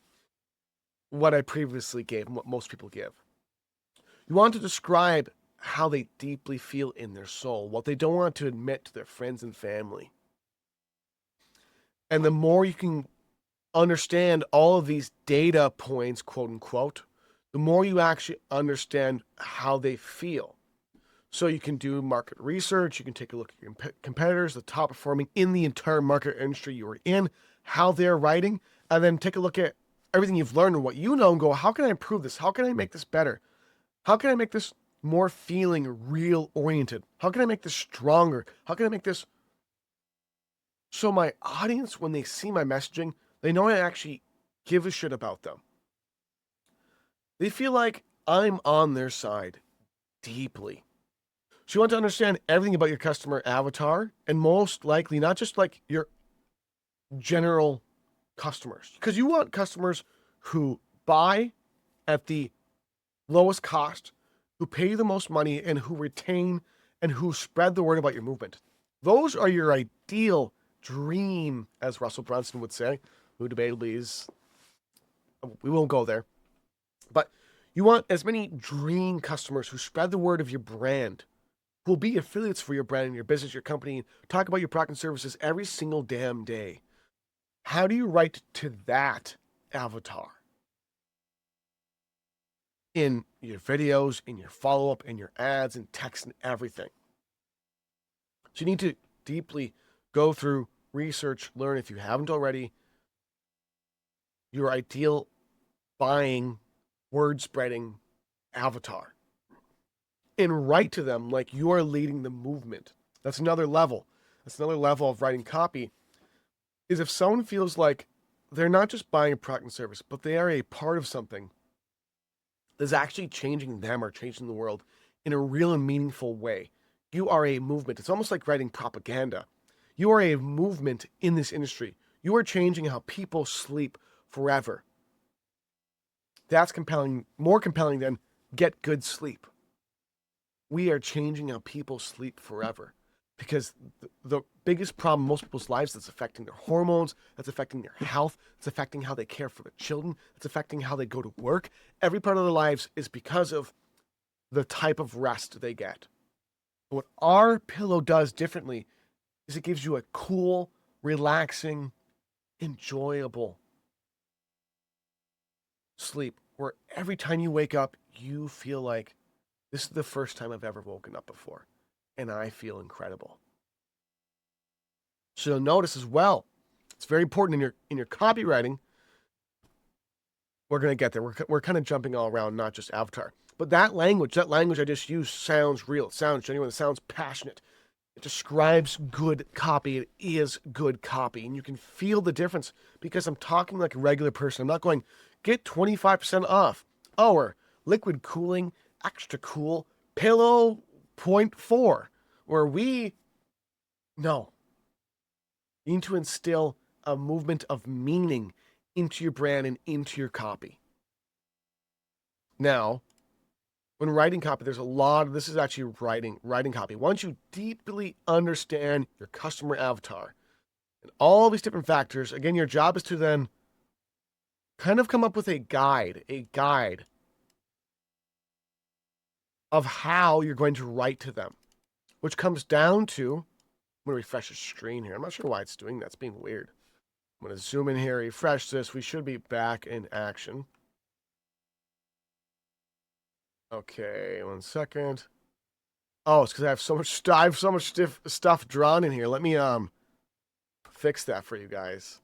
what I previously gave and what most people give. You want to describe how they deeply feel in their soul, what they don't want to admit to their friends and family. And the more you can understand all of these data points, quote unquote, the more you actually understand how they feel. So you can do market research, you can take a look at your competitors, the top performing in the entire market industry you are in, how they're writing, and then take a look at everything you've learned and what you know and go, how can I improve this? How can I make this better? How can I make this more feeling real oriented? How can I make this stronger? How can I make this so my audience, when they see my messaging, they know I actually give a shit about them. They feel like I'm on their side deeply. So you want to understand everything about your customer avatar, and most likely not just like your general customers, because you want customers who buy at the lowest cost, who pay you the most money, and who retain and who spread the word about your movement. Those are your ideal dream, as Russell Brunson would say, who debatably is, we won't go there. But You want as many dream customers who spread the word of your brand, who will be affiliates for your brand and your business, your company, talk about your product and services every single damn day. How do you write to that avatar? In your videos, in your follow-up, in your ads, and text, and everything. So you need to deeply go through, research, learn, if you haven't already, your ideal buying, word spreading avatar. And write to them like you are leading the movement. That's another level. That's another level of writing copy. Is if someone feels like they're not just buying a product and service, but they are a part of something that's actually changing them or changing the world in a real and meaningful way. You are a movement. It's almost like writing propaganda. You are a movement in this industry. You are changing how people sleep forever. That's compelling, more compelling than get good sleep. We are changing how people sleep forever, because the biggest problem in most people's lives that's affecting their hormones, that's affecting their health, it's affecting how they care for their children, it's affecting how they go to work. Every part of their lives is because of the type of rest they get. What our pillow does differently is it gives you a cool, relaxing, enjoyable sleep where every time you wake up, you feel like this is the first time I've ever woken up before, and I feel incredible. So you'll notice as well, it's very important in your copywriting. We're going to get there. We're kind of jumping all around, not just avatar. But that language I just used sounds real. It sounds genuine. It sounds passionate. It describes good copy. It is good copy. And you can feel the difference because I'm talking like a regular person. I'm not going, get 25% off. Oh, or liquid cooling, extra cool, pillow 0.4. No. You need to instill a movement of meaning into your brand and into your copy. Now, when writing copy, there's a lot of, this is actually writing copy. Once you deeply understand your customer avatar and all these different factors, again, your job is to then kind of come up with a guide of how you're going to write to them, which comes down to, I'm going to refresh the screen here. I'm not sure why it's doing that. It's being weird. I'm going to zoom in here, refresh this. We should be back in action. Okay, 1 second. Oh, it's because I have so much stuff drawn in here. Let me fix that for you guys.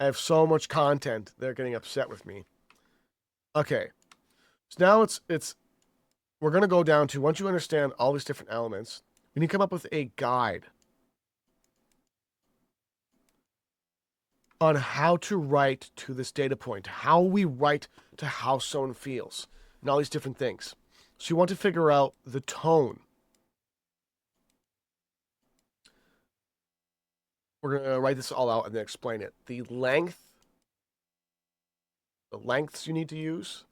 I have so much content. They're getting upset with me. Okay, so now it's we're gonna go down to, once you understand all these different elements, we need to come up with a guide on how to write to this data point, how we write to how someone feels, and all these different things. So you want to figure out the tone. We're going to write this all out and then explain it. The lengths you need to use.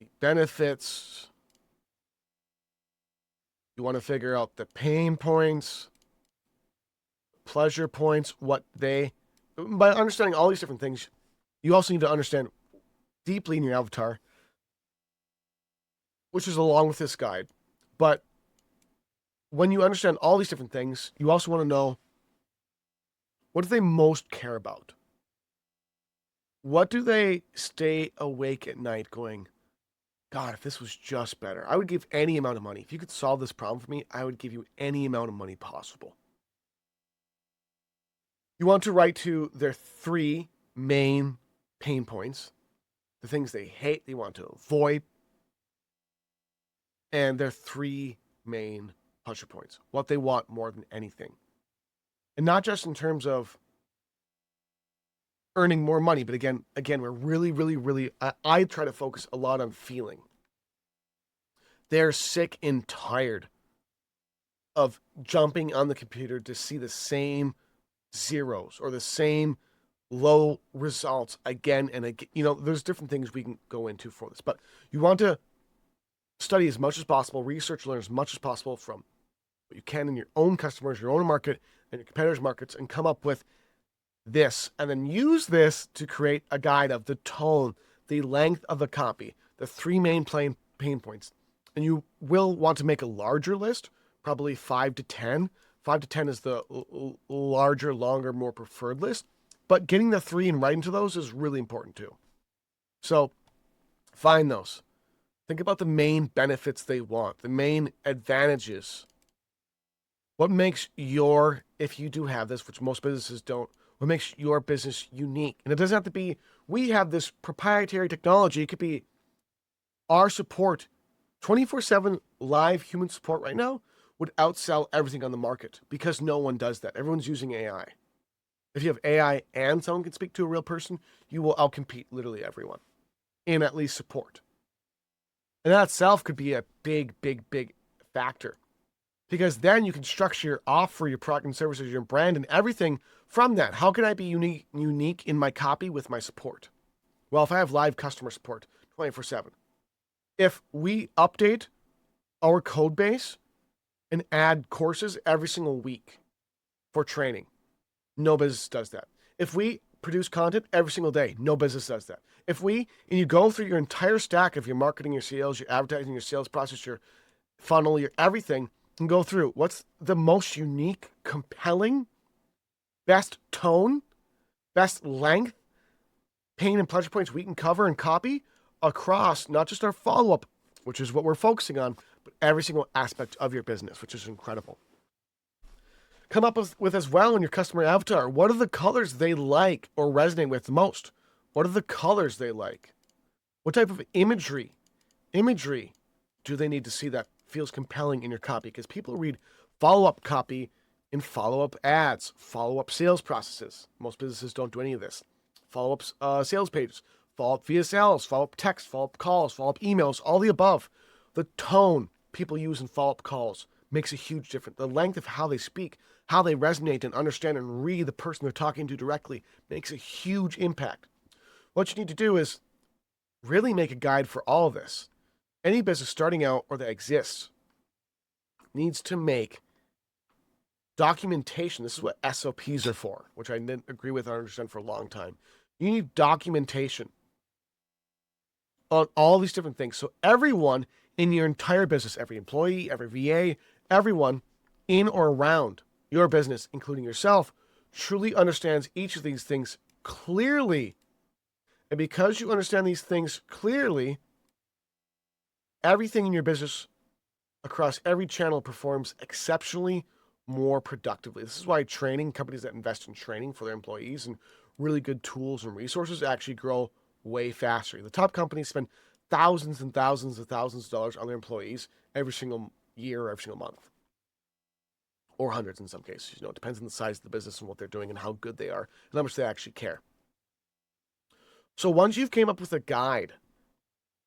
The benefits. You want to figure out the pain points, pleasure points, by understanding all these different things, you also need to understand deeply in your avatar, which is along with this guide. But when you understand all these different things, you also want to know, what do they most care about? What do they stay awake at night going, God, if this was just better, I would give any amount of money. If you could solve this problem for me, I would give you any amount of money possible. You want to write to their 3 main pain points, the things they hate, they want to avoid, and their 3 main pleasure points, what they want more than anything. And not just in terms of earning more money, but again, we're really, I try to focus a lot on feeling. They're sick and tired of jumping on the computer to see the same zeros or the same low results again and again. There's different things we can go into for this, but you want to study as much as possible, research, learn as much as possible from what you can in your own customers, your own market, and your competitors' markets, and come up with this, and then use this to create a guide of the tone, the length of the copy, the three main pain points. And you will want to make a larger list, probably 5 to 10. 5 to 10 is the larger, longer, more preferred list. But getting the three and writing to those is really important too. So find those. Think about the main benefits they want, the main advantages. What makes your, if you do have this, which most businesses don't, what makes your business unique? And it doesn't have to be, we have this proprietary technology. It could be our support. 24/7 live human support right now would outsell everything on the market because no one does that. Everyone's using AI. If you have AI and someone can speak to a real person, you will outcompete literally everyone in at least support. And that itself could be a big, big, big factor. Because then you can structure your offer, your product and services, your brand, and everything from that. How can I be unique in my copy with my support? Well, if I have live customer support 24/7, if we update our code base and add courses every single week for training, no business does that. If we produce content every single day, no business does that. And you go through your entire stack of your marketing, your sales, your advertising, your sales process, your funnel, your everything, and go through what's the most unique, compelling, best tone, best length, pain and pleasure points we can cover and copy across not just our follow-up, which is what we're focusing on, but every single aspect of your business, which is incredible. Come up with as well in your customer avatar. What are the colors they like or resonate with the most? What are the colors they like? What type of imagery do they need to see that feels compelling in your copy? Because people read follow-up copy in follow-up ads, follow-up sales processes. Most businesses don't do any of this. Follow-up sales pages, follow-up via sales, follow-up text, follow-up calls, follow-up emails, all the above. The tone people use in follow-up calls makes a huge difference. The length of how they speak, how they resonate and understand and read the person they're talking to directly makes a huge impact. What you need to do is really make a guide for all of this. Any business starting out or that exists needs to make documentation. This is what SOPs are for, which I didn't agree with or understand for a long time. You need documentation on all these different things. So everyone in your entire business, every employee, every VA, everyone in or around your business, including yourself, truly understands each of these things clearly. And because you understand these things clearly, everything in your business across every channel performs exceptionally more productively. This is why companies that invest in training for their employees and really good tools and resources actually grow way faster. The top companies spend thousands and thousands of dollars on their employees every single year, every single month, or hundreds in some cases. It depends on the size of the business and what they're doing and how good they are and how much they actually care. So once you've came up with a guide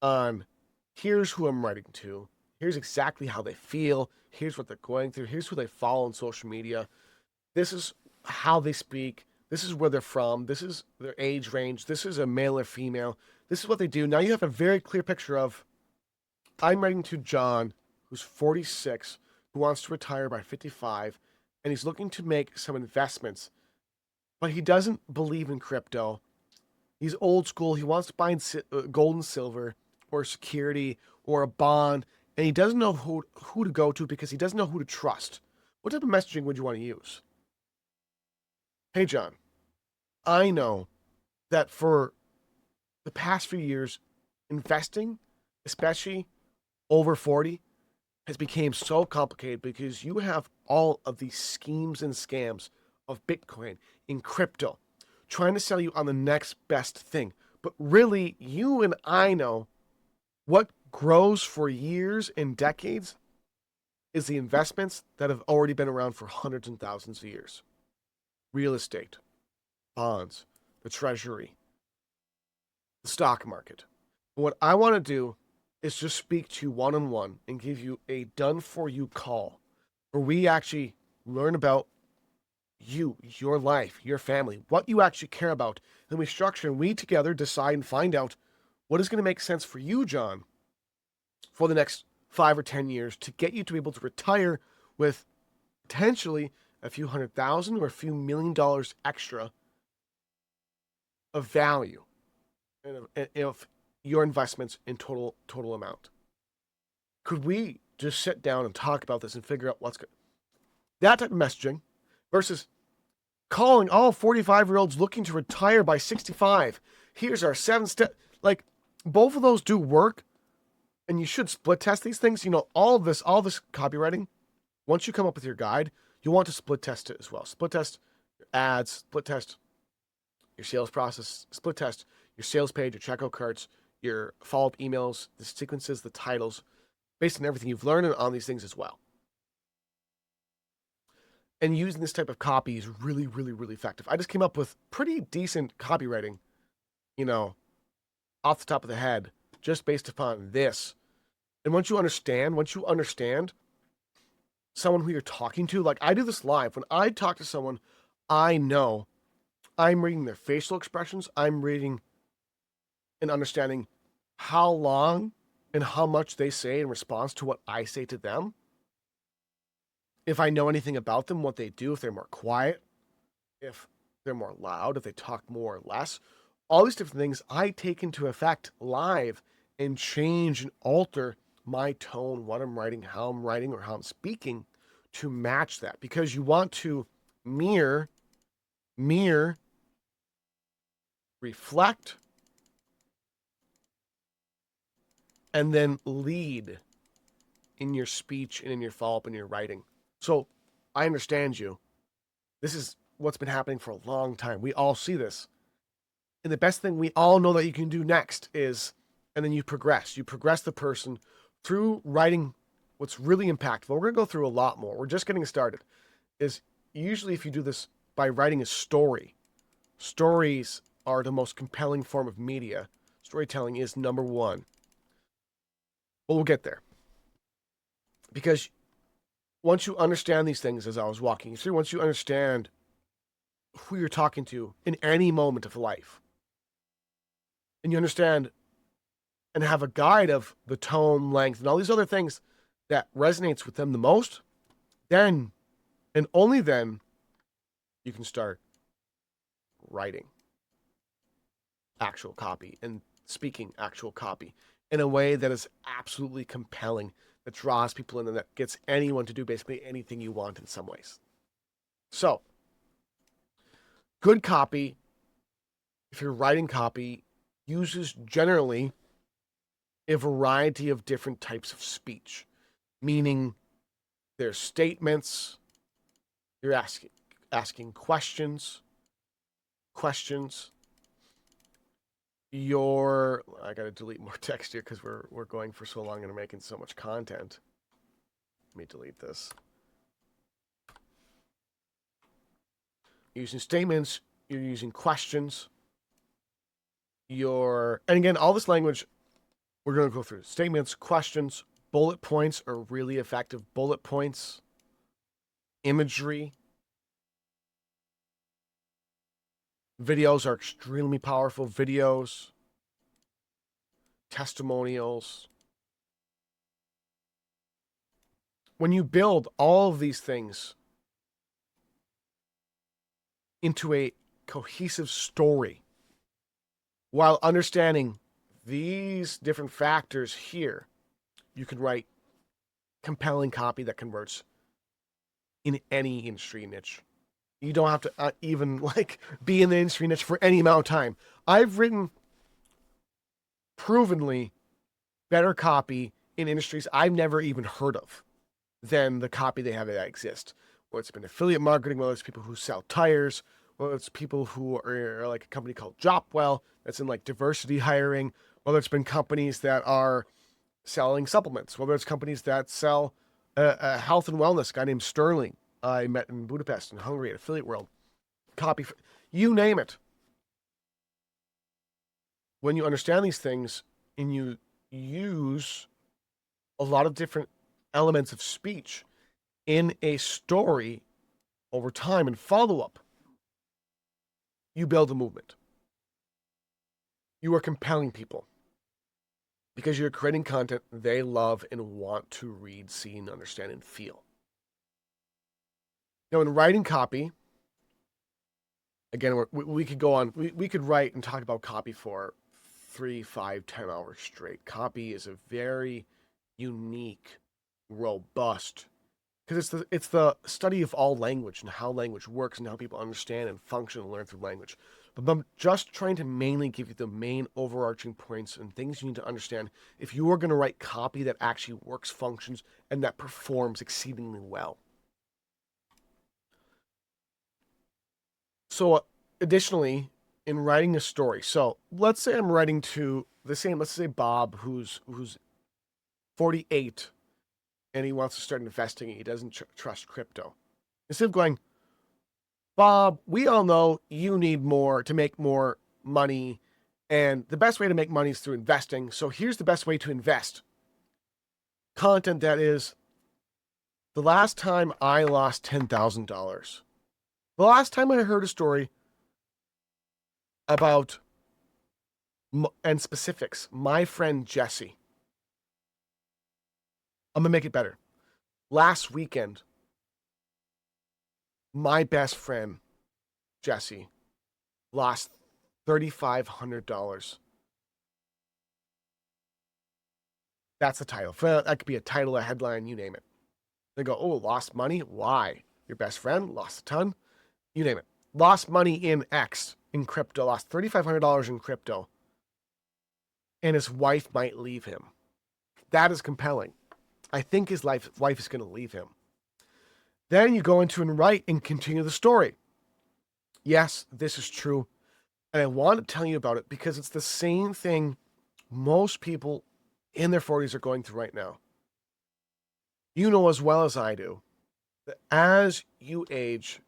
on here's who I'm writing to, here's exactly how they feel, here's what they're going through, here's who they follow on social media, this is how they speak, this is where they're from, this is their age range, this is a male or female, this is what they do. Now you have a very clear picture of, I'm writing to John, who's 46, who wants to retire by 55, and he's looking to make some investments, but he doesn't believe in crypto. He's old school. He wants to buy gold and silver or security or a bond, and he doesn't know who to go to because he doesn't know who to trust. What type of messaging would you want to use? Hey, John, I know that for the past few years, investing, especially over 40, has become so complicated because you have all of these schemes and scams of Bitcoin in crypto trying to sell you on the next best thing. But really, you and I know what grows for years and decades is the investments that have already been around for hundreds and thousands of years. Real estate, bonds, the treasury, the stock market. And what I want to do is just speak to you one-on-one and give you a done-for-you call where we actually learn about you, your life, your family, what you actually care about. Then we structure and we together decide and find out what is going to make sense for you, John, for the next 5 or 10 years to get you to be able to retire with potentially a few $100,000 or a few $1 million extra of value and of your investments in total amount. Could we just sit down and talk about this and figure out what's good? That type of messaging versus calling all 45-year-olds looking to retire by 65. Here's our 7-step. Like, both of those do work, and you should split test these things. You know, all this copywriting, once you come up with your guide, you want to split test it as well. Split test your ads, split test your sales process, split test your sales page, your checkout carts, your follow-up emails, the sequences, the titles, based on everything you've learned on these things as well. And using this type of copy is really, really, really effective. I just came up with pretty decent copywriting, you know, off the top of the head, just based upon this. And once you understand someone who you're talking to, like I do this live. When I talk to someone, I know I'm reading their facial expressions. I'm reading and understanding how long and how much they say in response to what I say to them. If I know anything about them, what they do, if they're more quiet, if they're more loud, if they talk more or less, all these different things I take into effect live and change and alter my tone, what I'm writing, how I'm writing, or how I'm speaking to match that. Because you want to mirror, reflect, and then lead in your speech and in your follow-up and your writing. So I understand you. This is what's been happening for a long time. We all see this. And the best thing we all know that you can do next is, and then you progress. You progress the person through writing what's really impactful. We're going to go through a lot more. We're just getting started. Is usually if you do this by writing a story, stories are the most compelling form of media. Storytelling is number one. But we'll get there. Because once you understand these things, as I was walking you through, once you understand who you're talking to in any moment of life, and you understand and have a guide of the tone, length, and all these other things that resonates with them the most, then, and only then, you can start writing actual copy and speaking actual copy in a way that is absolutely compelling, that draws people in and that gets anyone to do basically anything you want in some ways. So, good copy, if you're writing copy, uses generally a variety of different types of speech, meaning there's statements, you're asking questions, I gotta delete more text here because we're going for so long and we're making so much content. Let me delete this. You're using statements, you're using questions, and again, all this language we're going to go through. Statements, questions, bullet points are really effective. Bullet points, imagery. Videos are extremely powerful. Videos, testimonials. When you build all of these things into a cohesive story, while understanding these different factors here, you can write compelling copy that converts in any industry niche. You don't have to even be in the industry niche for any amount of time. I've written provenly better copy in industries I've never even heard of than the copy they have that exist. Whether it's been affiliate marketing, whether it's people who sell tires, whether it's people who are like a company called Jopwell that's in like diversity hiring, whether it's been companies that are selling supplements, whether it's companies that sell a health and wellness, guy named Sterling I met in Budapest and Hungary at Affiliate World. Copy, you name it. When you understand these things and you use a lot of different elements of speech in a story over time and follow-up, you build a movement. You are compelling people because you're creating content they love and want to read, see, and understand and feel. Now, in writing copy, Again, we could go on, we could write and talk about copy for 3, 5, 10 hours straight. Copy is a very unique, robust, because it's the study of all language and how language works and how people understand and function and learn through language. But I'm just trying to mainly give you the main overarching points and things you need to understand if you are going to write copy that actually works, functions, and that performs exceedingly well. So, additionally, in writing a story, so let's say I'm writing to let's say Bob, who's 48, and he wants to start investing, and he doesn't trust crypto. Instead of going, Bob, we all know you need more to make more money, and the best way to make money is through investing. So here's the best way to invest. Content that is, the last time I lost $10,000. The last time I heard a story about, and specifics, my friend Jesse. I'm going to make it better. Last weekend, my best friend, Jesse, lost $3,500. That's the title. That could be a title, a headline, you name it. They go, oh, lost money? Why? Your best friend lost a ton? You name it. Lost money in X, in crypto, lost $3,500 in crypto. And his wife might leave him. That is compelling. I think his wife is going to leave him. Then you go into and write and continue the story. Yes, this is true. And I want to tell you about it because it's the same thing most people in their 40s are going through right now. You know as well as I do that as you age,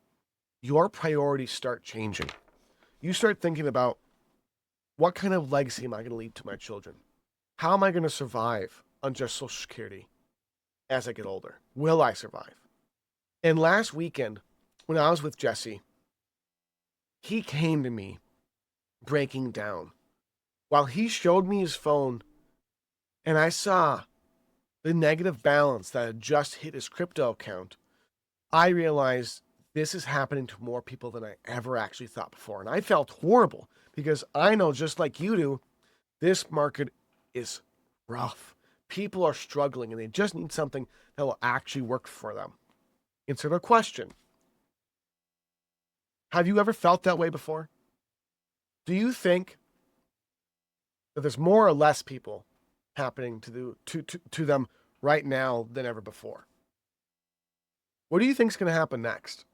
your priorities start changing. You start thinking about, what kind of legacy am I going to leave to my children? How am I going to survive on just Social Security as I get older? Will I survive? And last weekend, when I was with Jesse, he came to me breaking down. While he showed me his phone, and I saw the negative balance that had just hit his crypto account, I realized this is happening to more people than I ever actually thought before. And I felt horrible because I know, just like you do, this market is rough. People are struggling and they just need something that will actually work for them. Insert a question. Have you ever felt that way before? Do you think that there's more or less people happening to them right now than ever before? What do you think is going to happen next?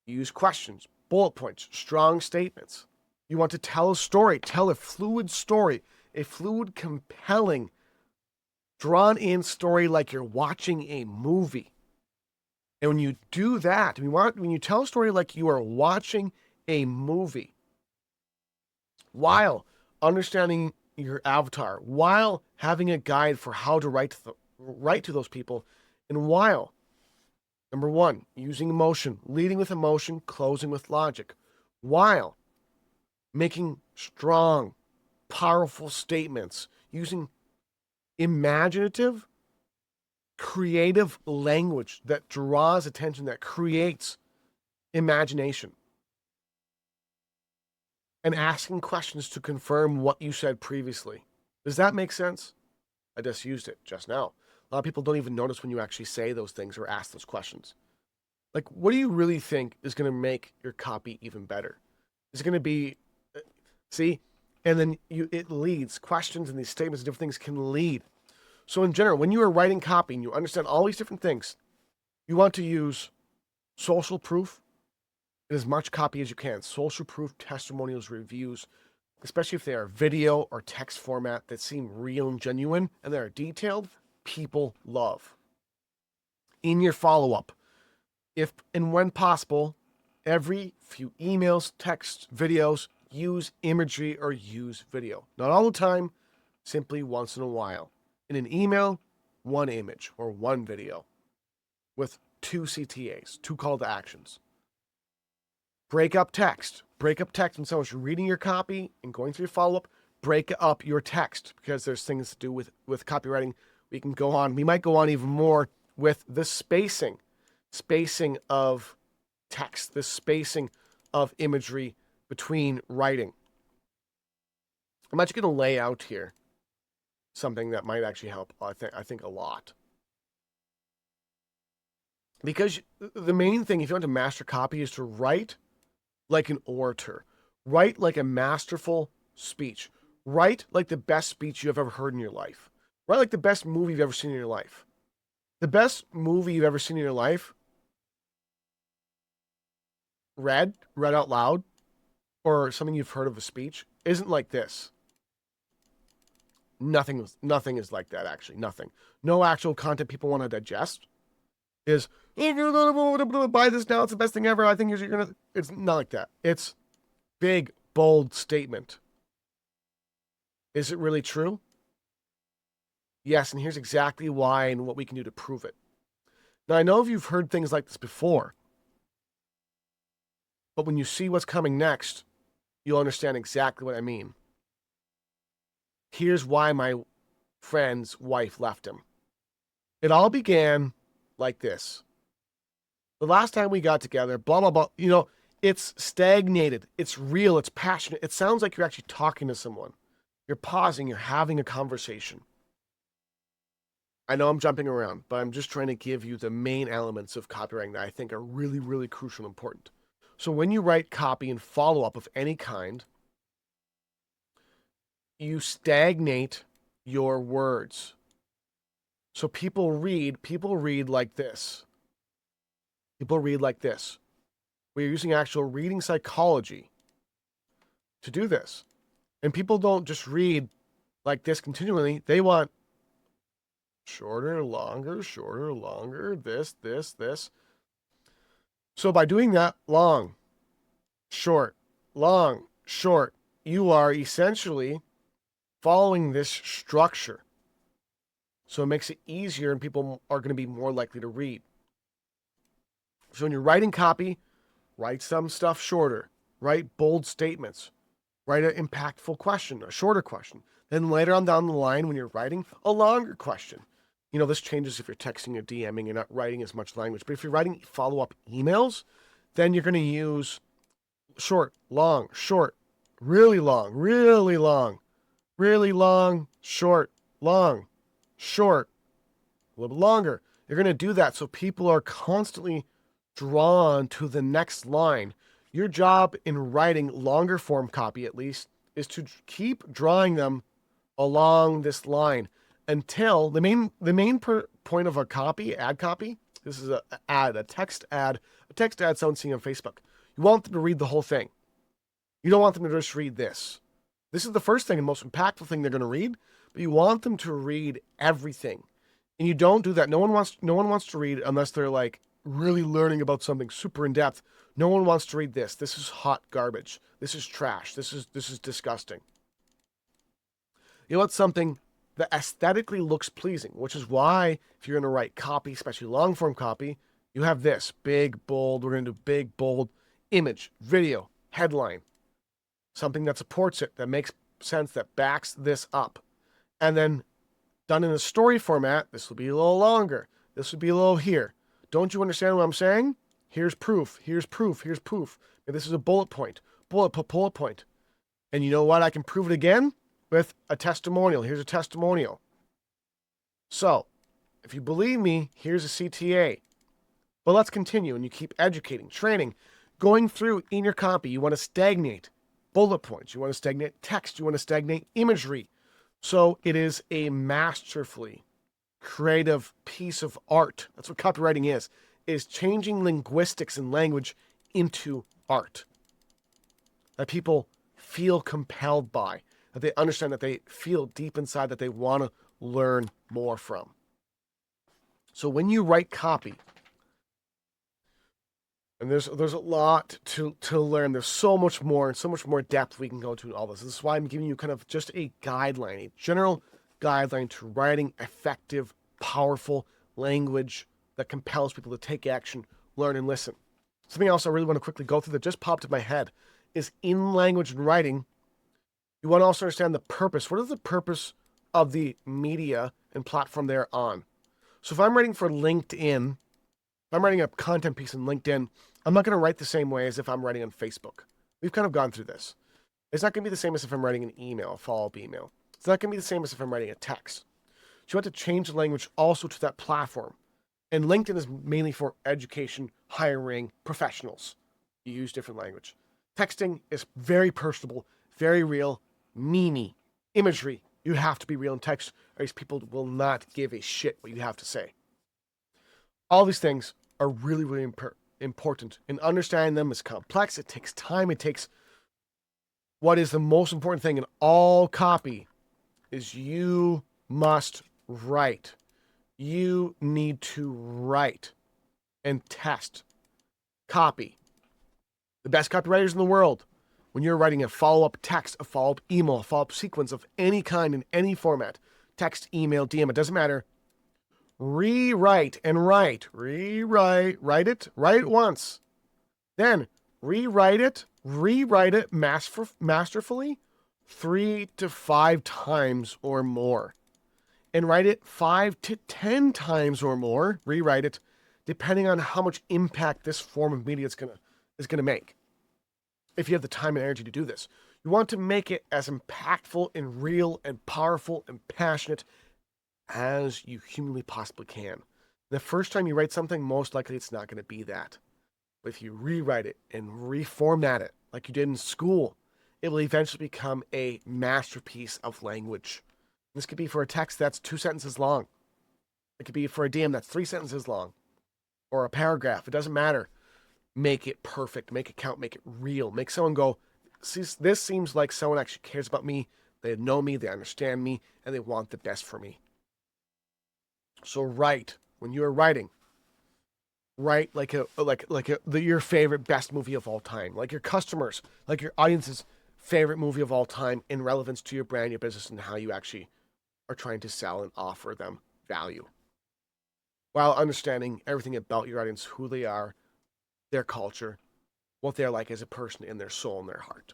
Use questions, bullet points, strong statements. You want to tell a story, tell a fluid story, a fluid, compelling, drawn-in story like you're watching a movie. And when you do that, when you tell a story like you are watching a movie, while understanding your avatar, while having a guide for how to write to those people, and while, number one, using emotion, leading with emotion, closing with logic, while making strong, powerful statements, using imaginative, creative language that draws attention, that creates imagination, and asking questions to confirm what you said previously. Does that make sense? I just used it just now. A lot of people don't even notice when you actually say those things or ask those questions. Like, what do you really think is going to make your copy even better? Is it going to be, see? And then it leads. Questions and these statements and different things can lead. So in general, when you are writing copy and you understand all these different things, you want to use social proof in as much copy as you can. Social proof, testimonials, reviews, especially if they are video or text format that seem real and genuine and they're detailed, people love. In your follow-up, if and when possible, every few emails, texts, videos, use imagery or use video. Not all the time, simply once in a while. In an email, one image or one video with 2 CTAs, 2 call to actions. Break up text. Break up text when someone's reading your copy and going through your follow-up. Break up your text because there's things to do with copywriting. We can go on. We might go on even more with the spacing of text, the spacing of imagery between writing. I'm actually going to lay out here something that might actually help, I think a lot. Because the main thing, if you want to master copy, is to write like an orator. Write like a masterful speech. Write like the best speech you've ever heard in your life. Write like the best movie you've ever seen in your life. The best movie you've ever seen in your life, read out loud, or something you've heard of a speech, isn't like this. Nothing is like that, actually. Nothing. No actual content people want to digest is, buy this now, it's the best thing ever. I think you're gonna. It's not like that. It's big, bold statement. Is it really true? Yes, and here's exactly why and what we can do to prove it. Now, I know if you've heard things like this before, but when you see what's coming next, you'll understand exactly what I mean. Here's why my friend's wife left him. It all began like this. The last time we got together, blah, blah, blah, it's stagnated. It's real. It's passionate. It sounds like you're actually talking to someone. You're pausing. You're having a conversation. I know I'm jumping around, but I'm just trying to give you the main elements of copywriting that I think are really, really crucial and important. So when you write copy and follow-up of any kind, you stagnate your words. So people read like this. People read like this. We're using actual reading psychology to do this. And people don't just read like this continually. They want shorter, longer, this. So by doing that, long, short, you are essentially following this structure. So it makes it easier and people are going to be more likely to read. So when you're writing copy, write some stuff shorter. Write bold statements. Write an impactful question, a shorter question. Then later on down the line, when you're writing, a longer question. This changes if you're texting or DMing, you're not writing as much language. But if you're writing follow-up emails, then you're going to use short, long, short, really long, really long, really long, short, long, short, a little bit longer. You're going to do that so people are constantly drawn to the next line. Your job in writing longer form copy, at least, is to keep drawing them along this line until the main point of a copy, ad copy. This is a text ad. A text ad someone's seeing on Facebook. You want them to read the whole thing. You don't want them to just read this. This is the first thing and most impactful thing they're going to read, but you want them to read everything. And you don't do that. No one wants to read unless they're like really learning about something super in depth. No one wants to read this. This is hot garbage. This is trash. This is disgusting. You want something that aesthetically looks pleasing, which is why if you're going to write copy, especially long form copy, you have this big, bold. We're going to do big, bold image, video, headline, something that supports it, that makes sense, that backs this up. And then done in a story format, this will be a little longer. This would be a little here. Don't you understand what I'm saying? Here's proof. Here's proof. Here's proof. And this is a bullet point. Bullet point. And you know what? I can prove it again with a testimonial. Here's a testimonial. So, if you believe me, here's a CTA. But let's continue. And you keep educating, training, going through in your copy. You want to stagnate bullet points. You want to stagnate text. You want to stagnate imagery. So it is a masterfully creative piece of art. That's what copywriting is changing linguistics and language into art that people feel compelled by, that they understand, that they feel deep inside, that they want to learn more from. So when you write copy, and there's a lot to learn. There's so much more depth we can go to in all this. This is why I'm giving you kind of just a guideline, a general guideline to writing effective, powerful language that compels people to take action, learn, and listen. Something else I really want to quickly go through that just popped in my head is in language and writing, you want to also understand the purpose. What is the purpose of the media and platform they're on? So if I'm writing for LinkedIn, if I'm writing a content piece in LinkedIn I'm not going to write the same way as if I'm writing on Facebook. We've kind of gone through this. It's not going to be the same as if I'm writing an email, a follow-up email. It's not going to be the same as if I'm writing a text. So you want to change the language also to that platform. And LinkedIn is mainly for education, hiring, professionals. You use different language. Texting is very personable, very real, memey, imagery. You have to be real in text, or these people will not give a shit what you have to say. All these things are really, really important. And understanding them is complex. It takes time. It takes what is the most important thing in all copy is you must write. You need to write and test. Copy. The best copywriters in the world, when you're writing a follow-up text, a follow-up email, a follow-up sequence of any kind in any format, text, email, DM, it doesn't matter. Rewrite and write. Rewrite. Write it once. Then rewrite it masterfully 3 to 5 times or more. And write it 5 to 10 times or more. Rewrite it, depending on how much impact this form of media is gonna make. If you have the time and energy to do this, you want to make it as impactful and real and powerful and passionate as you humanly possibly can. The first time you write something, most likely it's not going to be that. But if you rewrite it and reformat it like you did in school, it will eventually become a masterpiece of language. This could be for a text that's 2 sentences long. It could be for a DM that's 3 sentences long. Or a paragraph. It doesn't matter. Make it perfect. Make it count. Make it real. Make someone go, this seems like someone actually cares about me. They know me. They understand me. And they want the best for me. So write. When you are writing, write like your favorite best movie of all time. Like your customers, like your audience's favorite movie of all time in relevance to your brand, your business, and how you actually are trying to sell and offer them value. While understanding everything about your audience, who they are, their culture, what they're like as a person in their soul and their heart.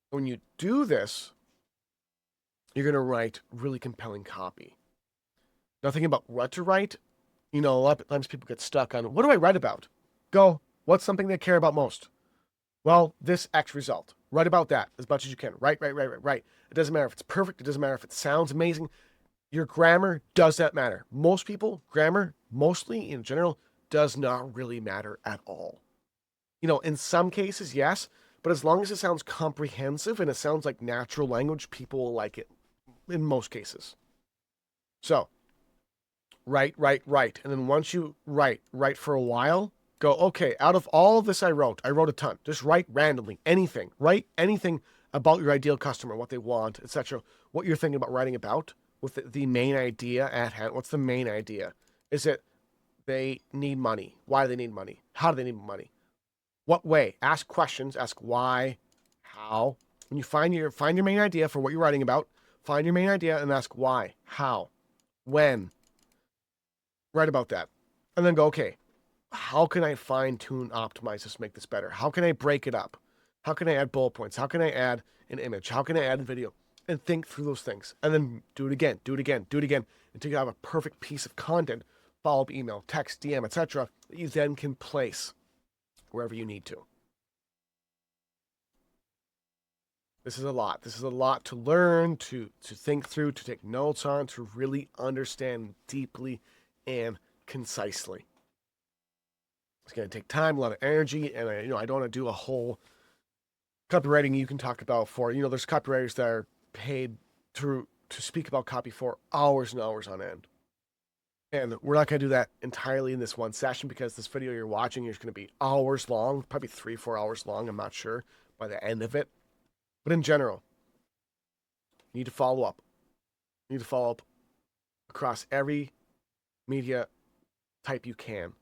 When you do this, you're going to write really compelling copy. Now, thinking about what to write, a lot of times people get stuck on, what do I write about? Go, what's something they care about most? Well, this X result. Write about that as much as you can. Write. It doesn't matter if it's perfect. It doesn't matter if it sounds amazing. Your grammar does not matter. Most people, grammar, mostly in general, does not really matter at all. In some cases, yes, but as long as it sounds comprehensive and it sounds like natural language, people will like it in most cases. So, write. And then once you write for a while, go, okay, out of all of this I wrote a ton. Just write randomly, anything. Write anything about your ideal customer, what they want, etc. What you're thinking about writing about with the main idea at hand. What's the main idea? Is it they need money? Why do they need money? How do they need money? What way? Ask questions. Ask why, how. When you find your main idea for what you're writing about, find your main idea and ask why, how, when. Write about that. And then go, okay, how can I fine tune, optimize this, make this better? How can I break it up? How can I add bullet points? How can I add an image? How can I add a video? And think through those things. And then do it again until you have a perfect piece of content, follow-up email, text, DM, etc. that you then can place wherever you need to. This is a lot. This is a lot to learn, to think through, to take notes on, to really understand deeply and concisely. It's going to take time, a lot of energy, and I don't want to do a whole copywriting you can talk about for, there's copywriters that are paid to speak about copy for hours and hours on end. And we're not going to do that entirely in this one session because this video you're watching is going to be hours long, probably 3-4 hours long, I'm not sure, by the end of it. But in general, you need to follow up. You need to follow up across every media type you can.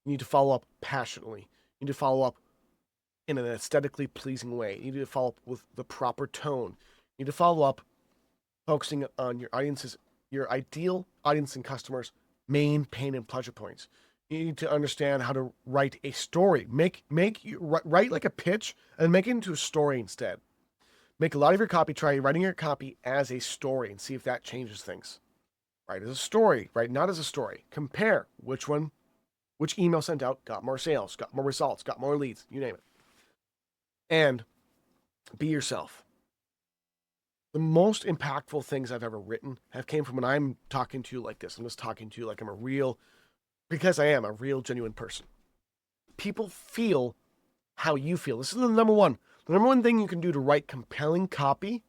You need to follow up passionately. You need to follow up in an aesthetically pleasing way. You need to follow up with the proper tone. You need to follow up focusing on your ideal audience and customers' main pain and pleasure points. You need to understand how to write a story. Write like a pitch and make it into a story instead. Make a lot of your copy, try writing your copy as a story and see if that changes things. Write as a story, write not as a story. Compare which one which email sent out got more sales, got more results, got more leads, you name it. And be yourself. The most impactful things I've ever written have came from when I'm talking to you like this. I'm just talking to you like because I am a real, genuine person. People feel how you feel. This is the number one. The number one thing you can do to write compelling copy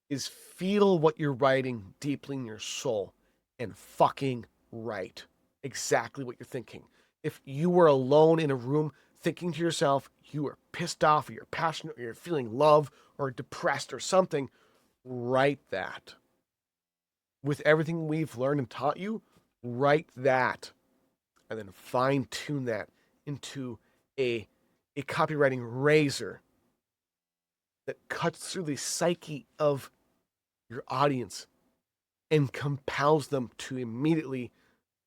is feel what you're writing deeply in your soul and fucking write exactly what you're thinking. If you were alone in a room thinking to yourself, you are pissed off or you're passionate or you're feeling love or depressed or something, write that. With everything we've learned and taught you, write that. And then fine tune that into a copywriting razor that cuts through the psyche of your audience and compels them to immediately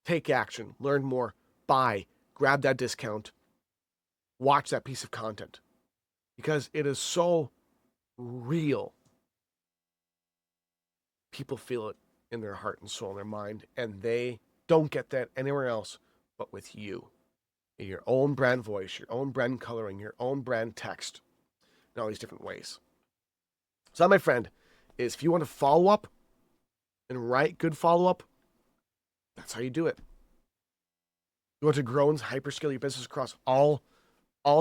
take action, learn more, buy, grab that discount, watch that piece of content. Because it is so real. People feel it in their heart and soul and their mind, and they don't get that anywhere else but with you. In your own brand voice, your own brand coloring, your own brand text, in all these different ways. So that, my friend, is if you want to follow up and write good follow up, that's how you do it. You want to grow and hyperscale your business across all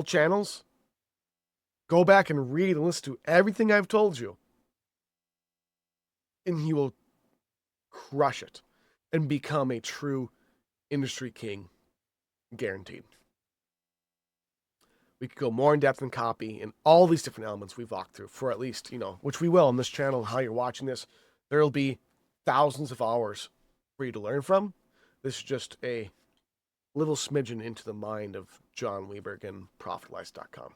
channels? Go back and read and listen to everything I've told you. And you will crush it and become a true industry king. Guaranteed. We could go more in depth in copy and all these different elements we've walked through for at least, which we will on this channel, how you're watching this. There will be thousands of hours for you to learn from. This is just a little smidgen into the mind of John Weberg and Profitalize.com.